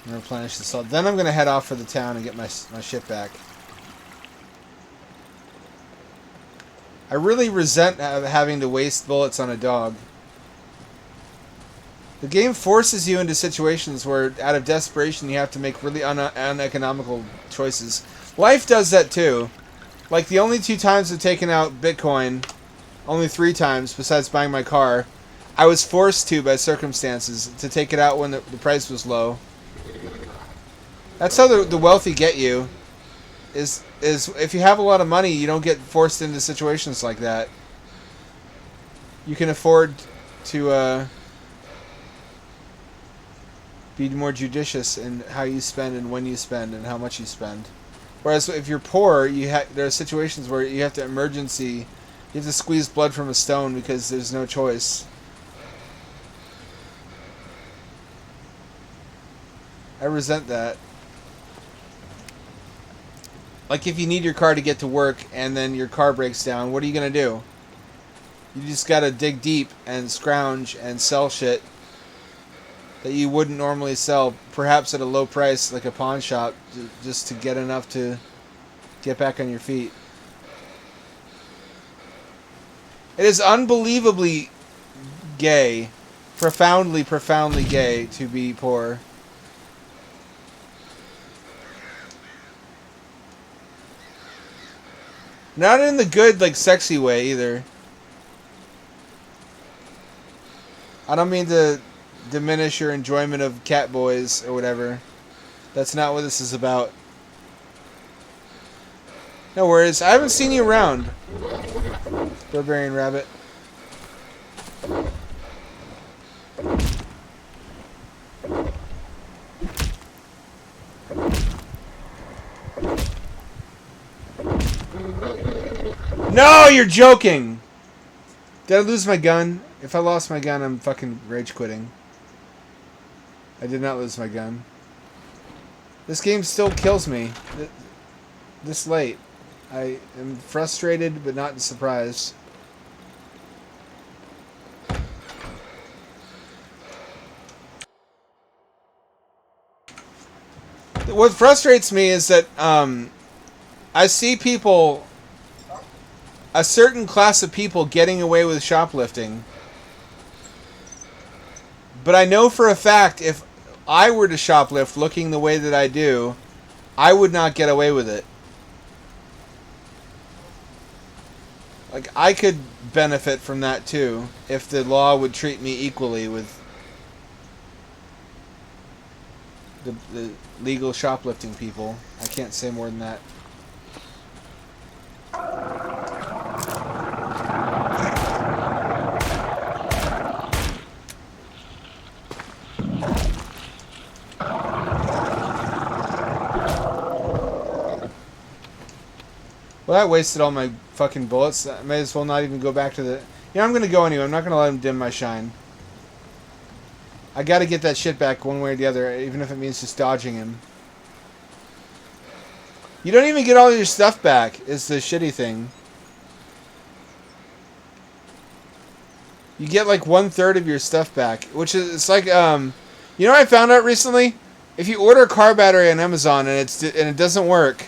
I'm going to replenish the salt. Then I'm going to head off for the town and get my ship back. I really resent having to waste bullets on a dog. The game forces you into situations where, out of desperation, you have to make really uneconomical choices. Life does that too. Like, the only 2 times I've taken out Bitcoin, only 3 times, besides buying my car, I was forced to by circumstances to take it out when the price was low. That's how the wealthy get you. is if you have a lot of money, you don't get forced into situations like that. You can afford to be more judicious in how you spend and when you spend and how much you spend. Whereas if you're poor, there are situations where you have to squeeze blood from a stone because there's no choice. I resent that. Like if you need your car to get to work and then your car breaks down, what are you going to do? You just got to dig deep and scrounge and sell shit that you wouldn't normally sell, perhaps at a low price like a pawn shop, just to get enough to get back on your feet. It is unbelievably gay, profoundly gay to be poor. Not in the good, like, sexy way, either. I don't mean to diminish your enjoyment of cat boys or whatever. That's not what this is about. No worries. I haven't seen you around, Barbarian Rabbit. No, you're joking! Did I lose my gun? If I lost my gun, I'm fucking rage quitting. I did not lose my gun. This game still kills me. This late. I am frustrated, but not surprised. What frustrates me is that I see people, a certain class of people, getting away with shoplifting. But I know for a fact if I were to shoplift looking the way that I do, I would not get away with it. Like, I could benefit from that too, if the law would treat me equally with the legal shoplifting people. I can't say more than that. Well, that wasted all my fucking bullets. I may as well not even go back to the... Yeah, I'm going to go anyway. I'm not going to let him dim my shine. I got to get that shit back one way or the other, even if it means just dodging him. You don't even get all your stuff back, is the shitty thing. You get like 1/3 of your stuff back, which is, it's like, you know what I found out recently? If you order a car battery on Amazon and it doesn't work,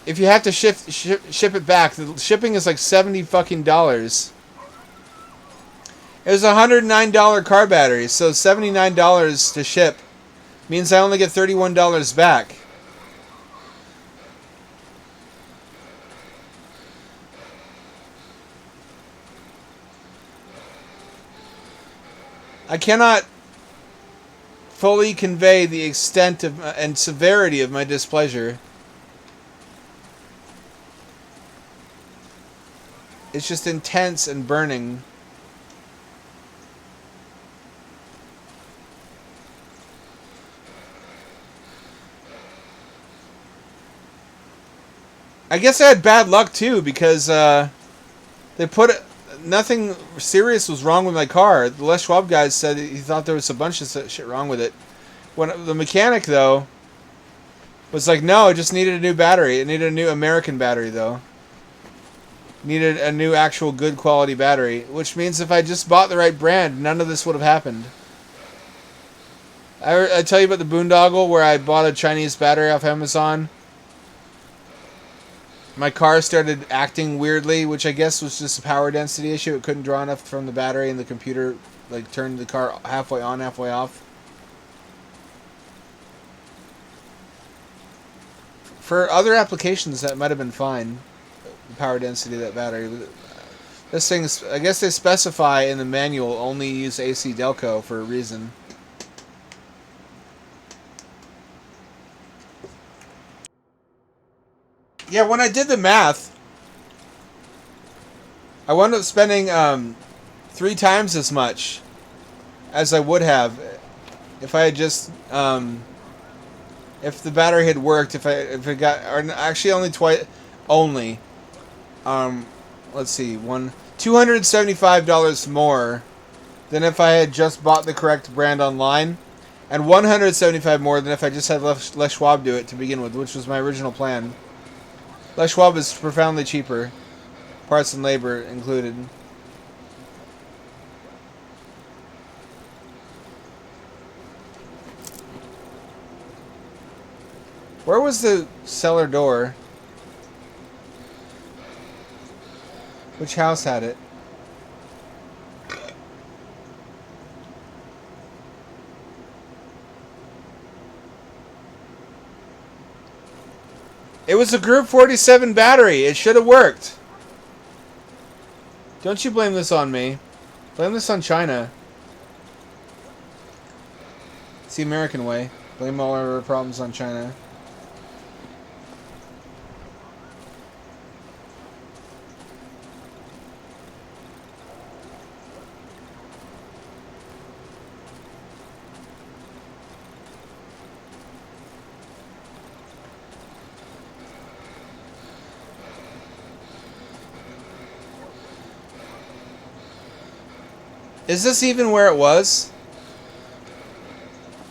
if you have to ship it back, the shipping is like $70 fucking dollars. It was a $109 car battery, so $79 to ship means I only get $31 back. I cannot fully convey the extent of and severity of my displeasure. It's just intense and burning. I guess I had bad luck too, because they put nothing serious was wrong with my car. The Les Schwab guys said he thought there was a bunch of shit wrong with it. When the mechanic though was like, no, it just needed a new battery. It needed a new American battery though. Needed a new actual good quality battery, which means if I just bought the right brand, none of this would have happened. I tell you about the boondoggle where I bought a Chinese battery off Amazon. My car started acting weirdly, which I guess was just a power density issue. It couldn't draw enough from the battery, and the computer like turned the car halfway on, halfway off. For other applications, that might have been fine. The power density of that battery. This thing is, I guess they specify in the manual only use AC Delco for a reason. Yeah, when I did the math, I wound up spending 3 times as much as I would have if I had just if the battery had worked. If it got, or actually only twice, only let's see, $275 more than if I had just bought the correct brand online, and $175 more than if I just had Les Schwab do it to begin with, which was my original plan. Les Schwab is profoundly cheaper, parts and labor included. Where was the cellar door? Which house had it? It was a Group 47 battery. It should have worked. Don't you blame this on me. Blame this on China. It's the American way. Blame all our problems on China. Is this even where it was?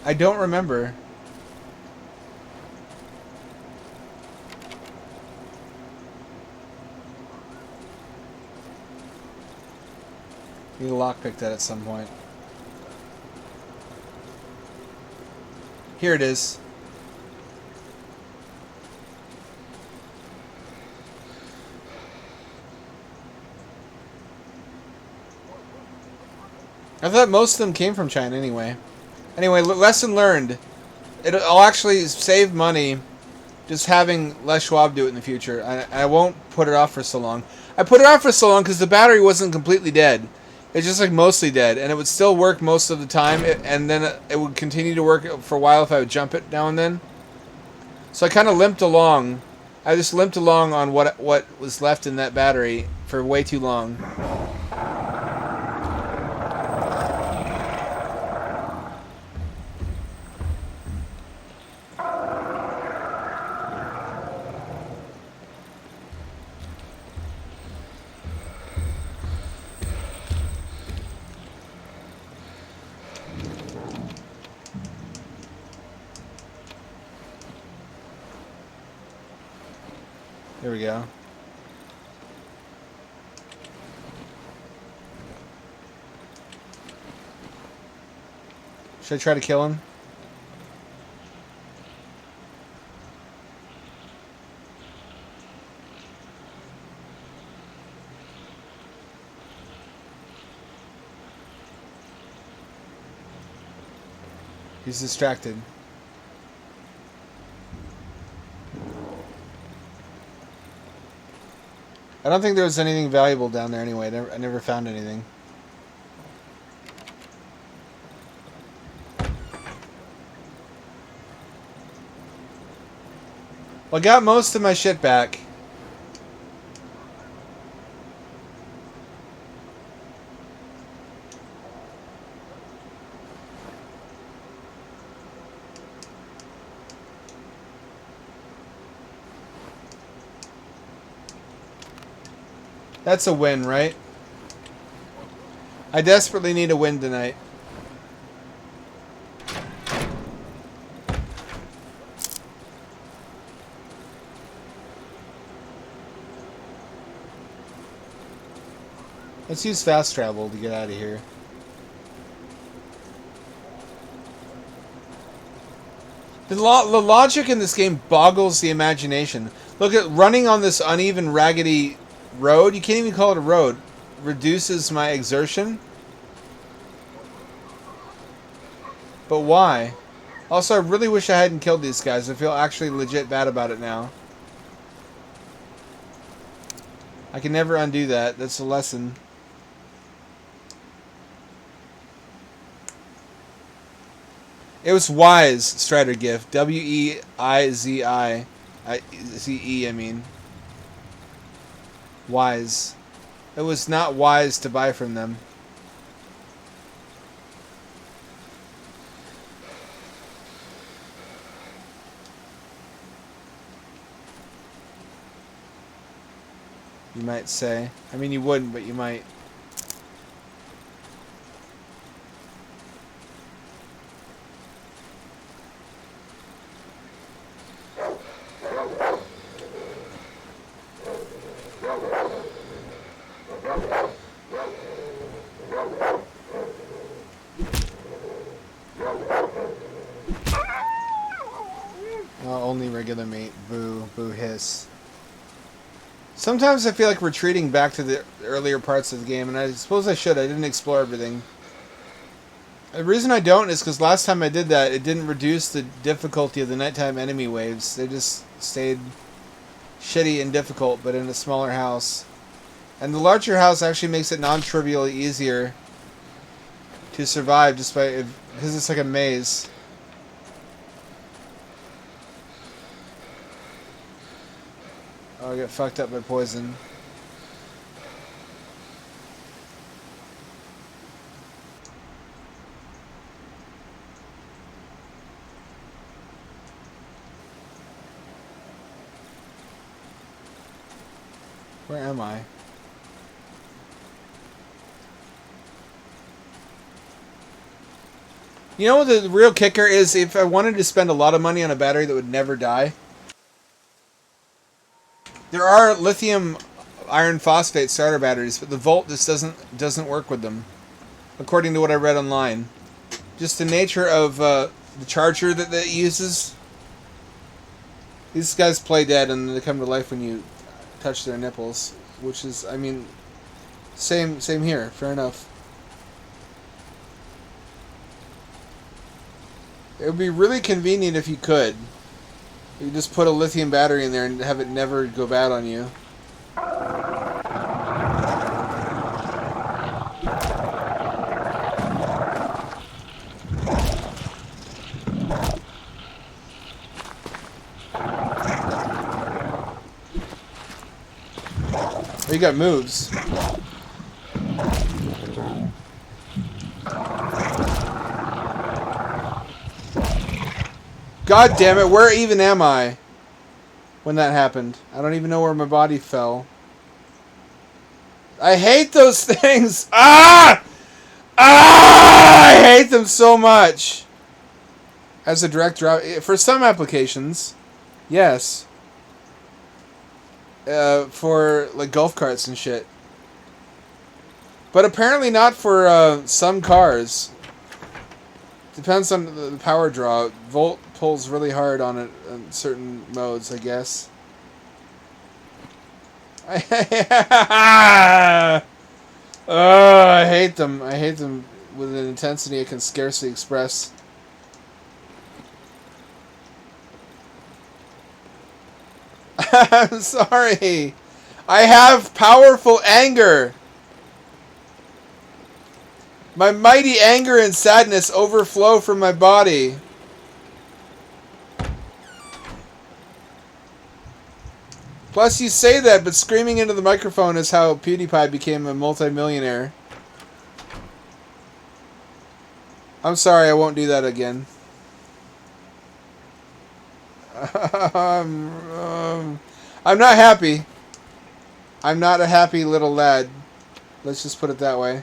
I don't remember. You lockpicked that at some point. Here it is. I thought most of them came from China anyway. Anyway, lesson learned. I'll actually save money just having Les Schwab do it in the future. I won't put it off for so long. I put it off for so long because the battery wasn't completely dead. It's just like mostly dead, and it would still work most of the time, and then it would continue to work for a while if I would jump it now and then. So I kind of limped along. I just limped along on what was left in that battery for way too long. There we go. Should I try to kill him? He's distracted. I don't think there was anything valuable down there anyway. I never found anything. Well, I got most of my shit back. That's a win, right? I desperately need a win tonight. Let's use fast travel to get out of here. The logic in this game boggles the imagination. Look at running on this uneven, raggedy road. You can't even call it a road. Reduces my exertion. But why? Also, I really wish I hadn't killed these guys. I feel actually legit bad about it now. I can never undo that. That's a lesson. It was Wise, Strider gift. Weizi. I mean. Wise. It was not wise to buy from them. You might say. I mean, you wouldn't, but you might. Only regular mate. Boo. Boo hiss. Sometimes I feel like retreating back to the earlier parts of the game, and I suppose I should. I didn't explore everything. The reason I don't is because last time I did that, it didn't reduce the difficulty of the nighttime enemy waves. They just stayed shitty and difficult, but in a smaller house. And the larger house actually makes it non-trivially easier to survive, because it's like a maze. Oh, I get fucked up by poison. Where am I? You know what the real kicker is? If I wanted to spend a lot of money on a battery that would never die, there are lithium iron phosphate starter batteries, but the Volt just doesn't work with them, according to what I read online. Just the nature of the charger that it uses. These guys play dead and they come to life when you touch their nipples, which is, I mean, same here. Fair enough. It would be really convenient if you could. You just put a lithium battery in there and have it never go bad on you. Oh, you got moves. God damn it, where even am I when that happened? I don't even know where my body fell. I hate those things! Ah! Ah! I hate them so much! As a direct drop, for some applications, yes. For like golf carts and shit. But apparently not for some cars. Depends on the power draw. Volt pulls really hard on it in certain modes, I guess. I hate them. I hate them with an intensity I can scarcely express. I'm sorry. I have powerful anger. My mighty anger and sadness overflow from my body. Plus, you say that, but screaming into the microphone is how PewDiePie became a multimillionaire. I'm sorry, I won't do that again. I'm not happy. I'm not a happy little lad. Let's just put it that way.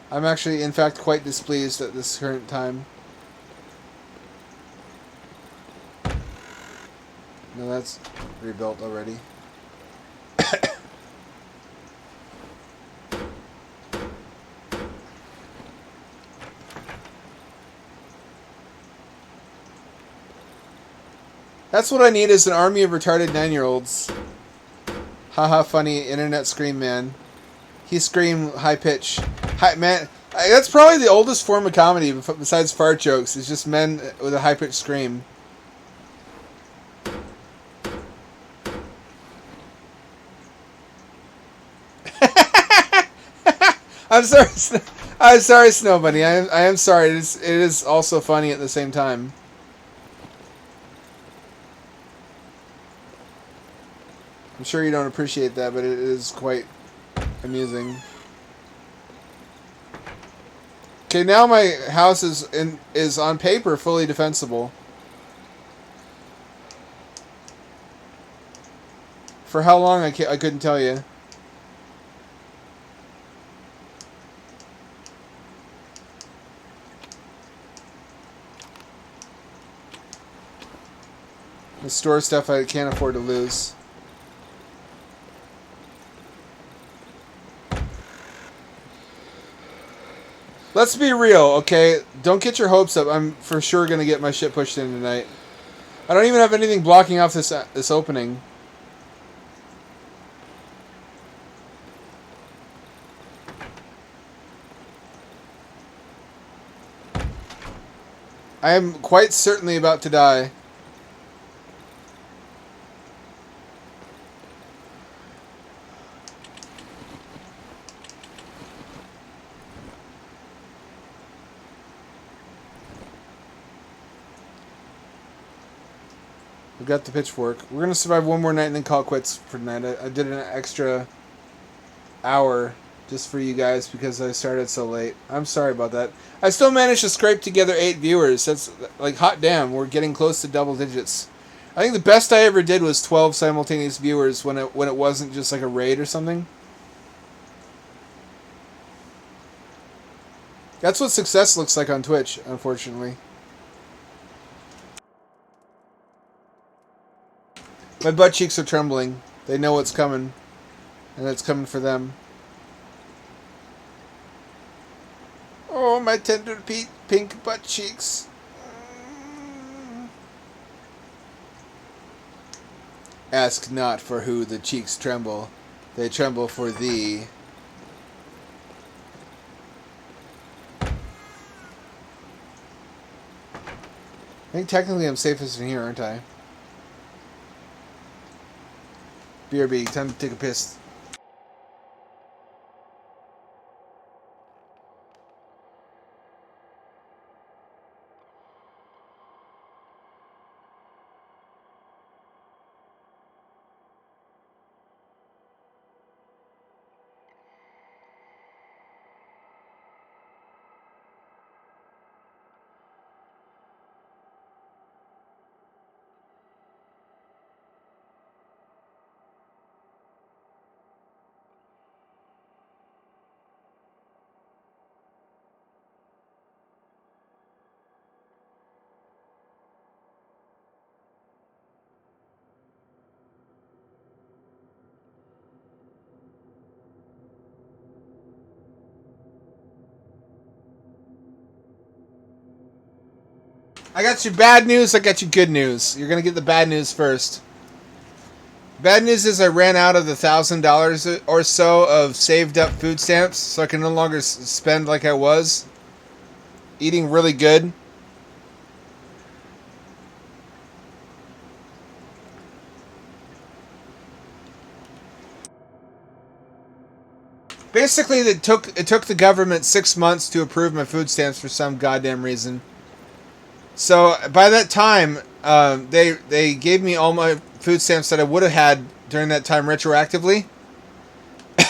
I'm actually, in fact, quite displeased at this current time. No, that's rebuilt already. That's what I need is an army of retarded 9-year-olds. Haha, funny internet scream man. He screamed high pitch. Hi, man, that's probably the oldest form of comedy besides fart jokes. It's just men with a high pitched scream. I'm sorry, Snow Bunny. I am sorry. It is also funny at the same time. sure you don't appreciate that, but it is quite amusing. Okay, now my house is on paper fully defensible. For how long I couldn't tell you. The store stuff I can't afford to lose. Let's be real, okay? Don't get your hopes up. I'm for sure gonna get my shit pushed in tonight. I don't even have anything blocking off this opening. I am quite certainly about to die. We've got the pitchfork. We're going to survive one more night and then call it quits for tonight. I did an extra hour just for you guys because I started so late. I'm sorry about that. I still managed to scrape together 8 viewers. That's like hot damn. We're getting close to double digits. I think the best I ever did was 12 simultaneous viewers when it wasn't just like a raid or something. That's what success looks like on Twitch, unfortunately. My butt cheeks are trembling. They know what's coming. And it's coming for them. Oh, my tender pink butt cheeks. Ask not for who the cheeks tremble. They tremble for thee. I think technically I'm safest in here, aren't I? BRB, time to take a piss. I got you bad news, I got you good news. You're going to get the bad news first. Bad news is I ran out of the $1,000 or so of saved up food stamps, so I can no longer spend like I was. Eating really good. Basically, it took the government 6 months to approve my food stamps for some goddamn reason. So by that time, they gave me all my food stamps that I would have had during that time retroactively. And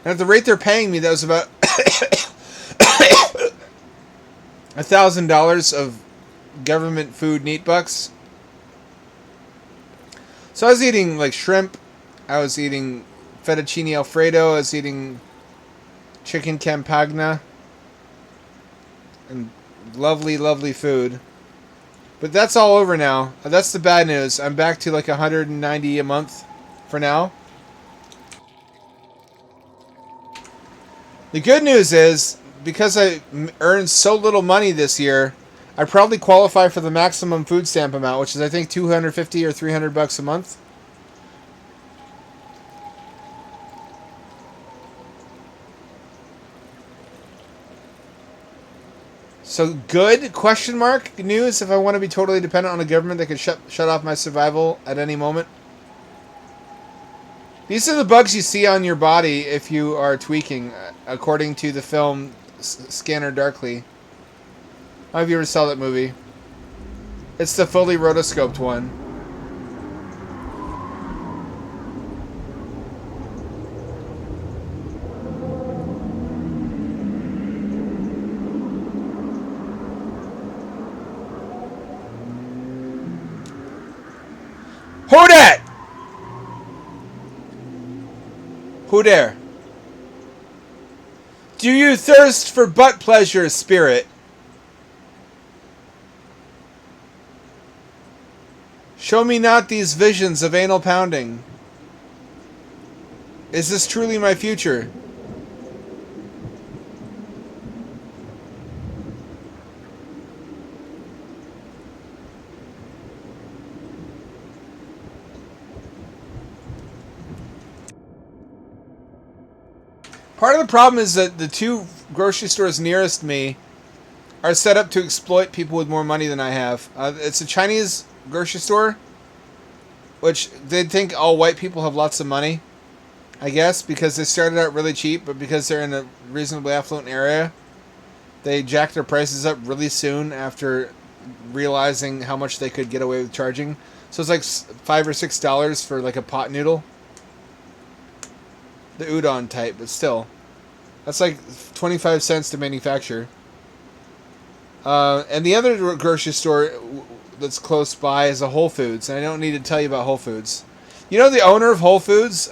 at the rate they're paying me, that was about $1,000 of government food neat bucks. So I was eating like shrimp. I was eating fettuccine alfredo. I was eating chicken campagna. And lovely, lovely food. But that's all over now. That's the bad news. I'm back to like $190 a month for now. The good news is, because I earned so little money this year, I probably qualify for the maximum food stamp amount, which is I think $250 or $300 a month. So good question mark news if I want to be totally dependent on a government that could shut off my survival at any moment. These are the bugs you see on your body if you are tweaking, according to the film Scanner Darkly. I don't know if you ever saw that movie. It's the fully rotoscoped one. Who that? Who there? Do you thirst for butt pleasure, spirit? Show me not these visions of anal pounding. Is this truly my future? Part of the problem is that the two grocery stores nearest me are set up to exploit people with more money than I have. It's a Chinese grocery store, which they think all white people have lots of money, I guess, because they started out really cheap, but because they're in a reasonably affluent area, they jacked their prices up really soon after realizing how much they could get away with charging. So it's like $5 or $6 for like a pot noodle. The udon type, but still. That's like 25 cents to manufacture. And the other grocery store that's close by is a Whole Foods, and I don't need to tell you about Whole Foods. You know the owner of Whole Foods,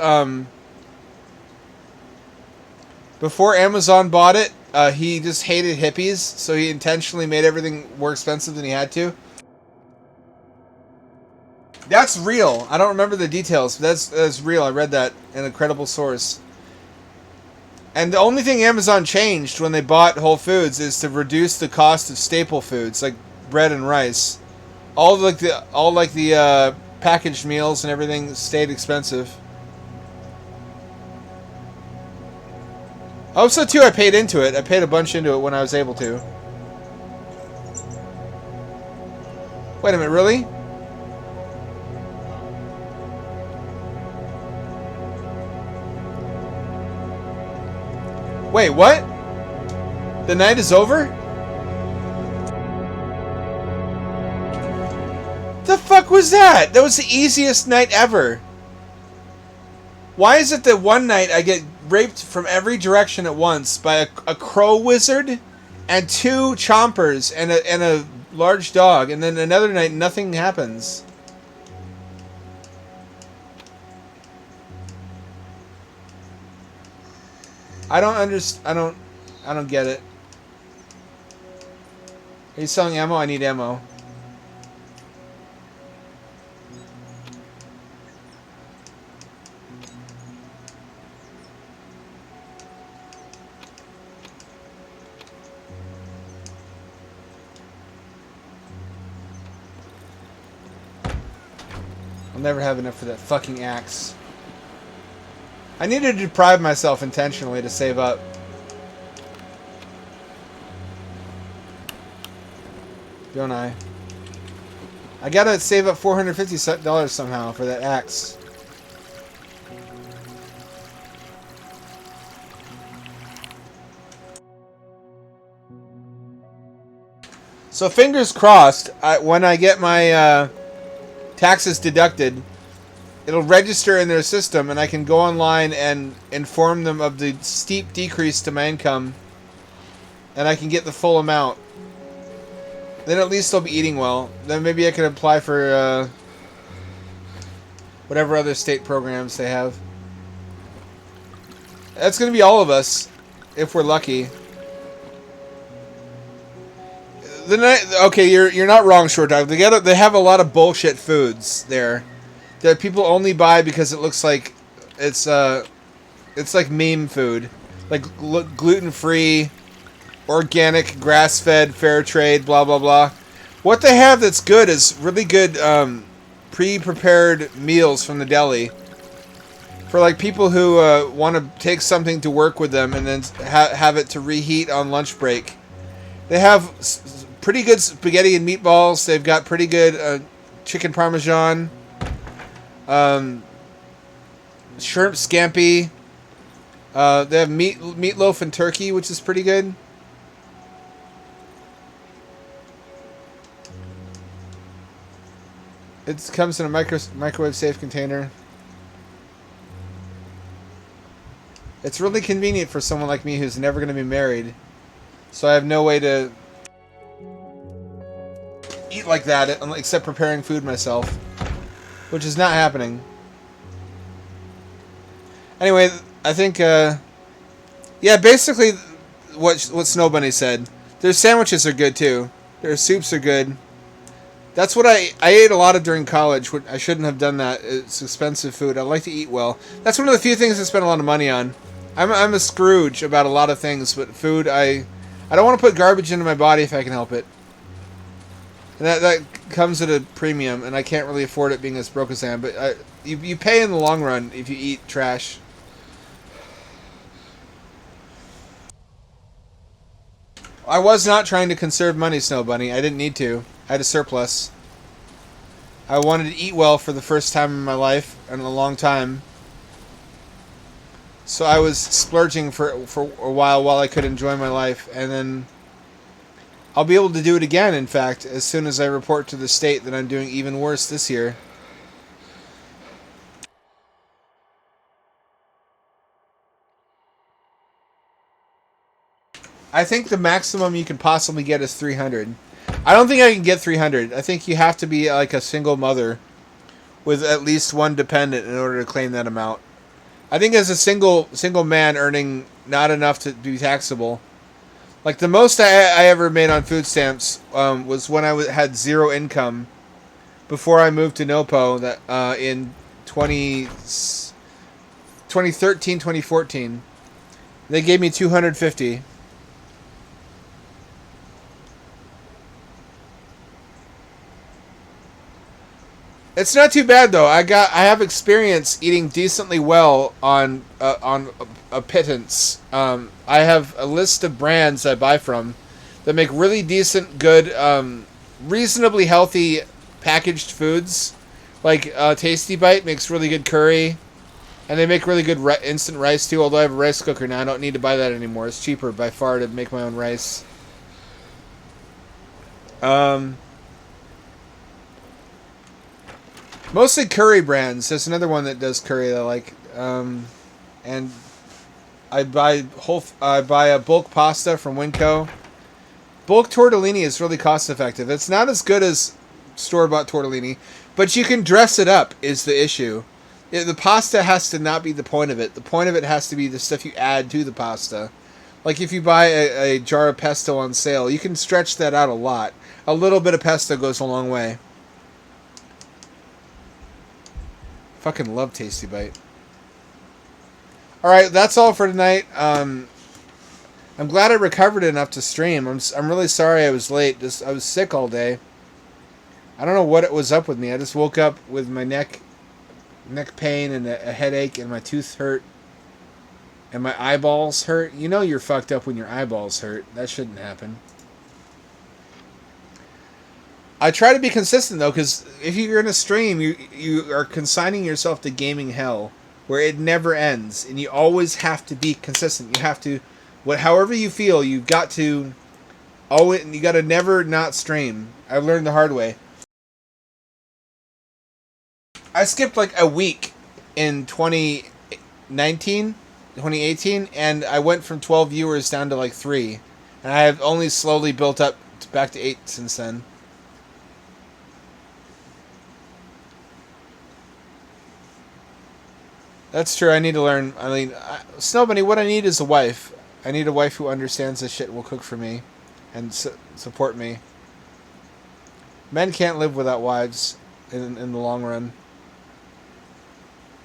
before Amazon bought it, he just hated hippies, so he intentionally made everything more expensive than he had to. That's real. I don't remember the details, but that's real. I read that in a credible source. And the only thing Amazon changed when they bought Whole Foods is to reduce the cost of staple foods like bread and rice. All the packaged meals and everything stayed expensive. Also, too, I paid into it. I paid a bunch into it when I was able to. Wait a minute, really? Wait, what? The night is over? The fuck was that? That was the easiest night ever. Why is it that one night I get raped from every direction at once by a crow wizard and two chompers and a large dog, and then another night nothing happens? I don't understand. I don't get it. Are you selling ammo? I need ammo. I'll never have enough for that fucking axe. I need to deprive myself intentionally to save up. Don't I? I gotta save up $450 somehow for that axe. So fingers crossed, when I get my taxes deducted, it'll register in their system, and I can go online and inform them of the steep decrease to my income, and I can get the full amount. Then at least I'll be eating well. Then maybe I can apply for whatever other state programs they have. That's going to be all of us, if we're lucky. Okay, you're not wrong, Short Dog. They have a lot of bullshit foods there that people only buy because it looks like it's like meme food, like gluten-free, organic, grass-fed, fair trade, blah blah blah. What they have that's good is really good pre-prepared meals from the deli for like people who want to take something to work with them and then have it to reheat on lunch break. They have pretty good spaghetti and meatballs. They've got pretty good chicken parmesan. Shrimp scampi. They have meatloaf and turkey, which is pretty good. It comes in a microwave safe container. It's really convenient for someone like me who's never going to be married. So I have no way to eat like that except preparing food myself. which is not happening. Anyway, I think, yeah, basically what Snow Bunny said. Their sandwiches are good, too. Their soups are good. That's what I ate a lot of during college. I shouldn't have done that. It's expensive food. I like to eat well. That's one of the few things I spend a lot of money on. I'm a Scrooge about a lot of things, but food, I don't want to put garbage into my body if I can help it. And that comes at a premium, and I can't really afford it being as broke as I am. But you pay in the long run if you eat trash. I was not trying to conserve money, Snow Bunny. I didn't need to. I had a surplus. I wanted to eat well for the first time in my life in a long time. So I was splurging for a while I could enjoy my life. And then I'll be able to do it again, in fact, as soon as I report to the state that I'm doing even worse this year. I think the maximum you can possibly get is 300. I don't think I can get 300. I think you have to be like a single mother with at least one dependent in order to claim that amount. I think as a single man earning not enough to be taxable, like the most I ever made on food stamps was when I had zero income before I moved to Nopo that in 2013, 2014. They gave me 250. It's not too bad though. I have experience eating decently well on a pittance. I have a list of brands I buy from that make really decent, good, reasonably healthy packaged foods. Like Tasty Bite makes really good curry, and they make really good instant rice too. Although I have a rice cooker now, I don't need to buy that anymore. It's cheaper by far to make my own rice. Mostly curry brands. There's another one that does curry that I like. And I buy a bulk pasta from Winco. Bulk tortellini is really cost effective. It's not as good as store-bought tortellini, but you can dress it up is the issue. The pasta has to not be the point of it. The point of it has to be the stuff you add to the pasta. Like if you buy a jar of pesto on sale, you can stretch that out a lot. A little bit of pesto goes a long way. Fucking love Tasty Bite. Alright, that's all for tonight. I'm glad I recovered enough to stream. I'm really sorry I was late. I was sick all day. I don't know what it was up with me. I just woke up with my neck pain and a headache, and my tooth hurt. And my eyeballs hurt. You know you're fucked up when your eyeballs hurt. That shouldn't happen. I try to be consistent though, because if you're in a stream, you are consigning yourself to gaming hell, where it never ends, and you always have to be consistent. You have to, however you feel, you've got to always. You got to never not stream. I learned the hard way. I skipped like a week in 2018, and I went from 12 viewers down to like 3, and I have only slowly built up back to 8 since then. That's true. I need to learn. I mean, Snow Bunny, what I need is a wife. I need a wife who understands this shit, will cook for me, and support me. Men can't live without wives in the long run.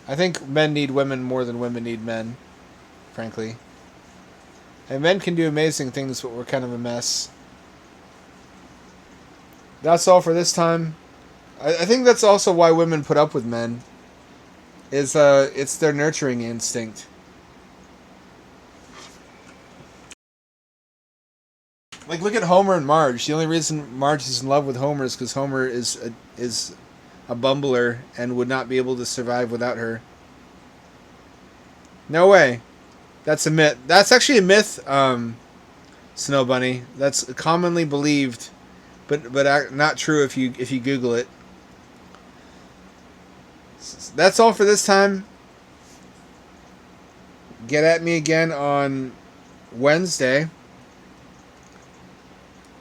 I think men need women more than women need men, frankly. And men can do amazing things, but we're kind of a mess. That's all for this time. I think that's also why women put up with men. It's their nurturing instinct. Like, look at Homer and Marge. The only reason Marge is in love with Homer is because Homer is a bumbler and would not be able to survive without her. No way. That's a myth. That's actually a myth, Snow Bunny. That's commonly believed, but not true if you Google it. That's all for this time. Get at me again on Wednesday.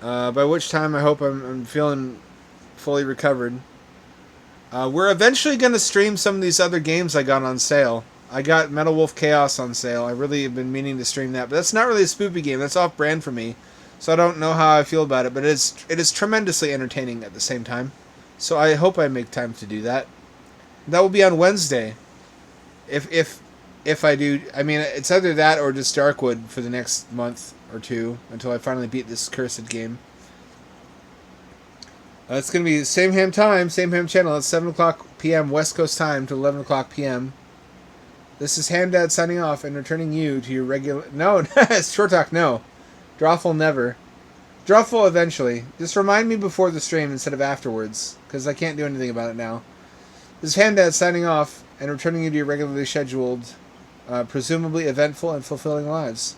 By which time I hope I'm feeling fully recovered. We're eventually going to stream some of these other games I got on sale. I got Metal Wolf Chaos on sale. I really have been meaning to stream that, but that's not really a spoopy game. That's off-brand for me, so I don't know how I feel about it. But it is tremendously entertaining at the same time. So I hope I make time to do that. That will be on Wednesday. If I do, I mean, it's either that or just Darkwood for the next month or two until I finally beat this cursed game. It's going to be same ham time, same ham channel. It's 7 o'clock p.m. West Coast time to 11 o'clock p.m. This is Ham Dad signing off and returning you to your regular... No, Short Talk, no. Drawful never. Drawful eventually. Just remind me before the stream instead of afterwards, because I can't do anything about it now. This is Ham Dad signing off and returning you to your regularly scheduled, presumably eventful and fulfilling lives.